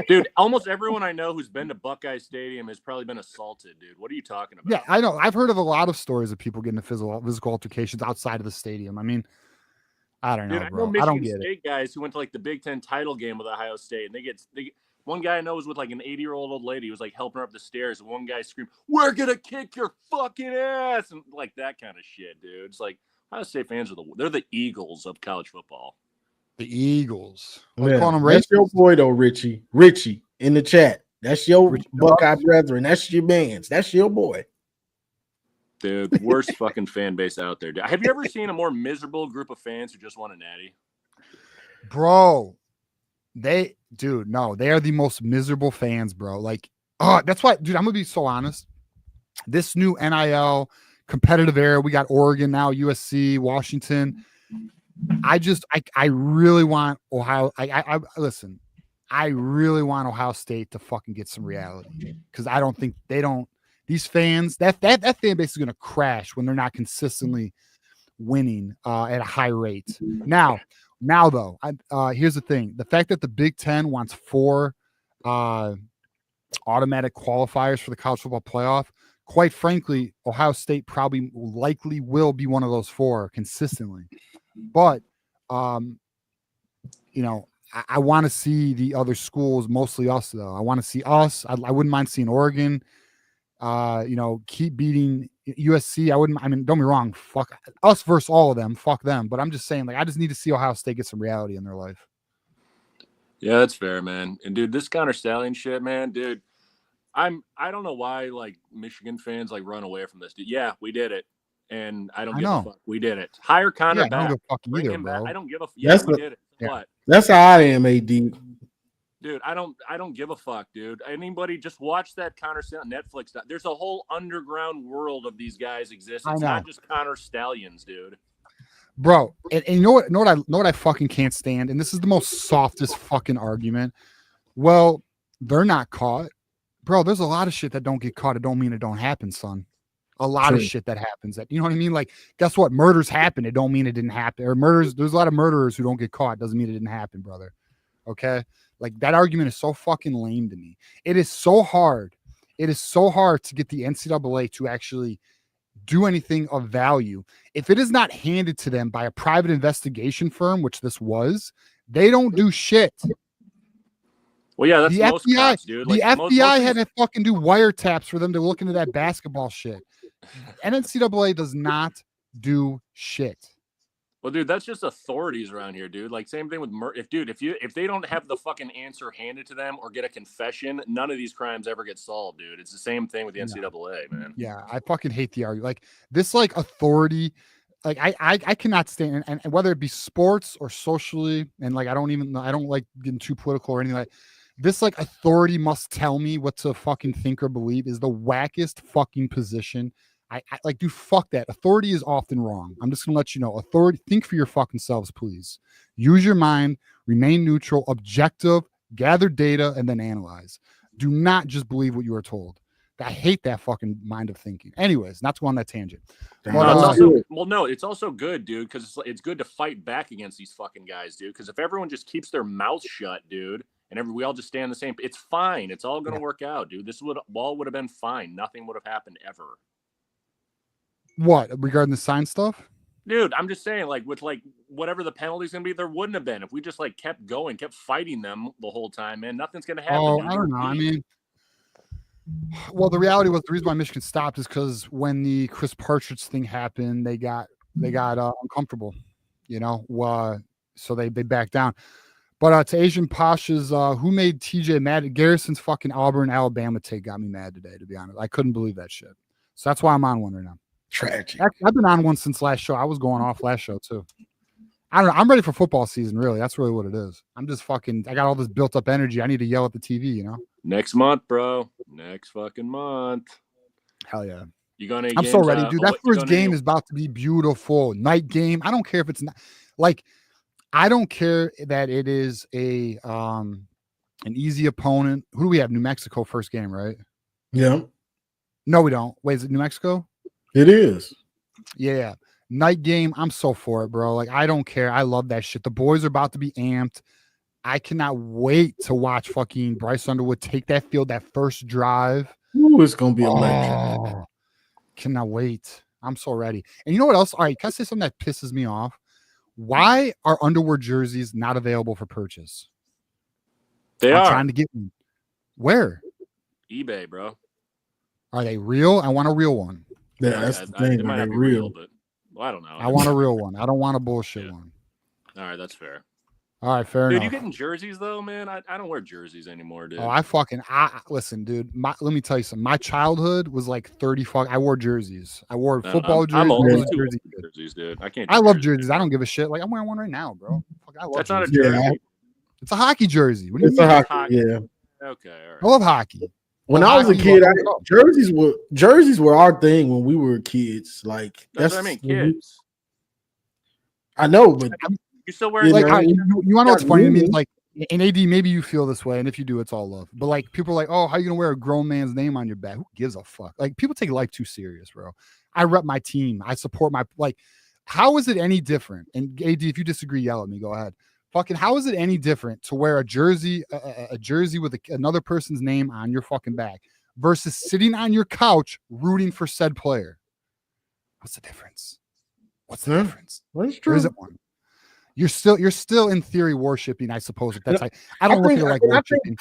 dude, almost everyone I know who's been to Buckeye Stadium has probably been assaulted, dude. What are you talking about? Yeah, I know. I've heard of a lot of stories of people getting physical altercations outside of the stadium. I mean, I don't know, dude, bro. I know Michigan get State guys who went to like the Big Ten title game with Ohio State, and they get one guy I know was with like an 80-year-old old lady who was like helping her up the stairs, and one guy screamed, "We're gonna kick your fucking ass," and like that kind of shit, dude. It's like Ohio State fans they're the Eagles of college football. The Eagles. Yeah, that's your boy though, Richie. Richie in the chat. That's your Richie Buckeye brethren. That's your man's. That's your boy. Dude, worst fucking fan base out there. Have you ever seen a more miserable group of fans who just want a natty? Bro, they are the most miserable fans, bro. Like, that's why, dude, I'm gonna be so honest. This new NIL competitive era, we got Oregon now, USC, Washington. I really want Ohio. Listen, I really want Ohio State to fucking get some reality, because I don't think these fans, that fan base is going to crash when they're not consistently winning at a high rate. Now though, here's the thing: the fact that the Big Ten wants 4 automatic qualifiers for the college football playoff. Quite frankly, Ohio State likely will be one of those 4 consistently. But, you know, I want to see the other schools, mostly us, though. I want to see us. I wouldn't mind seeing Oregon, you know, keep beating USC. I mean, don't be wrong. Fuck us versus all of them. Fuck them. But I'm just saying, like, I just need to see Ohio State get some reality in their life. Yeah, that's fair, man. And, dude, this counter Stallion shit, man, dude, I don't know why, like, Michigan fans, like, run away from this. Dude, yeah, we did it. And I don't give a fuck. We did it. Hire Connor back. I don't give a fuck Bring either, him bro. back. I don't give a fuck. Yeah, we did it. Yeah. What? That's how I am, AD. Dude, I don't give a fuck, dude. Anybody just watch that Connor Netflix. There's a whole underground world of these guys existing. It's not just Connor Stallions, dude. bro. And you know what I fucking can't stand, and this is the most softest fucking argument. Well, they're not caught, bro. There's a lot of shit that don't get caught. It don't mean it don't happen, son. A lot of shit that happens that, you know what I mean? Like, guess what? Murders happen. It don't mean it didn't happen. Or murders, there's a lot of murderers who don't get caught. Doesn't mean it didn't happen, brother. Okay? Like, that argument is so fucking lame to me. It is so hard. It is so hard to get the NCAA to actually do anything of value. If it is not handed to them by a private investigation firm, which this was, they don't do shit. Well, yeah, that's The most FBI, cops, dude. the Like, FBI had to fucking do wiretaps for them to look into that basketball shit. NCAA does not do shit. Well, dude, that's just authorities around here, dude. Like, same thing with if they don't have the fucking answer handed to them or get a confession, none of these crimes ever get solved, dude. It's the same thing with the NCAA, man. Yeah, I fucking hate the argument. Like, this, like, authority, like, I cannot stand, and whether it be sports or socially, and like I don't like getting too political or anything like. This, like, authority must tell me what to fucking think or believe is the wackest fucking position. I like, dude, fuck that. Authority is often wrong. I'm just gonna let you know. Authority, think for your fucking selves, please. Use your mind, remain neutral, objective, gather data, and then analyze. Do not just believe what you are told. I hate that fucking mind of thinking. Anyways, not to go on that tangent. No, it's also good, dude, because it's good to fight back against these fucking guys, dude. Because if everyone just keeps their mouth shut, dude, and we all just stay on the same, it's fine. It's all going to work out, dude. This would have been fine. Nothing would have happened ever. What, regarding the sign stuff? Dude, I'm just saying, like, with like whatever the penalty's gonna be, there wouldn't have been if we just like kept going, kept fighting them the whole time, man. Nothing's gonna happen. Oh, dude. I don't know. I mean, well, the reality was the reason why Michigan stopped is because when the Chris Partridge thing happened, they got uncomfortable, you know. So they backed down. But to Asian Pasha's, who made TJ mad? Garrison's fucking Auburn, Alabama take got me mad today, to be honest. I couldn't believe that shit. So that's why I'm on one right now. Tragic. I've been on one since last show. I was going off last show too. I don't know. I'm ready for football season, really. That's really what it is. I'm just fucking, I got all this built up energy. I need to yell at the TV, you know? Next month, bro. Next fucking month. Hell yeah. You gonna? I'm so ready, dude. That first game is about to be beautiful. Night game. I don't care if it's not like, I don't care that it is an easy opponent. Who do we have? New Mexico first game, right? Yeah. No, we don't. Wait, is it New Mexico? It is. Yeah. Night game. I'm so for it, bro. Like, I don't care. I love that shit. The boys are about to be amped. I cannot wait to watch fucking Bryce Underwood take that field, that first drive. Ooh, it's gonna be electric. Cannot wait. I'm so ready. And you know what else? All right, can I say something that pisses me off? Why are Underwood jerseys not available for purchase? I'm trying to get one. Where? eBay, bro. Are they real? I want a real one. Yeah, that's the thing. It might not be real. real, but well, I don't know. I want a real one. I don't want a bullshit one. All right, that's fair. All right, fair dude, enough. You getting jerseys though, man? I don't wear jerseys anymore, dude. Oh, listen, dude. Let me tell you something. My childhood was like 30 I wore jerseys. I wore football jerseys. I'm old. Jerseys, dude. I can't. I love jerseys. I don't give a shit. Like, I'm wearing one right now, bro. Fuck, I love That's jerseys. not a jersey. It's a hockey jersey. What do you It's mean? a hockey. Yeah. Okay. All right. I love hockey. When I was a kid, jerseys were our thing when we were kids. Like that's what I mean, kids. I know, but you still wear like you want to know what's funny to me? Like, in AD, maybe you feel this way, and if you do, it's all love. But like, people are like, "Oh, how are you gonna wear a grown man's name on your back?" Who gives a fuck? Like, people take life too serious, bro. I rep my team. I support my like. How is it any different? And AD, if you disagree, yell at me. Go ahead. Fucking, how is it any different to wear a jersey with another person's name on your fucking back versus sitting on your couch rooting for said player? What's the difference? What's the difference? That's true. There isn't one. You're still in theory worshipping, I suppose. If that's like, I don't look at it like worshipping.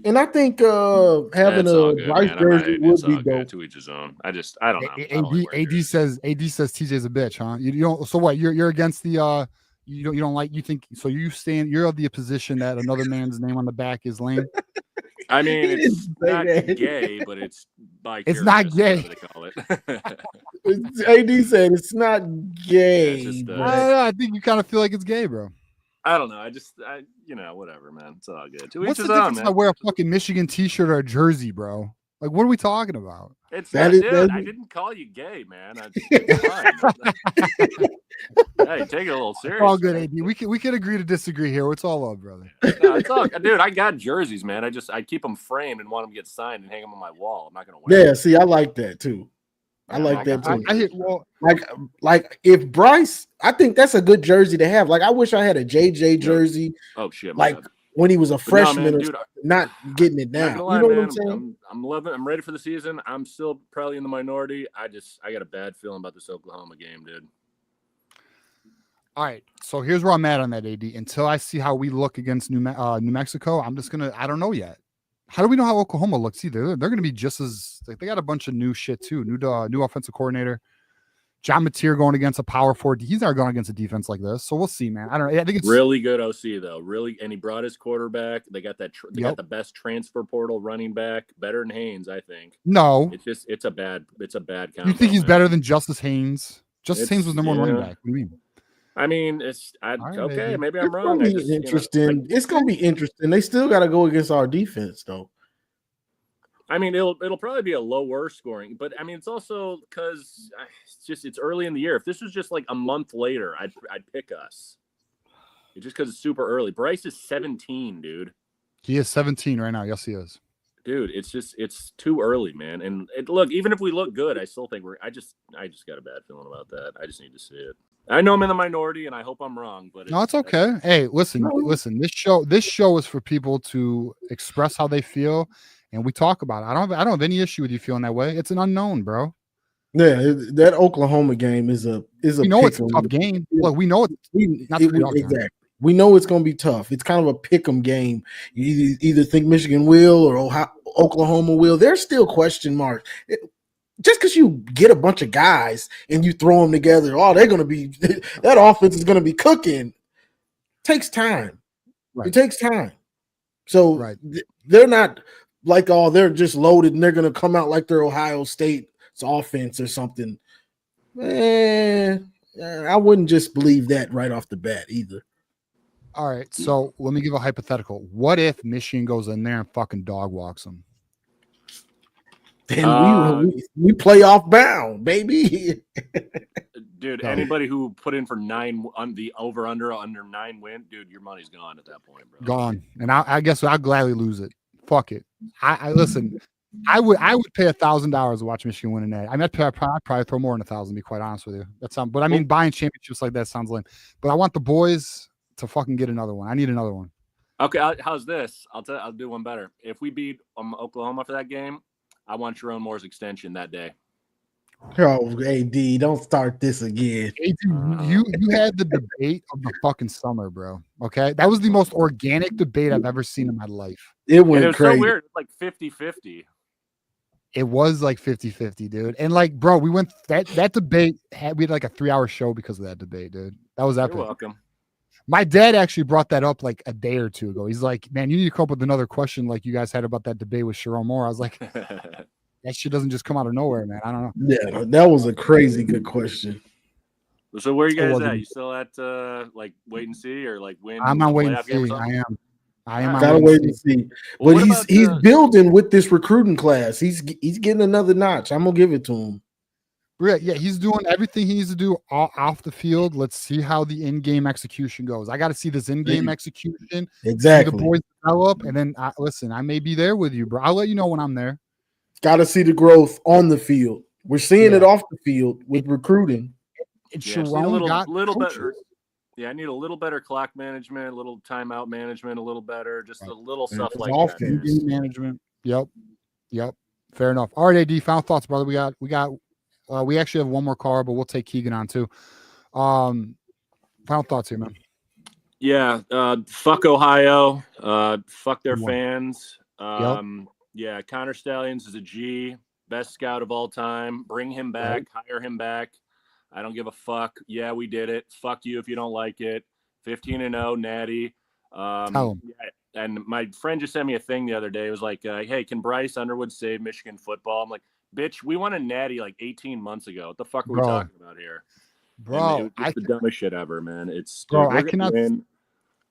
And I think having a Bryce jersey would be dope. To each his own. I don't know. AD says TJ's a bitch, huh? You don't. So what? You're against the you don't like, you think so? You're of the position that another man's name on the back is lame. I mean, it's not gay, but it's it's not gay. They call it. AD said it's not gay. Yeah, it's just, I think you kind of feel like it's gay, bro. I don't know. whatever, man. It's all good. What's the difference if I wear a fucking Michigan t-shirt or a jersey, bro? Like, what are we talking about? It's That not, is- dude. that- I didn't call you gay, man. It's fine. Hey, take it a little It's serious. all good, man. AD. We can agree to disagree here. It's all love, brother. No, it's all, dude. I got jerseys, man. I keep them framed and want them to get signed and hang them on my wall. I'm not gonna wear. Yeah, them. see, I like that too. I Yeah, like I'm that not too. gonna- I hear, well, Like if Bryce, I think that's a good jersey to have. Like I wish I had a JJ jersey, Oh shit, my like bad. when he was a But no, freshman, man, or dude, something, not getting it Not now. gonna lie, You know man. what I'm saying? I'm loving. I'm ready for the season. I'm still probably in the minority. I got a bad feeling about this Oklahoma game, dude. all right. So here's where I'm at on that, AD. Until I see how we look against New Mexico, I'm just gonna. I don't know yet. How do we know how Oklahoma looks either? They're gonna be just as like they got a bunch of new shit too. New offensive coordinator. John Mateer going against a power forward. He's not going against a defense like this. So we'll see, man. I don't know. I think it's Really good OC though. Really, and he brought his quarterback. They got that. They Yep. got the best transfer portal running back, better than Haynes, I think. no. It's a bad combo. You think he's man. better than Justice Haynes? Justice Haynes was It's- number one running yeah. back. What do you mean? I mean, right, okay. maybe. Maybe I'm It's wrong. gonna I be just, interesting. It's gonna be interesting. They still got to go against our defense, though. I mean, it'll probably be a lower scoring, but I mean, it's also because it's early in the year. If this was just like a month later, I'd pick us. It's just because it's super early. Bryce is 17, dude. He is 17 right now. Yes, he is. Dude, it's too early, man. And look, even if we look good, I still think I just got a bad feeling about that. I just need to see it. I know I'm in the minority, and I hope I'm wrong, but No, it's okay. Hey, listen. This show is for people to express how they feel, and we talk about it. I don't have any issue with you feeling that way. It's an unknown, bro. Yeah, that Oklahoma game is a We know it's a tough game. Look, we know it's not exactly. We know it's going to be tough. It's kind of a pick 'em game. You either think Michigan will or Oklahoma will. There's still question marks. Just because you get a bunch of guys and you throw them together, they're going to be that offense is going to be cooking. Takes time. Right. It takes time. So Right. They're not like they're just loaded and they're going to come out like they're Ohio State's offense or something. I wouldn't just believe that right off the bat either. All right, so let me give a hypothetical. What if Michigan goes in there and fucking dog walks them? Then we play off bound, baby. Dude, No. anybody who put in for 9 on the over 9 win, dude, your money's gone at that point, bro. Gone. And I guess I'll gladly lose it. Fuck it. I listen. I would pay $1,000 to watch Michigan win in that. I mean, I'd probably throw more than 1,000. To be quite honest with you, but I mean, buying championships like that sounds lame. But I want the boys to fucking get another one. I need another one. Okay, how's this? I'll do one better. If we beat Oklahoma for that game, I want Jerome Moore's extension that day. Oh, AD, don't start this again. AD, you had the debate of the fucking summer, bro. Okay, that was the most organic debate I've ever seen in my life. It went was crazy. so weird. It was like 50-50. It was like 50-50, dude. And like, bro, we went that debate we had like a 3-hour show because of that debate, dude. That was epic. You're welcome. My dad actually brought that up like a day or two ago. He's like, man, you need to come up with another question like you guys had about that debate with Sharon Moore. I was like, that shit doesn't just come out of nowhere, man. I don't know. Yeah, that was a crazy good question. So where are you guys wasn't. at? You still at like wait and see or like win? I'm on wait and playoff game or see. something? I am. Gotta wait and see. Well, But what he's about, building with this recruiting class. He's getting another notch. I'm gonna give it to him. Yeah, he's doing everything he needs to do off the field. Let's see how the in-game execution goes. I got to see this in-game execution. Exactly. See the boys develop, and then listen. I may be there with you, bro. I'll let you know when I'm there. Got to see the growth on the field. We're seeing it off the field with recruiting. And Yeah, I just need a Sharon got little coaches. better. Yeah, I need a little better clock management, a little timeout management, a little better, just a little stuff It's like offense. that. In-game management. Yep. Fair enough. All right, AD. Final thoughts, brother. We actually have one more caller, but we'll take Keegan on too. Final thoughts here, man. Yeah, fuck Ohio. Fuck their Come on. fans. Yeah, Connor Stalions is a G, best scout of all time. Bring him back, hire him back. I don't give a fuck. Yeah, we did it. Fuck you if you don't like it. 15-0, natty. Tell him. Yeah, and my friend just sent me a thing the other day. It was like, hey, can Bryce Underwood save Michigan football? I'm like, bitch, we won a natty like 18 months ago. What the fuck are we Bro. talking about here? Bro, And it was just the dumbest shit ever, man. It's Bro, dude, I cannot.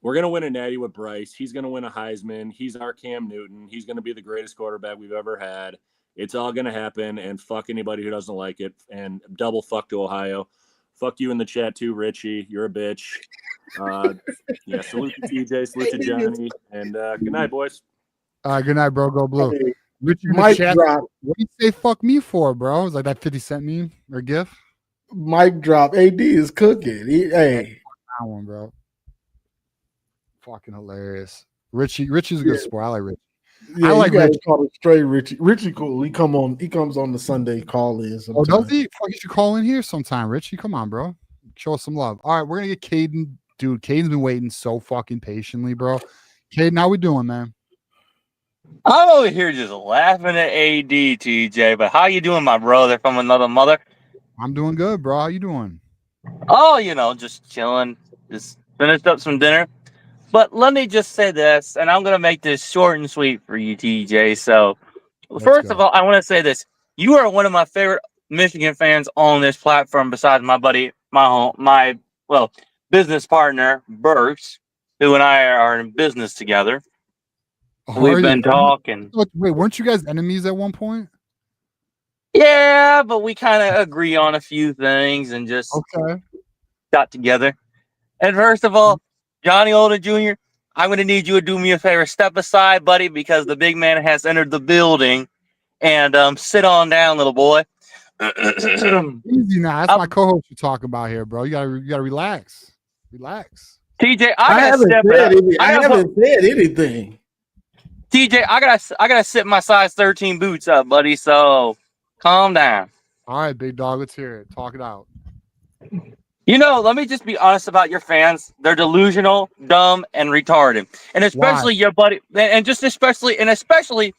we're gonna win a natty with Bryce. He's gonna win a Heisman. He's our Cam Newton. He's gonna be the greatest quarterback we've ever had. It's all going to happen, and fuck anybody who doesn't like it, and double fuck to Ohio. Fuck you in the chat too, Richie. You're a bitch. Yeah, salute to TJ, salute to Johnny, and good night, boys. All right, good night, bro. Go blue. Hey, Richie in the Mike chat. drop. What do you say fuck me for, bro? It's like that 50 Cent meme or GIF. Mike drop. AD is cooking. Hey, that one, bro. Fucking hilarious. Richie's a good sport. I like Richie. Yeah, I like Richie. Call it straight Richie. Richie cool. He comes on the Sunday call in. Oh, does he? Fuck, you should call in here sometime, Richie. Come on, bro. Show us some love. All right, we're gonna get Caden. Dude, Caden's been waiting so fucking patiently, bro. Caden, how we doing, man? I'm over here just laughing at AD, TJ. But how you doing, my brother from another mother? I'm doing good, bro. How you doing? Oh, just chilling. Just finished up some dinner. But let me just say this, and I'm going to make this short and sweet for you, TJ. So, first of all, I want to say this. You are one of my favorite Michigan fans on this platform besides my buddy, my business partner, Burks, who and I are in business together. We've been talking. Wait, weren't you guys enemies at one point? Yeah, but we kind of agree on a few things and just got together. And first of all, Johnny Olden Jr., I'm going to need you to do me a favor. Step aside, buddy, because the big man has entered the building. And sit on down, little boy. Easy now. That's my co-host you're talking about here, bro. You gotta relax. Relax. TJ, I haven't said anything. TJ, I gotta sit my size 13 boots up, buddy. So calm down. All right, big dog. Let's hear it. Talk it out. Let me just be honest about your fans. They're delusional, dumb, and retarded. And especially your buddy, and especially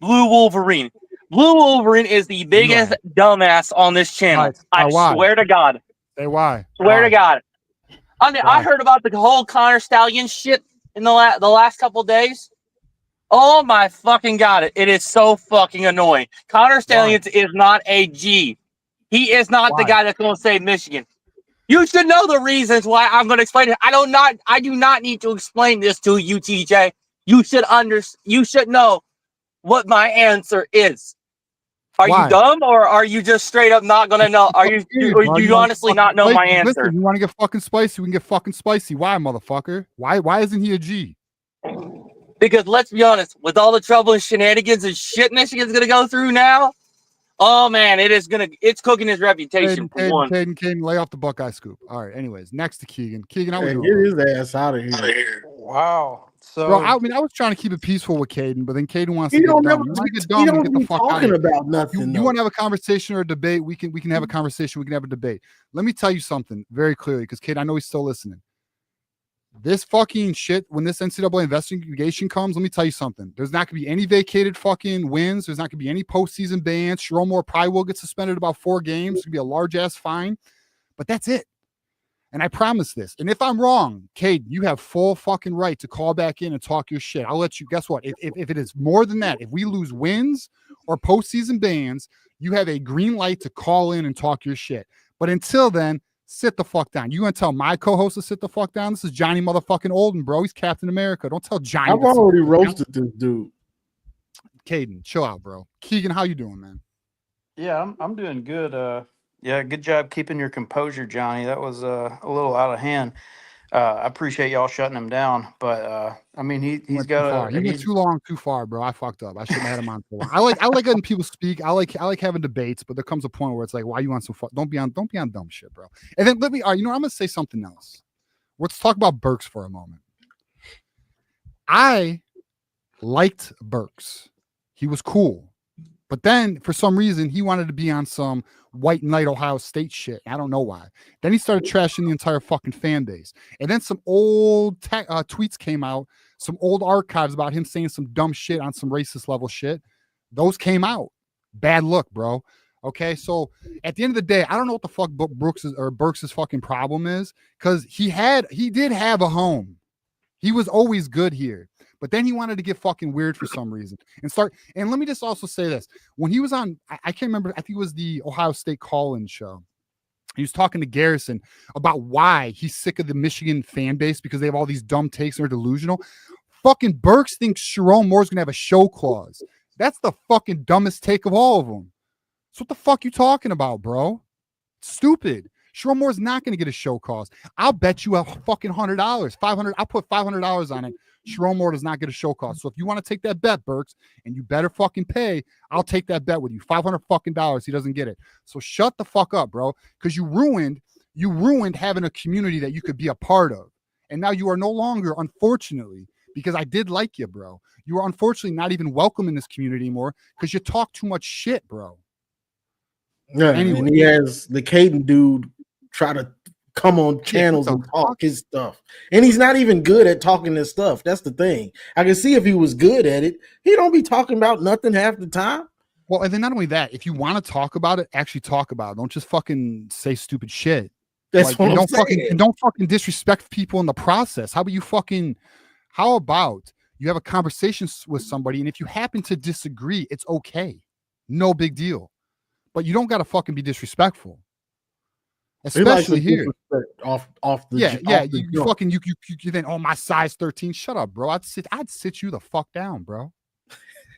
Blue Wolverine. Blue Wolverine is the biggest dumbass on this channel. I swear to God. Say why. Swear to God. I heard about the whole Connor Stalions shit in the last couple days. Oh my fucking God. It is so fucking annoying. Connor Stalions is not a G. He is not the guy that's going to save Michigan. You should know the reasons why. I'm going to explain it. I do not need to explain this to you, TJ. You should know what my answer is. Are you dumb, or are you just straight up not going to know? Or you honestly not know my answer? Listen, you want to get fucking spicy? We can get fucking spicy. Why, motherfucker? Why isn't he a G? Because let's be honest, with all the trouble and shenanigans and shit Michigan's going to go through now, oh man, it's cooking his reputation. Caden, lay off the Buckeye scoop. All right. Anyways, next to Keegan. Keegan, how we doing? Get his ass out of here. Wow. So, bro, I was trying to keep it peaceful with Caden, but then Caden wants to get dumb. You want to get dumb and get the fuck out of here. About nothing. You want to have a conversation or a debate? We can have a conversation. We can have a debate. Let me tell you something very clearly, because Caden, I know he's still listening. This fucking shit, when this NCAA investigation comes, let me tell you something. There's not going to be any vacated fucking wins. There's not going to be any postseason bans. Sharon Moore probably will get suspended about 4 games. It's going to be a large-ass fine. But that's it. And I promise this. And if I'm wrong, Cade, you have full fucking right to call back in and talk your shit. I'll let you. Guess what? If it is more than that, if we lose wins or postseason bans, you have a green light to call in and talk your shit. But until then, sit the fuck down. You gonna tell my co-host to sit the fuck down? This is Johnny motherfucking Olden, bro. He's Captain America. Don't tell Johnny. I've already roasted this dude. Caden, chill out, bro. Keegan, how you doing, man? Yeah, I'm doing good. Yeah, good job keeping your composure, Johnny. That was a little out of hand. I appreciate y'all shutting him down, but I mean he's got he went too long, too far, bro. I fucked up. I shouldn't have had him on for long. I like letting people speak. I like having debates, but there comes a point where it's like, why you want some fun? Don't be on dumb shit, bro. And then I'm gonna say something else. Let's talk about Burks for a moment. I liked Burks. He was cool. But then, for some reason, he wanted to be on some white knight Ohio State shit. I don't know why. Then he started trashing the entire fucking fan base. And then some old tweets came out, some old archives about him saying some dumb shit on some racist level shit. Those came out. Bad look, bro. Okay, so at the end of the day, I don't know what the fuck Burks' fucking problem is, because he did have a home. He was always good here. But then he wanted to get fucking weird for some reason and let me just also say this. When he was on, I can't remember, I think it was the Ohio State call-in show. He was talking to Garrison about why he's sick of the Michigan fan base because they have all these dumb takes and are delusional. Fucking Burks thinks Sharon Moore's going to have a show clause. That's the fucking dumbest take of all of them. So what the fuck you talking about, bro? Stupid. Sherrone Moore's not going to get a show cause. I'll bet you a fucking $100, 500. I'll put $500 on it. Sherrone Moore does not get a show cause. So if you want to take that bet, Burks, and you better fucking pay, I'll take that bet with you. $500 fucking dollars. He doesn't get it. So shut the fuck up, bro. Because you ruined having a community that you could be a part of. And now you are no longer, unfortunately, because I did like you, bro. You are unfortunately not even welcome in this community anymore because you talk too much shit, bro. Yeah, and he has the Caden dude try to come on channels and talk his stuff. And he's not even good at talking this stuff. That's the thing. I can see if he was good at it, he don't be talking about nothing half the time. Well, and then not only that, if you want to talk about it, actually talk about it. Don't just fucking say stupid shit. That's what I'm saying. Don't fucking disrespect people in the process. How about you have a conversation with somebody, and if you happen to disagree, it's okay. No big deal. But you don't got to fucking be disrespectful. Especially here. Off the you then, oh, my size 13. Shut up, bro. I'd sit you the fuck down, bro.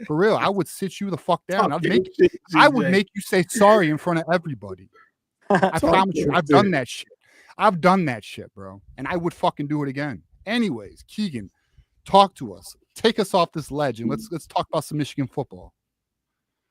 For real. I would sit you the fuck down. I would make you say sorry in front of everybody. I promise you, I've done that shit. I've done that shit, bro. And I would fucking do it again. Anyways, Keegan, talk to us. Take us off this ledge and let's talk about some Michigan football.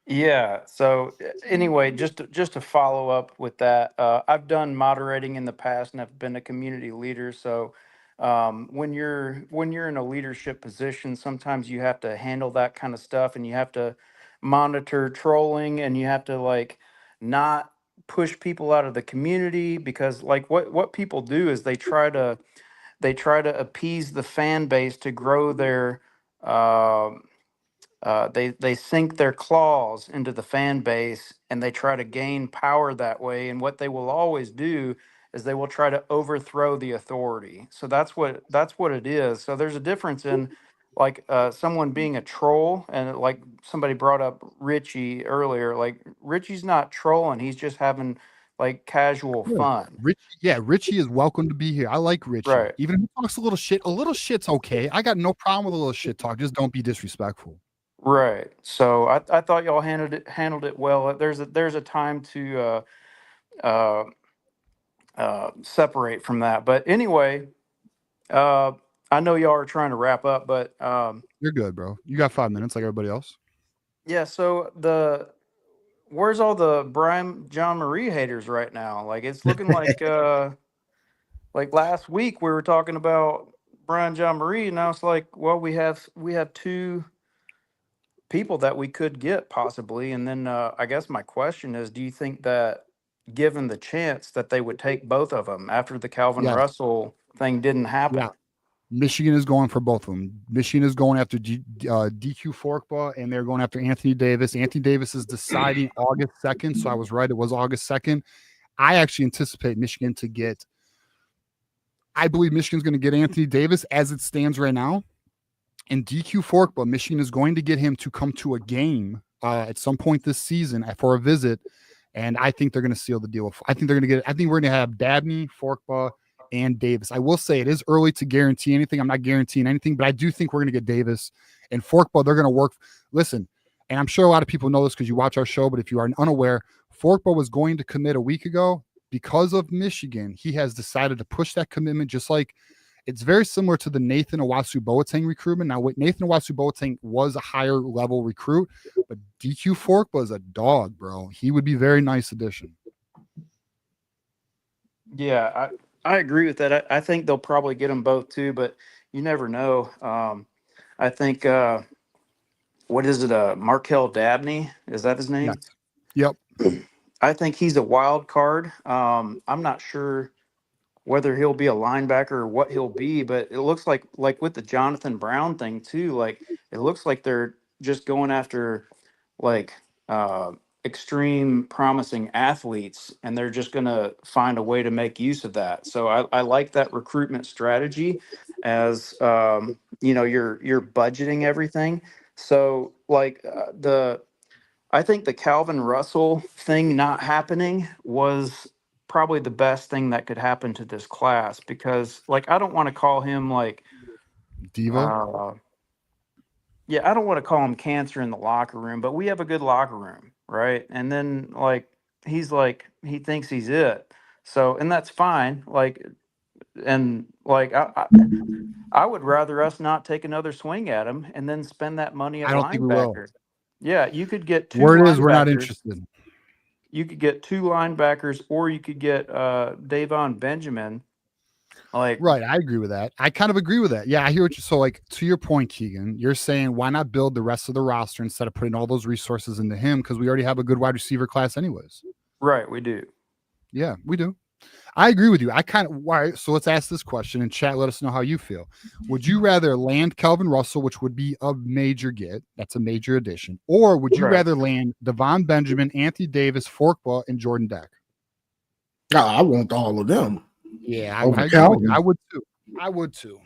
Yeah. So anyway, just to follow up with that, I've done moderating in the past and I've been a community leader. So when you're in a leadership position, sometimes you have to handle that kind of stuff, and you have to monitor trolling, and you have to like not push people out of the community, because like what people do is they try to appease the fan base to grow their they sink their claws into the fan base, and they try to gain power that way. And what they will always do is they will try to overthrow the authority. So that's what it is. So there's a difference in like someone being a troll, and like somebody brought up Richie earlier. Like Richie's not trolling; he's just having like casual fun. Richie is welcome to be here. I like Richie. Right. Even if he talks a little shit's okay. I got no problem with a little shit talk. Just don't be disrespectful. Right. So I thought y'all handled it well. There's a time to separate from that. But anyway, I know y'all are trying to wrap up, but you're good, bro. You got 5 minutes like everybody else. Yeah. So where's all the Brian John Marie haters right now? Like it's looking like last week we were talking about Brian John Marie, and now it's like, well, we have two people that we could get possibly. And then I guess my question is, do you think that given the chance that they would take both of them after the Calvin Russell thing didn't happen? Yeah. Michigan is going for both of them. Michigan is going after DQ Forkba, and they're going after Anthony Davis. Anthony Davis is deciding August 2nd. So I was right. It was August 2nd. I actually anticipate Michigan to get, I believe Michigan's going to get Anthony Davis as it stands right now. And DQ Forkba, Michigan is going to get him to come to a game at some point this season for a visit. And I think they're going to seal the deal. I think we're going to have Dabney, Forkba, and Davis. I will say it is early to guarantee anything. I'm not guaranteeing anything, but I do think we're going to get Davis and Forkba. They're going to work. Listen, and I'm sure a lot of people know this because you watch our show, but if you are unaware, Forkba was going to commit a week ago. Because of Michigan, he has decided to push that commitment, just like it's very similar to the Nathan Owasu-Boateng recruitment. Now, Nathan Owasu-Boateng was a higher level recruit, but DQ Forkba is a dog, bro. He would be a very nice addition. Yeah, I agree with that. I think they'll probably get them both too, but you never know. I think what is it? Markel Dabney, is that his name? Yes. Yep. I think he's a wild card. I'm not sure whether he'll be a linebacker or what he'll be, but it looks like with the Jonathan Brown thing too, like it looks like they're just going after like extreme promising athletes, and they're just going to find a way to make use of that. So I like that recruitment strategy as you're budgeting everything. So like I think the Calvin Russell thing not happening was probably the best thing that could happen to this class, because like I don't want to call him like diva. yeah, I don't want to call him cancer in the locker room, but we have a good locker room, right? And then like he's like he thinks he's it. So and that's fine. Like and like I would rather us not take another swing at him and then spend that money at I don't think we will. linebacker. Yeah, you could get two Word is we're not linebackers. interested. You could get two linebackers, or you could get Davon Benjamin. Like Right, I agree with that. I kind of agree with that. Yeah, I hear what you. So, like to your point, Keegan, you're saying why not build the rest of the roster instead of putting all those resources into him because we already have a good wide receiver class, anyways. right, we do. Yeah, we do. I agree with you. I kind of why. So let's ask this question and chat. Let us know how you feel. Would you rather land Calvin Russell, which would be a major get? That's a major addition. Or would you Right. rather land Devon Benjamin, Anthony Davis, Forkba, and Jordan Deck? No, I want all of them. Yeah, I Over agree with Calvin. you. I would too. I would too.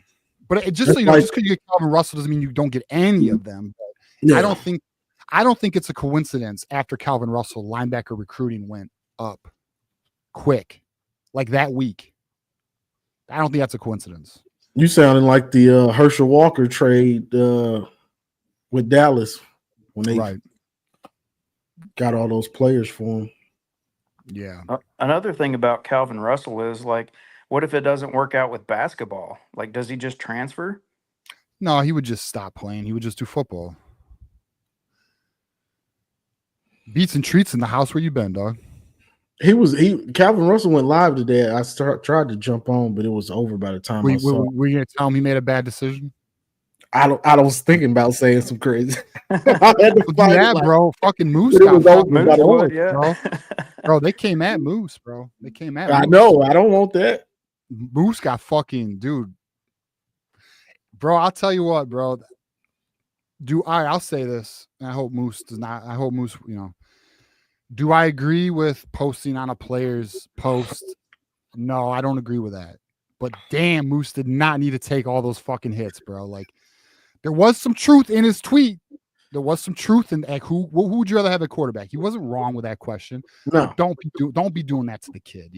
But just so you know, like- just because you get Calvin Russell doesn't mean you don't get any of them. But Yeah. I don't think it's a coincidence after Calvin Russell linebacker recruiting went up quick, like that week. I don't think that's a coincidence. You sounding like the Herschel Walker trade with Dallas when they Right. got all those players for him. Yeah. Another thing about Calvin Russell is like, what if it doesn't work out with basketball? Like, does he just transfer? No, he would just stop playing. He would just do football. Beats and treats in the house where you been, dog. Calvin Russell went live today. I tried to jump on, but it was over by the time I saw. Were you gonna tell him he made a bad decision? I was thinking about saying some crazy. I had to find Yeah, it, like, bro. Fucking Moose it got was over fucking by the bullied, yeah. bro. Bro, they came at Moose, bro. They came at I Moose. know. I don't want that. Moose got fucking dude. Bro, I'll tell you what, bro. I'll say this. And I hope Moose does not. I hope Moose, do I agree with posting on a player's post? No, I don't agree with that. But damn, Moose did not need to take all those fucking hits, bro. Like, there was some truth in his tweet. There was some truth in like, who would you rather have at quarterback? He wasn't wrong with that question. No. But don't be doing that to the kid,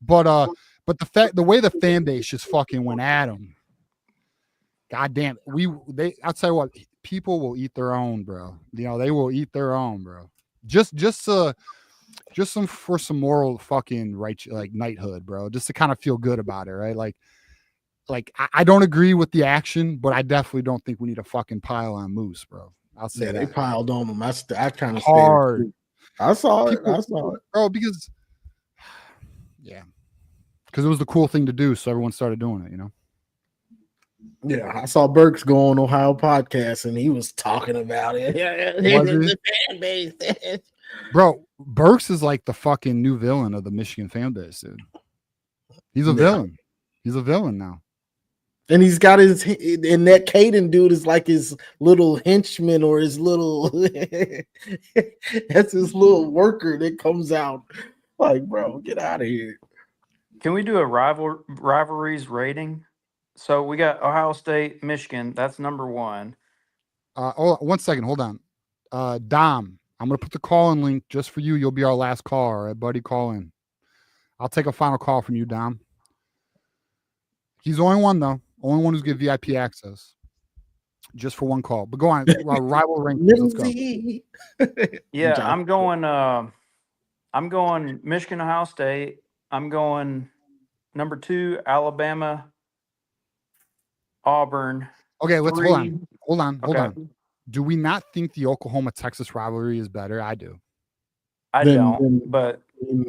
But the way the fan base just fucking went at him. God damn it. I'll tell you what, people will eat their own, bro. They will eat their own, bro. Just for some moral fucking like knighthood, bro. Just to kind of feel good about it, right? Like I don't agree with the action, but I definitely don't think we need a fucking pile on Moose, bro. I'll say They that. piled on him. I kind of Hard. I saw it. Bro, because it was the cool thing to do, so everyone started doing it, Yeah, I saw Burks go on Ohio podcast and he was talking about it. Was he? The fan base. Bro, Burks is like the fucking new villain of the Michigan fan base, dude. He's a villain. He's a villain now. And he's got and that Caden dude is like his little henchman or his little that's his little worker that comes out. Like, bro, get out of here. Can we do a rivalries rating? So we got Ohio State, Michigan. That's number one. Oh, 1 second. Hold on. Dom, I'm going to put the call-in link just for you. You'll be our last call. All right, buddy? Call in. I'll take a final call from you, Dom. He's the only one, though. Only one who's get VIP access. Just for one call. But go on. Rival rankings. Let's go. Yeah, I'm going Michigan, Ohio State. I'm going number 2, Alabama, Auburn. Okay, let's 3. hold on. Do we not think the Oklahoma-Texas rivalry is better? I do. I don't, but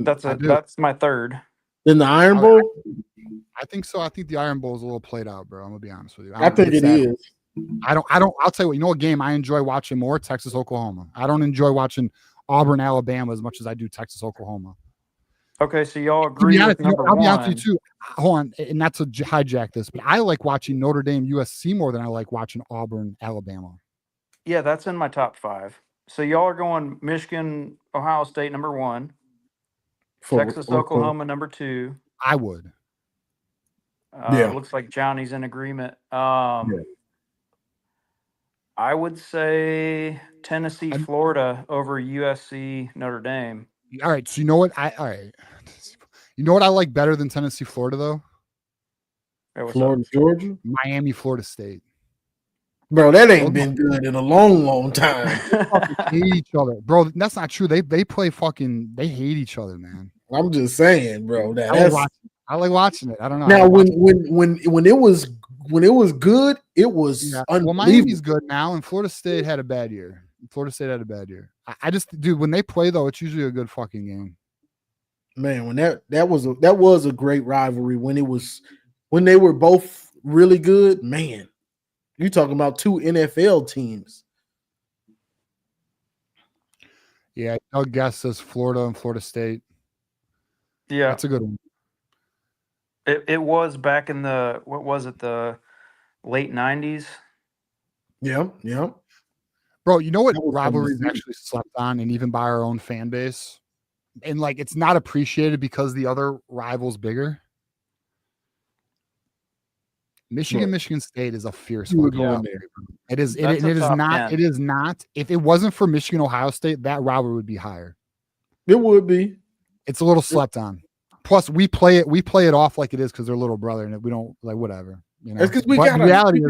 that's my third. Then the Iron Bowl? I think so. I think the Iron Bowl is a little played out, bro. I'm gonna be honest with you. I think it is. I'll tell you what, game I enjoy watching more? Texas, Oklahoma. I don't enjoy watching Auburn, Alabama as much as I do Texas, Oklahoma. Okay, so y'all agree with number one. I'll be honest with you too. Hold on, and not to hijack this, but I like watching Notre Dame, USC more than I like watching Auburn, Alabama. Yeah, that's in my top 5. So y'all are going Michigan, Ohio State number 1, Texas, Oklahoma number 2. I would. It looks like Johnny's in agreement. I would say Tennessee, Florida over USC, Notre Dame. All right. So you know what? You know what I like better than Tennessee, Florida, though? Florida, Georgia? Miami, Florida State. Bro, that ain't been good in a long time. They fucking hate each other, bro. That's not true. They play fucking. They hate each other, man. I'm just saying, bro. I like watching it. I don't know. Now, when it was good, it was Well, unbelievable. Miami's good now, and Florida State had a bad year. I just, dude, when they play though, it's usually a good fucking game. Man, when that was a great rivalry when they were both really good. Man, you talking about two NFL teams. Yeah, Doug Guess says Florida and Florida State. Yeah, that's a good one. It was back in the the late 90s. Yeah. Bro, you know what rivalry is actually slept on, and even by our own fan base, and like it's not appreciated because the other rival's bigger. Michigan State is a fierce fucking rivalry. It is. It is not. 10. It is not. If it wasn't for Michigan Ohio State, that rivalry would be higher. It would be. It's a little slept on. Plus, we play it off like it is because they're little brother, and we don't like whatever. You know, it's because we got reality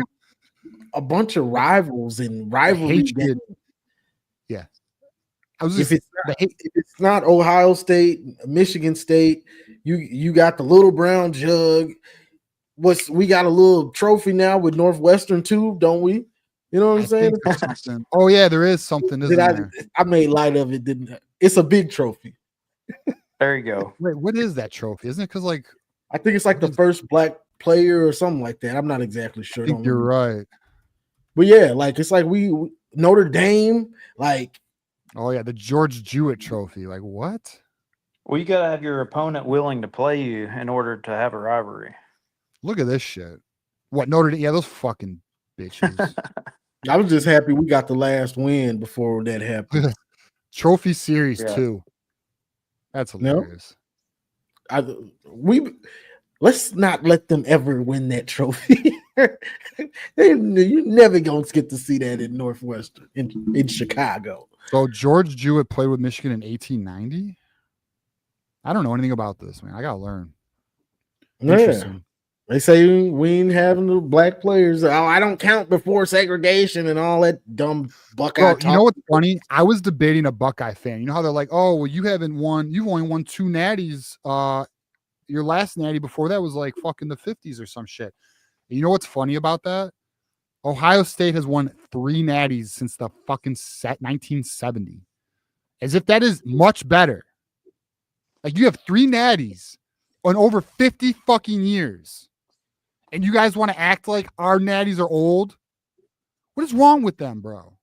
a bunch of rivals and rivalry. Yeah, if it's not Ohio State, Michigan State, you got the little brown jug. We got a little trophy now with Northwestern too, don't we? You know what I'm saying? Oh yeah, there is something. I made light of it. Didn't I? It's a big trophy. There you go. Wait, what is that trophy? Isn't it because like I think it's like the first black player or something like that. I'm not exactly sure. I think you're right. But yeah, like it's like we Notre Dame, like oh yeah, the George Jewett trophy. Like what? Well, you gotta have your opponent willing to play you in order to have a rivalry. Look at this shit. What Notre Dame? Yeah, those fucking bitches. I was just happy we got the last win before that happened. Trophy series 2. That's hilarious. Let's not let them ever win that trophy. You're never gonna get to see that in Northwestern in Chicago. So George Jewett played with Michigan in 1890. I don't know anything about this, man. I gotta learn. Interesting. They say we ain't having the black players. Oh, I don't count before segregation and all that dumb Buckeye talk. You know what's funny? I was debating a Buckeye fan. You know how they're like, oh, well, you've only won 2 natties. Your last natty before that was like fucking the 50s or some shit. And you know what's funny about that? Ohio State has won 3 natties since the fucking 1970. As if that is much better. Like you have 3 natties on over 50 fucking years. And you guys want to act like our natties are old? What is wrong with them, bro?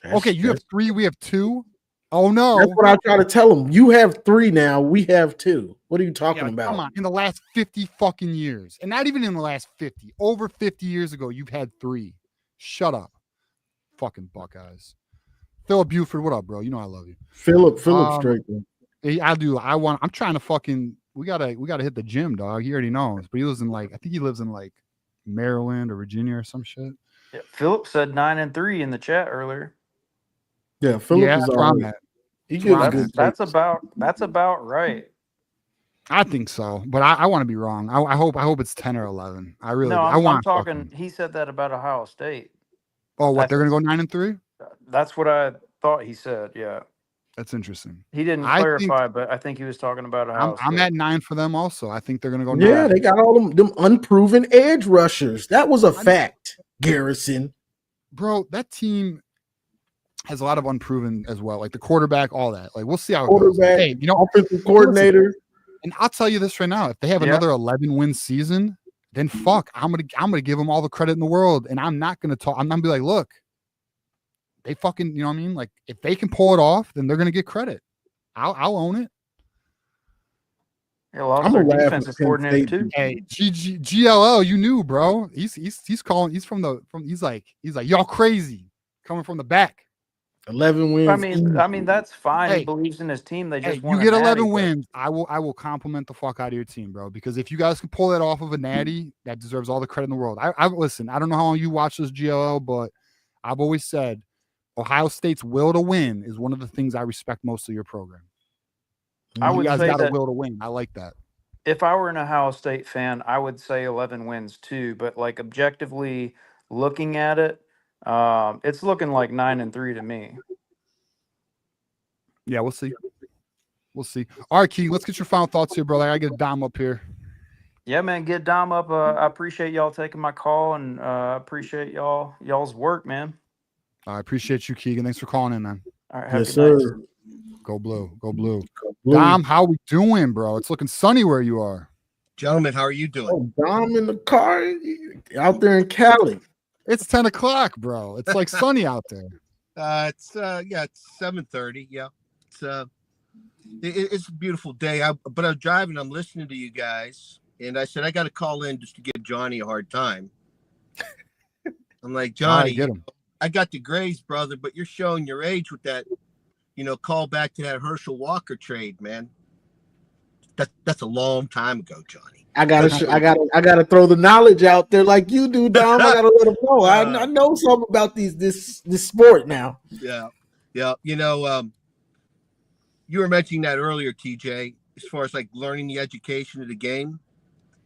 Okay, you have 3, we have 2. Oh no. That's what I try to tell them. You have 3 now, we have 2. What are you talking about? Come on, in the last 50 fucking years. And not even in the last 50. Over 50 years ago, you've had 3. Shut up. Fucking Buckeyes. Philip Buford, what up, bro? You know I love you. Philip straight. I do. I'm trying to fucking we gotta hit the gym, dog. He already knows. But he lives in I think he lives in like Maryland or Virginia or some shit. Yeah, Philip said 9-3 in the chat earlier. Yeah, Philip is all right. That's about right. I think so, but I want to be wrong. I hope it's 10 or 11. I really no. I'm talking. He said that about Ohio State. Oh, what? They're gonna go 9-3? That's what I thought he said. Yeah, that's interesting. He didn't clarify, but I think he was talking about Ohio State. I'm at 9 for them also. I think they're gonna go. Yeah, 9. they got all them unproven edge rushers. That was a fact, Garrison. Bro, that team has a lot of unproven as well, like the quarterback, all that. Like we'll see how it goes. Hey, offensive coordinator. And I'll tell you this right now: if they have another 11-win season, then fuck, I'm gonna give them all the credit in the world, and I'm not gonna talk. I'm gonna be like, look, they fucking, you know what I mean? Like if they can pull it off, then they're gonna get credit. I'll own it. Yeah, I'm a defensive coordinator too. Hey, GLL, you knew, bro. He's calling. He's he's like y'all crazy coming from the back. 11 wins. I mean that's fine. Hey, he believes in his team. They just you get 11 wins. I will compliment the fuck out of your team, bro. Because if you guys can pull that off of a natty, that deserves all the credit in the world. I listen. I don't know how long you watch this GLL, but I've always said Ohio State's will to win is one of the things I respect most of your program. I would say got a will to win. I like that. If I were an Ohio State fan, I would say 11 wins too. But like objectively, looking at it, it's looking like 9-3 to me. Yeah, we'll see. We'll see. All right, Key, let's get your final thoughts here, brother. I gotta get Dom up here. Yeah, man, get Dom up. I appreciate y'all taking my call, and appreciate y'all's work, man. I appreciate you, Keegan. Thanks for calling in, man. All right, have Yes, a good night. sir. Go blue. Go blue. Blue. Dom, how we doing, bro? It's looking sunny where you are. Gentlemen, how are you doing? Oh, Dom in the car out there in Cali. It's 10 o'clock, bro. It's like sunny out there. It's 7:30. Yeah, it's a beautiful day. But I'm driving. I'm listening to you guys, and I said I got to call in just to give Johnny a hard time. I'm like, Johnny, get him. I got the grays, brother, but you're showing your age with that. Call back to that Herschel Walker trade, man. That's a long time ago, Johnny. I gotta throw the knowledge out there like you do, Dom. I gotta let them know. I know something about this sport now. Yeah. You were mentioning that earlier, TJ, as far as like learning the education of the game,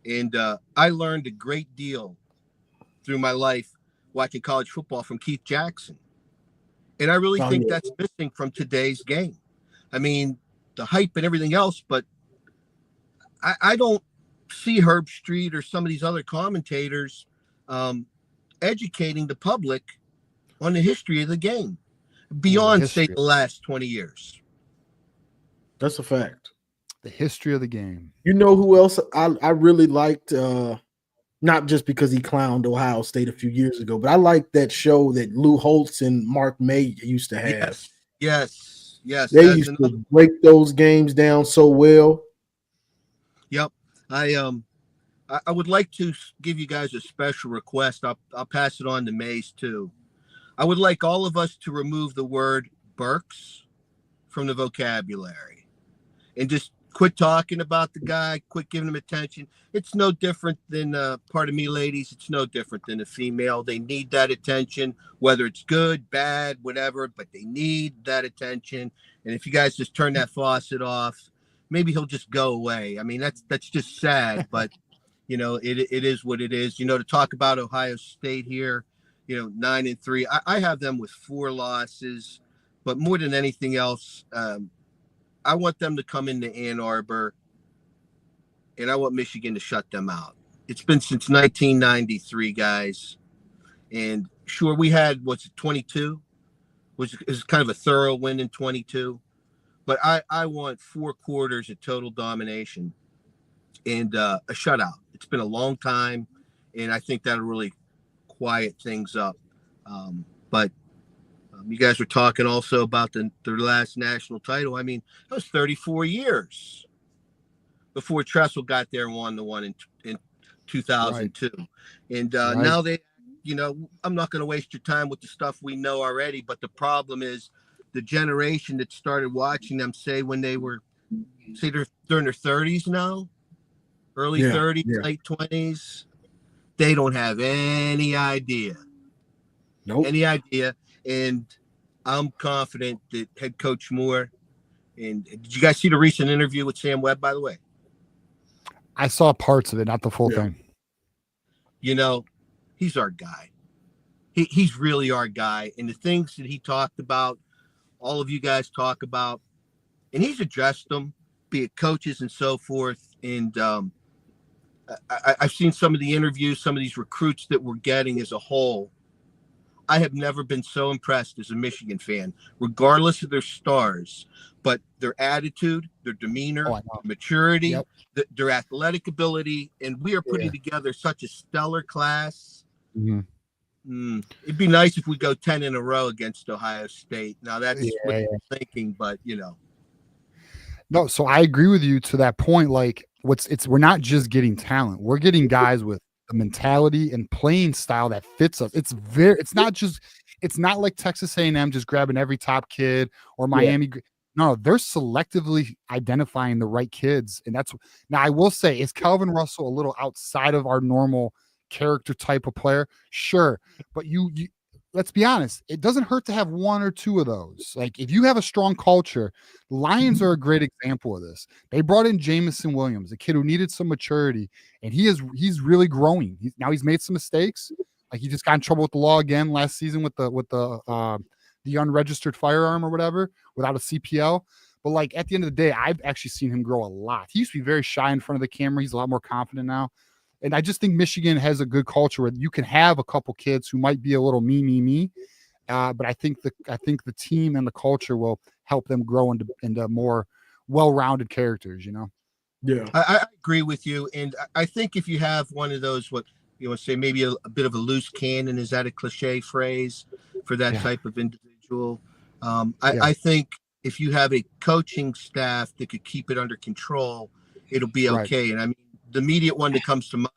and I learned a great deal through my life watching college football from Keith Jackson, and I really think that's missing from today's game. I mean, the hype and everything else, but I don't see Herb Street or some of these other commentators educating the public on the history of the game beyond, say, the last 20 years. That's a fact. The history of the game. You know who else I really liked? Not just because he clowned Ohio State a few years ago, but I liked that show that Lou Holtz and Mark May used to have. Yes. They used to break those games down so well. Yep. I would like to give you guys a special request. I'll pass it on to Mays too. I would like all of us to remove the word Burks from the vocabulary and just quit talking about the guy, quit giving him attention. It's no different than, pardon me, ladies, it's no different than a female. They need that attention, whether it's good, bad, whatever, but they need that attention. And if you guys just turn that faucet off, maybe he'll just go away. I mean, that's just sad, but it is what it is. To talk about Ohio State here, 9-3. I have them with 4 losses, but more than anything else, I want them to come into Ann Arbor, and I want Michigan to shut them out. It's been since 1993, guys, and sure, we had 22, which is kind of a thorough win in 22. But I want 4 quarters of total domination and a shutout. It's been a long time, and I think that'll really quiet things up. But you guys were talking also about their last national title. I mean, that was 34 years before Tressel got there and won the one in 2002. Right. And now they, I'm not going to waste your time with the stuff we know already, but the problem is the generation that started watching them, say when they were, they're in their 30s now, early 30s, late 20s, they don't have any idea. Nope. Any idea. And I'm confident that head coach Moore, and did you guys see the recent interview with Sam Webb, by the way? I saw parts of it, not the full thing. He's our guy. He's really our guy. And the things that he talked about, all of you guys talk about, and he's addressed them, be it coaches and so forth. And I've seen some of the interviews, some of these recruits that we're getting as a whole. I have never been so impressed as a Michigan fan, regardless of their stars, but their attitude, their demeanor, maturity, their athletic ability. And we are putting together such a stellar class. Mm-hmm. It'd be nice if we go 10 in a row against Ohio State. Now that's what I'm thinking, but No, so I agree with you to that point. Like we're not just getting talent. We're getting guys with a mentality and playing style that fits us. It's not like Texas A&M just grabbing every top kid or Miami. No, they're selectively identifying the right kids. And now I will say, is Calvin Russell a little outside of our normal character type of player? Sure. But you let's be honest, it doesn't hurt to have 1 or 2 of those. Like if you have a strong culture, Lions are a great example of this. They brought in Jamison Williams, a kid who needed some maturity, and he's really growing. He's made some mistakes, Like he just got in trouble with the law again last season with the unregistered firearm or whatever without a CPL. But like at the end of the day, I've actually seen him grow a lot. He used to be very shy in front of the camera. He's a lot more confident now. And I just think Michigan has a good culture where you can have a couple kids who might be a little me. But I think the team and the culture will help them grow into more well-rounded characters, you know? Yeah. I agree with you. And I think if you have one of those, what you want to say, maybe a bit of a loose cannon, is that a cliche phrase for that type of individual? I think if you have a coaching staff that could keep it under control, it'll be okay. And I mean, the immediate one that comes to mind,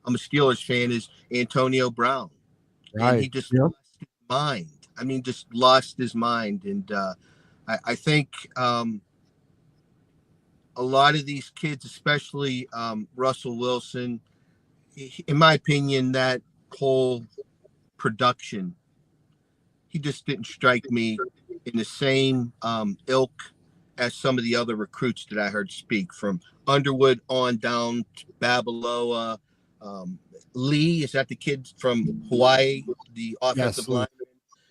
I'm a Steelers fan, is Antonio Brown. And he just lost his mind. I mean, just lost his mind. And I think a lot of these kids, especially Russell Wilson, in my opinion, that whole production, he just didn't strike me in the same ilk as some of the other recruits that I heard speak, from Underwood on down to Babaloa. Lee, is that the kid from Hawaii, the offensive line?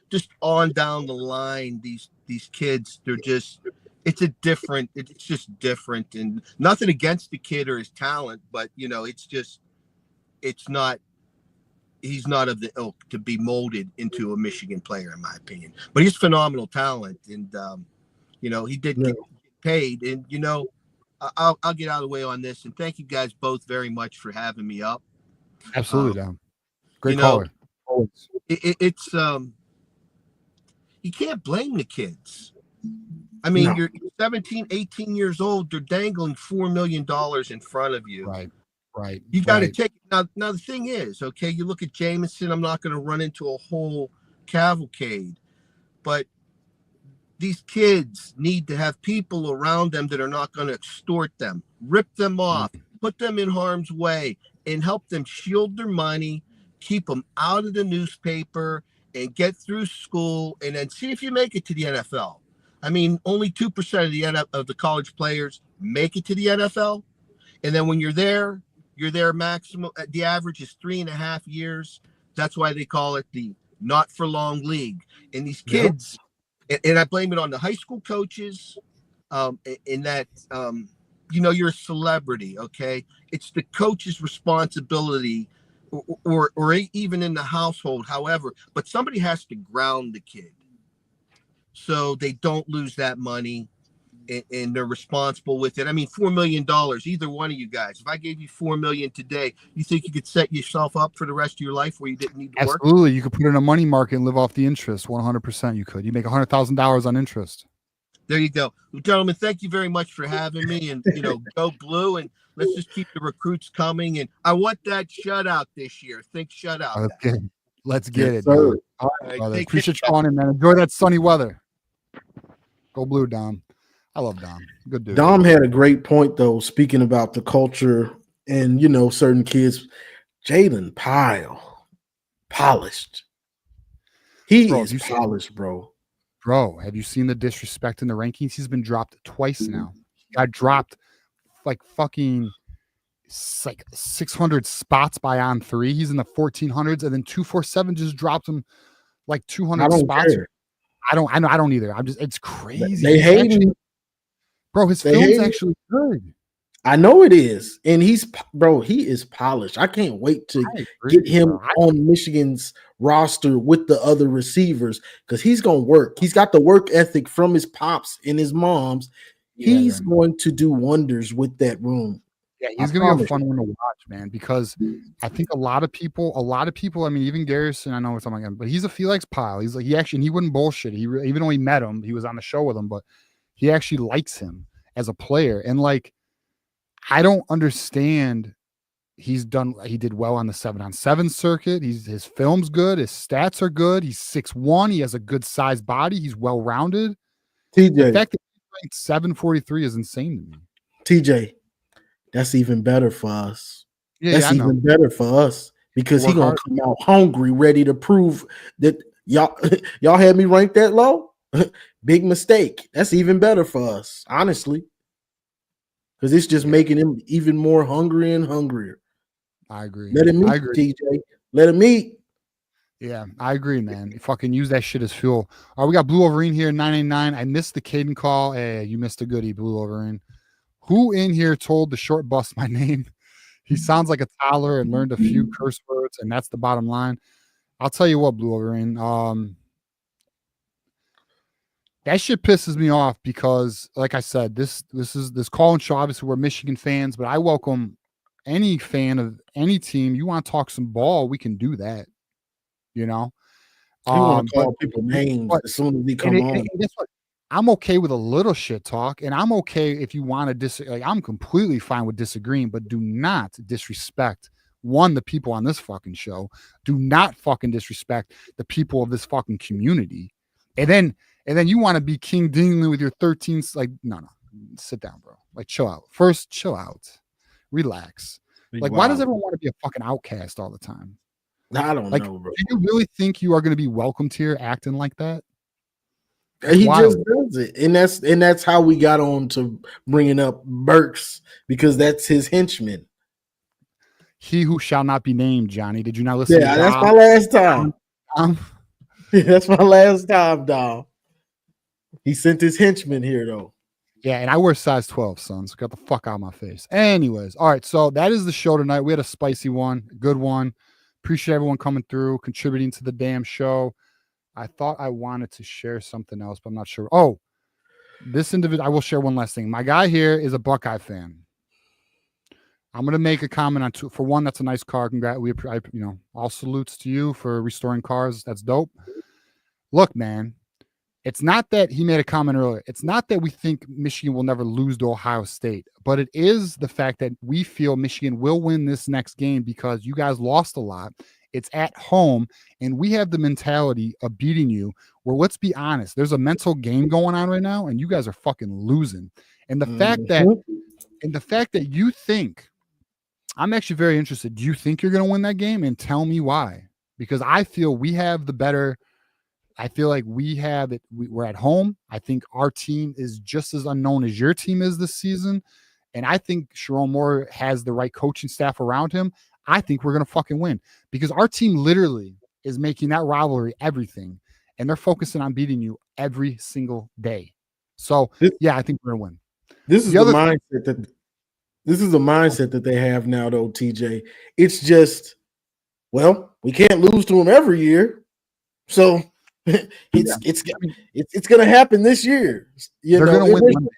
Just on down the line, these kids, they're just, it's just different. And nothing against the kid or his talent, but you know, he's not of the ilk to be molded into a Michigan player, in my opinion. But he's phenomenal talent, and you know, he did get paid. And you know, I'll get out of the way on this. And thank you guys both very much for having me up. Absolutely, Dom. Great you caller. know, it's you can't blame the kids. I mean, you're 17, 18 years old. They're dangling $4 million in front of you. Right. You got to take it. Now, the thing is, okay, you look at Jameson. I'm not going to run into a whole cavalcade, but these kids need to have people around them that are not going to extort them, rip them off, put them in harm's way, and help them shield their money, keep them out of the newspaper, and get through school, and then see if you make it to the NFL. I mean, only 2% of the college players make it to the NFL. And then when you're there maximum, the average is 3.5 years. That's why they call it the not for long league. And these kids, and I blame it on the high school coaches, in that, you know, you're a celebrity, okay? It's the coach's responsibility, or even in the household, however, but somebody has to ground the kid so they don't lose that money, and they're responsible with it. I mean, $4 million, either one of you guys, if I gave you $4 million today, you think you could set yourself up for the rest of your life where you didn't need to work? Absolutely. You could put in a money market and live off the interest. 100% you could. You make $100,000 on interest. There you go. Well, gentlemen, thank you very much for having me, and, you know, go blue, and let's just keep the recruits coming. And I want that shutout this year. Think shutout. Okay. Let's get it, sir. dude. All right, brother. take Appreciate you calling in, man. Enjoy that sunny weather. Go blue, Dom. I love Dom. Good dude. Dom had a great point, though, speaking about the culture and, you know, certain kids. Jalen Pyle, polished. He is polished, bro. Bro, have you seen the disrespect in the rankings? He's been dropped twice now. He got dropped like fucking like 600 spots by On3. He's in the 1400s, and then 247 just dropped him like 200 spots. Care. I don't either. It's crazy. They hate him. Bro, his film's actually good. I know it is. And he is polished. I can't wait to get him on Michigan's roster with the other receivers, because he's going to work. He's got the work ethic from his pops and his moms. He's going to do wonders with that room. Yeah, he's going to be a fun one to watch, man, because I think a lot of people, I mean, even Garrison, I know we're talking about him, but he likes Pyle. He's like, he wouldn't bullshit. Even though he met him, he was on the show with him, but he actually likes him as a player. And like, I don't understand. He did well on the 7-on-7 circuit. His film's good. His stats are good. He's 6'1". He has a good sized body. He's well-rounded. TJ. The fact that he's ranked 743 is insane to me. TJ, that's even better for us. Yeah, that's even better for us, because he's going to come out hungry, ready to prove that y'all had me ranked that low. Big mistake. That's even better for us, honestly, because it's just making him even more hungry and hungrier. I agree. Let him eat, TJ. Let him eat. Yeah, I agree, man. You fucking use that shit as fuel. All right, we got Blue Wolverine here, 989. I missed the Caden call. Hey, you missed a goodie, Blue Wolverine. Who in here told the short bus my name? He sounds like a toddler and learned a few curse words, and that's the bottom line. I'll tell you what, Blue Wolverine. That shit pisses me off because, like I said, this call-in show. Obviously, we're Michigan fans, but I welcome any fan of any team. You want to talk some ball, we can do that. You know, You want to call people names as soon as they come on. And guess what? I'm okay with a little shit talk, and I'm okay if you want to disagree. Like, I'm completely fine with disagreeing, but do not disrespect the people on this fucking show. Do not fucking disrespect the people of this fucking community. And then you want to be King Dingley with your 13s. Like, no, sit down, bro. Like, chill out. First, chill out, relax. Like, why does everyone want to be a fucking outcast all the time? I don't know, bro. Do you really think you are going to be welcomed here acting like that? He just does it, and that's how we got on to bringing up Burks, because that's his henchman. He who shall not be named, Johnny. Did you not listen? Yeah, that's my last time. That's my last time, dog. He sent his henchman here, though. Yeah, and I wear size 12, son. So got the fuck out of my face. Anyways, all right. So that is the show tonight. We had a spicy one, good one. Appreciate everyone coming through, contributing to the damn show. I thought I wanted to share something else, but I'm not sure. Oh, this individual, I will share one last thing. My guy here is a Buckeye fan. I'm going to make a comment on two. For one, that's a nice car. All salutes to you for restoring cars. That's dope. Look, man, it's not that he made a comment earlier. It's not that we think Michigan will never lose to Ohio State, but it is the fact that we feel Michigan will win this next game because you guys lost a lot. It's at home, and we have the mentality of beating you. Where, let's be honest, there's a mental game going on right now, and you guys are fucking losing. And the fact that you think, I'm actually very interested. Do you think you're going to win that game? And tell me why. Because I feel we have the better. I feel like we have it. We're at home. I think our team is just as unknown as your team is this season, and I think Sharon Moore has the right coaching staff around him. I think we're going to fucking win because our team literally is making that rivalry everything, and they're focusing on beating you every single day. So, I think we're going to win. This is the mindset that they have now, though, TJ. It's just, well, we can't lose to them every year, so it's going to happen this year. They're going to win one day.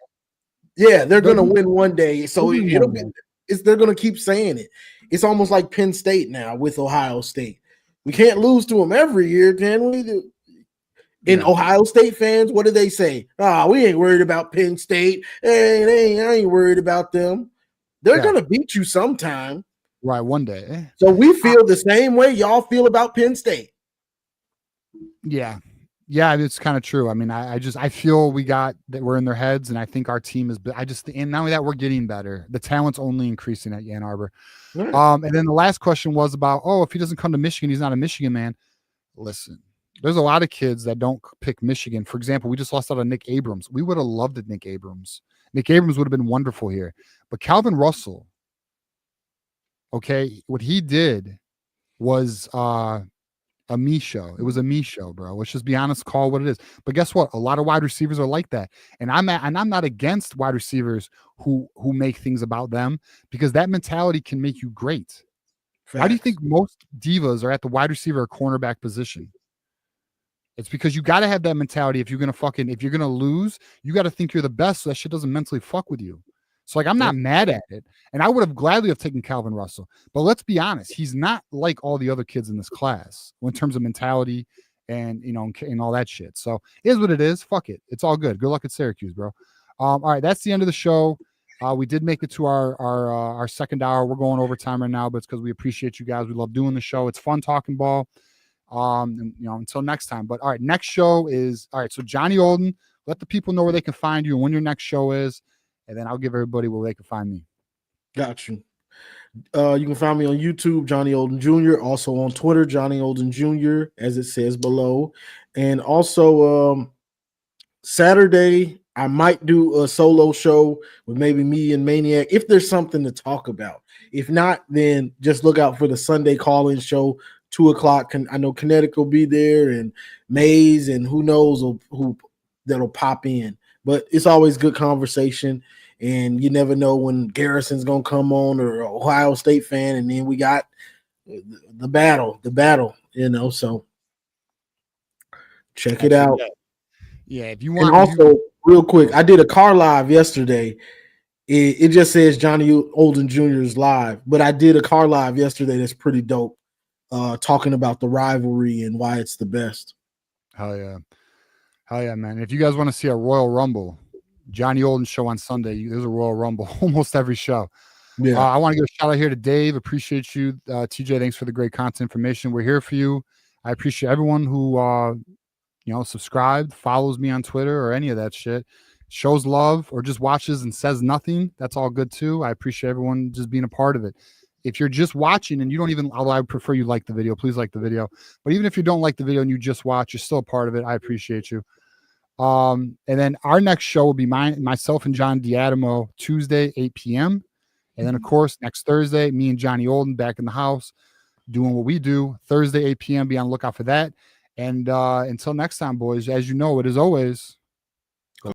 Yeah, they're going to win one day. So they're going to keep saying it. It's almost like Penn State now with Ohio State. We can't lose to them every year, can we? And Ohio State fans, what do they say? We ain't worried about Penn State. Hey, I ain't worried about them. They're going to beat you sometime. Right, one day. So we feel the same way y'all feel about Penn State. Yeah, it's kind of true. I mean, I feel we got that we're in their heads, and I think our team is. And not only that, we're getting better. The talent's only increasing at Ann Arbor. Right. And then the last question was about, if he doesn't come to Michigan, he's not a Michigan man. Listen, there's a lot of kids that don't pick Michigan. For example, we just lost out on Nick Abrams. We would have loved it, Nick Abrams. Nick Abrams would have been wonderful here, but Calvin Russell. Okay, what he did was a me show. It was a me show, bro. Let's just be honest, call what it is. But guess what? A lot of wide receivers are like that. And I'm not against wide receivers who make things about them, because that mentality can make you great. Facts. How do you think most divas are at the wide receiver or cornerback position? It's because you got to have that mentality. If you're going to lose, you got to think you're the best, so that shit doesn't mentally fuck with you. So, I'm not mad at it. And I would have gladly have taken Calvin Russell. But let's be honest, he's not like all the other kids in this class in terms of mentality and, and all that shit. So it is what it is. Fuck it. It's all good. Good luck at Syracuse, bro. All right, that's the end of the show. We did make it to our second hour. We're going overtime right now, but it's because we appreciate you guys. We love doing the show. It's fun talking ball. Until next time. But all right, next show is so Johnny Olden. Let the people know where they can find you and when your next show is. And then I'll give everybody where they can find me. Got you. You can find me on YouTube, Johnny Olden Jr., also on Twitter, Johnny Olden Jr., as it says below. And also Saturday, I might do a solo show with maybe me and Maniac if there's something to talk about. If not, then just look out for the Sunday call-in show 2:00. I know Kinetic will be there, and Mays, and who knows who that'll pop in. But it's always good conversation, and you never know when Garrison's gonna come on or Ohio State fan, and then we got the battle. So check it out. Yeah, if you And want. also, real quick, I did a car live yesterday. It just says Johnny Olden Jr. is live, but I did a car live yesterday that's pretty dope, talking about the rivalry and why it's the best. Hell yeah, man. If you guys want to see a Royal Rumble, Johnny Olden show on Sunday, there's a Royal Rumble almost every show. Yeah. I want to give a shout out here to Dave. Appreciate you. TJ, thanks for the great content information. We're here for you. I appreciate everyone who subscribed, follows me on Twitter or any of that shit, shows love, or just watches and says nothing. That's all good too. I appreciate everyone just being a part of it. If you're just watching and you don't even, although I would prefer you like the video, please like the video. But even if you don't like the video and you just watch, you're still a part of it. I appreciate you. And then our next show will be myself and John Diadamo, Tuesday, 8 p.m. And then, of course, next Thursday, me and Johnny Olden back in the house doing what we do. Thursday, 8 p.m. Be on the lookout for that. And until next time, boys, as you know, it is always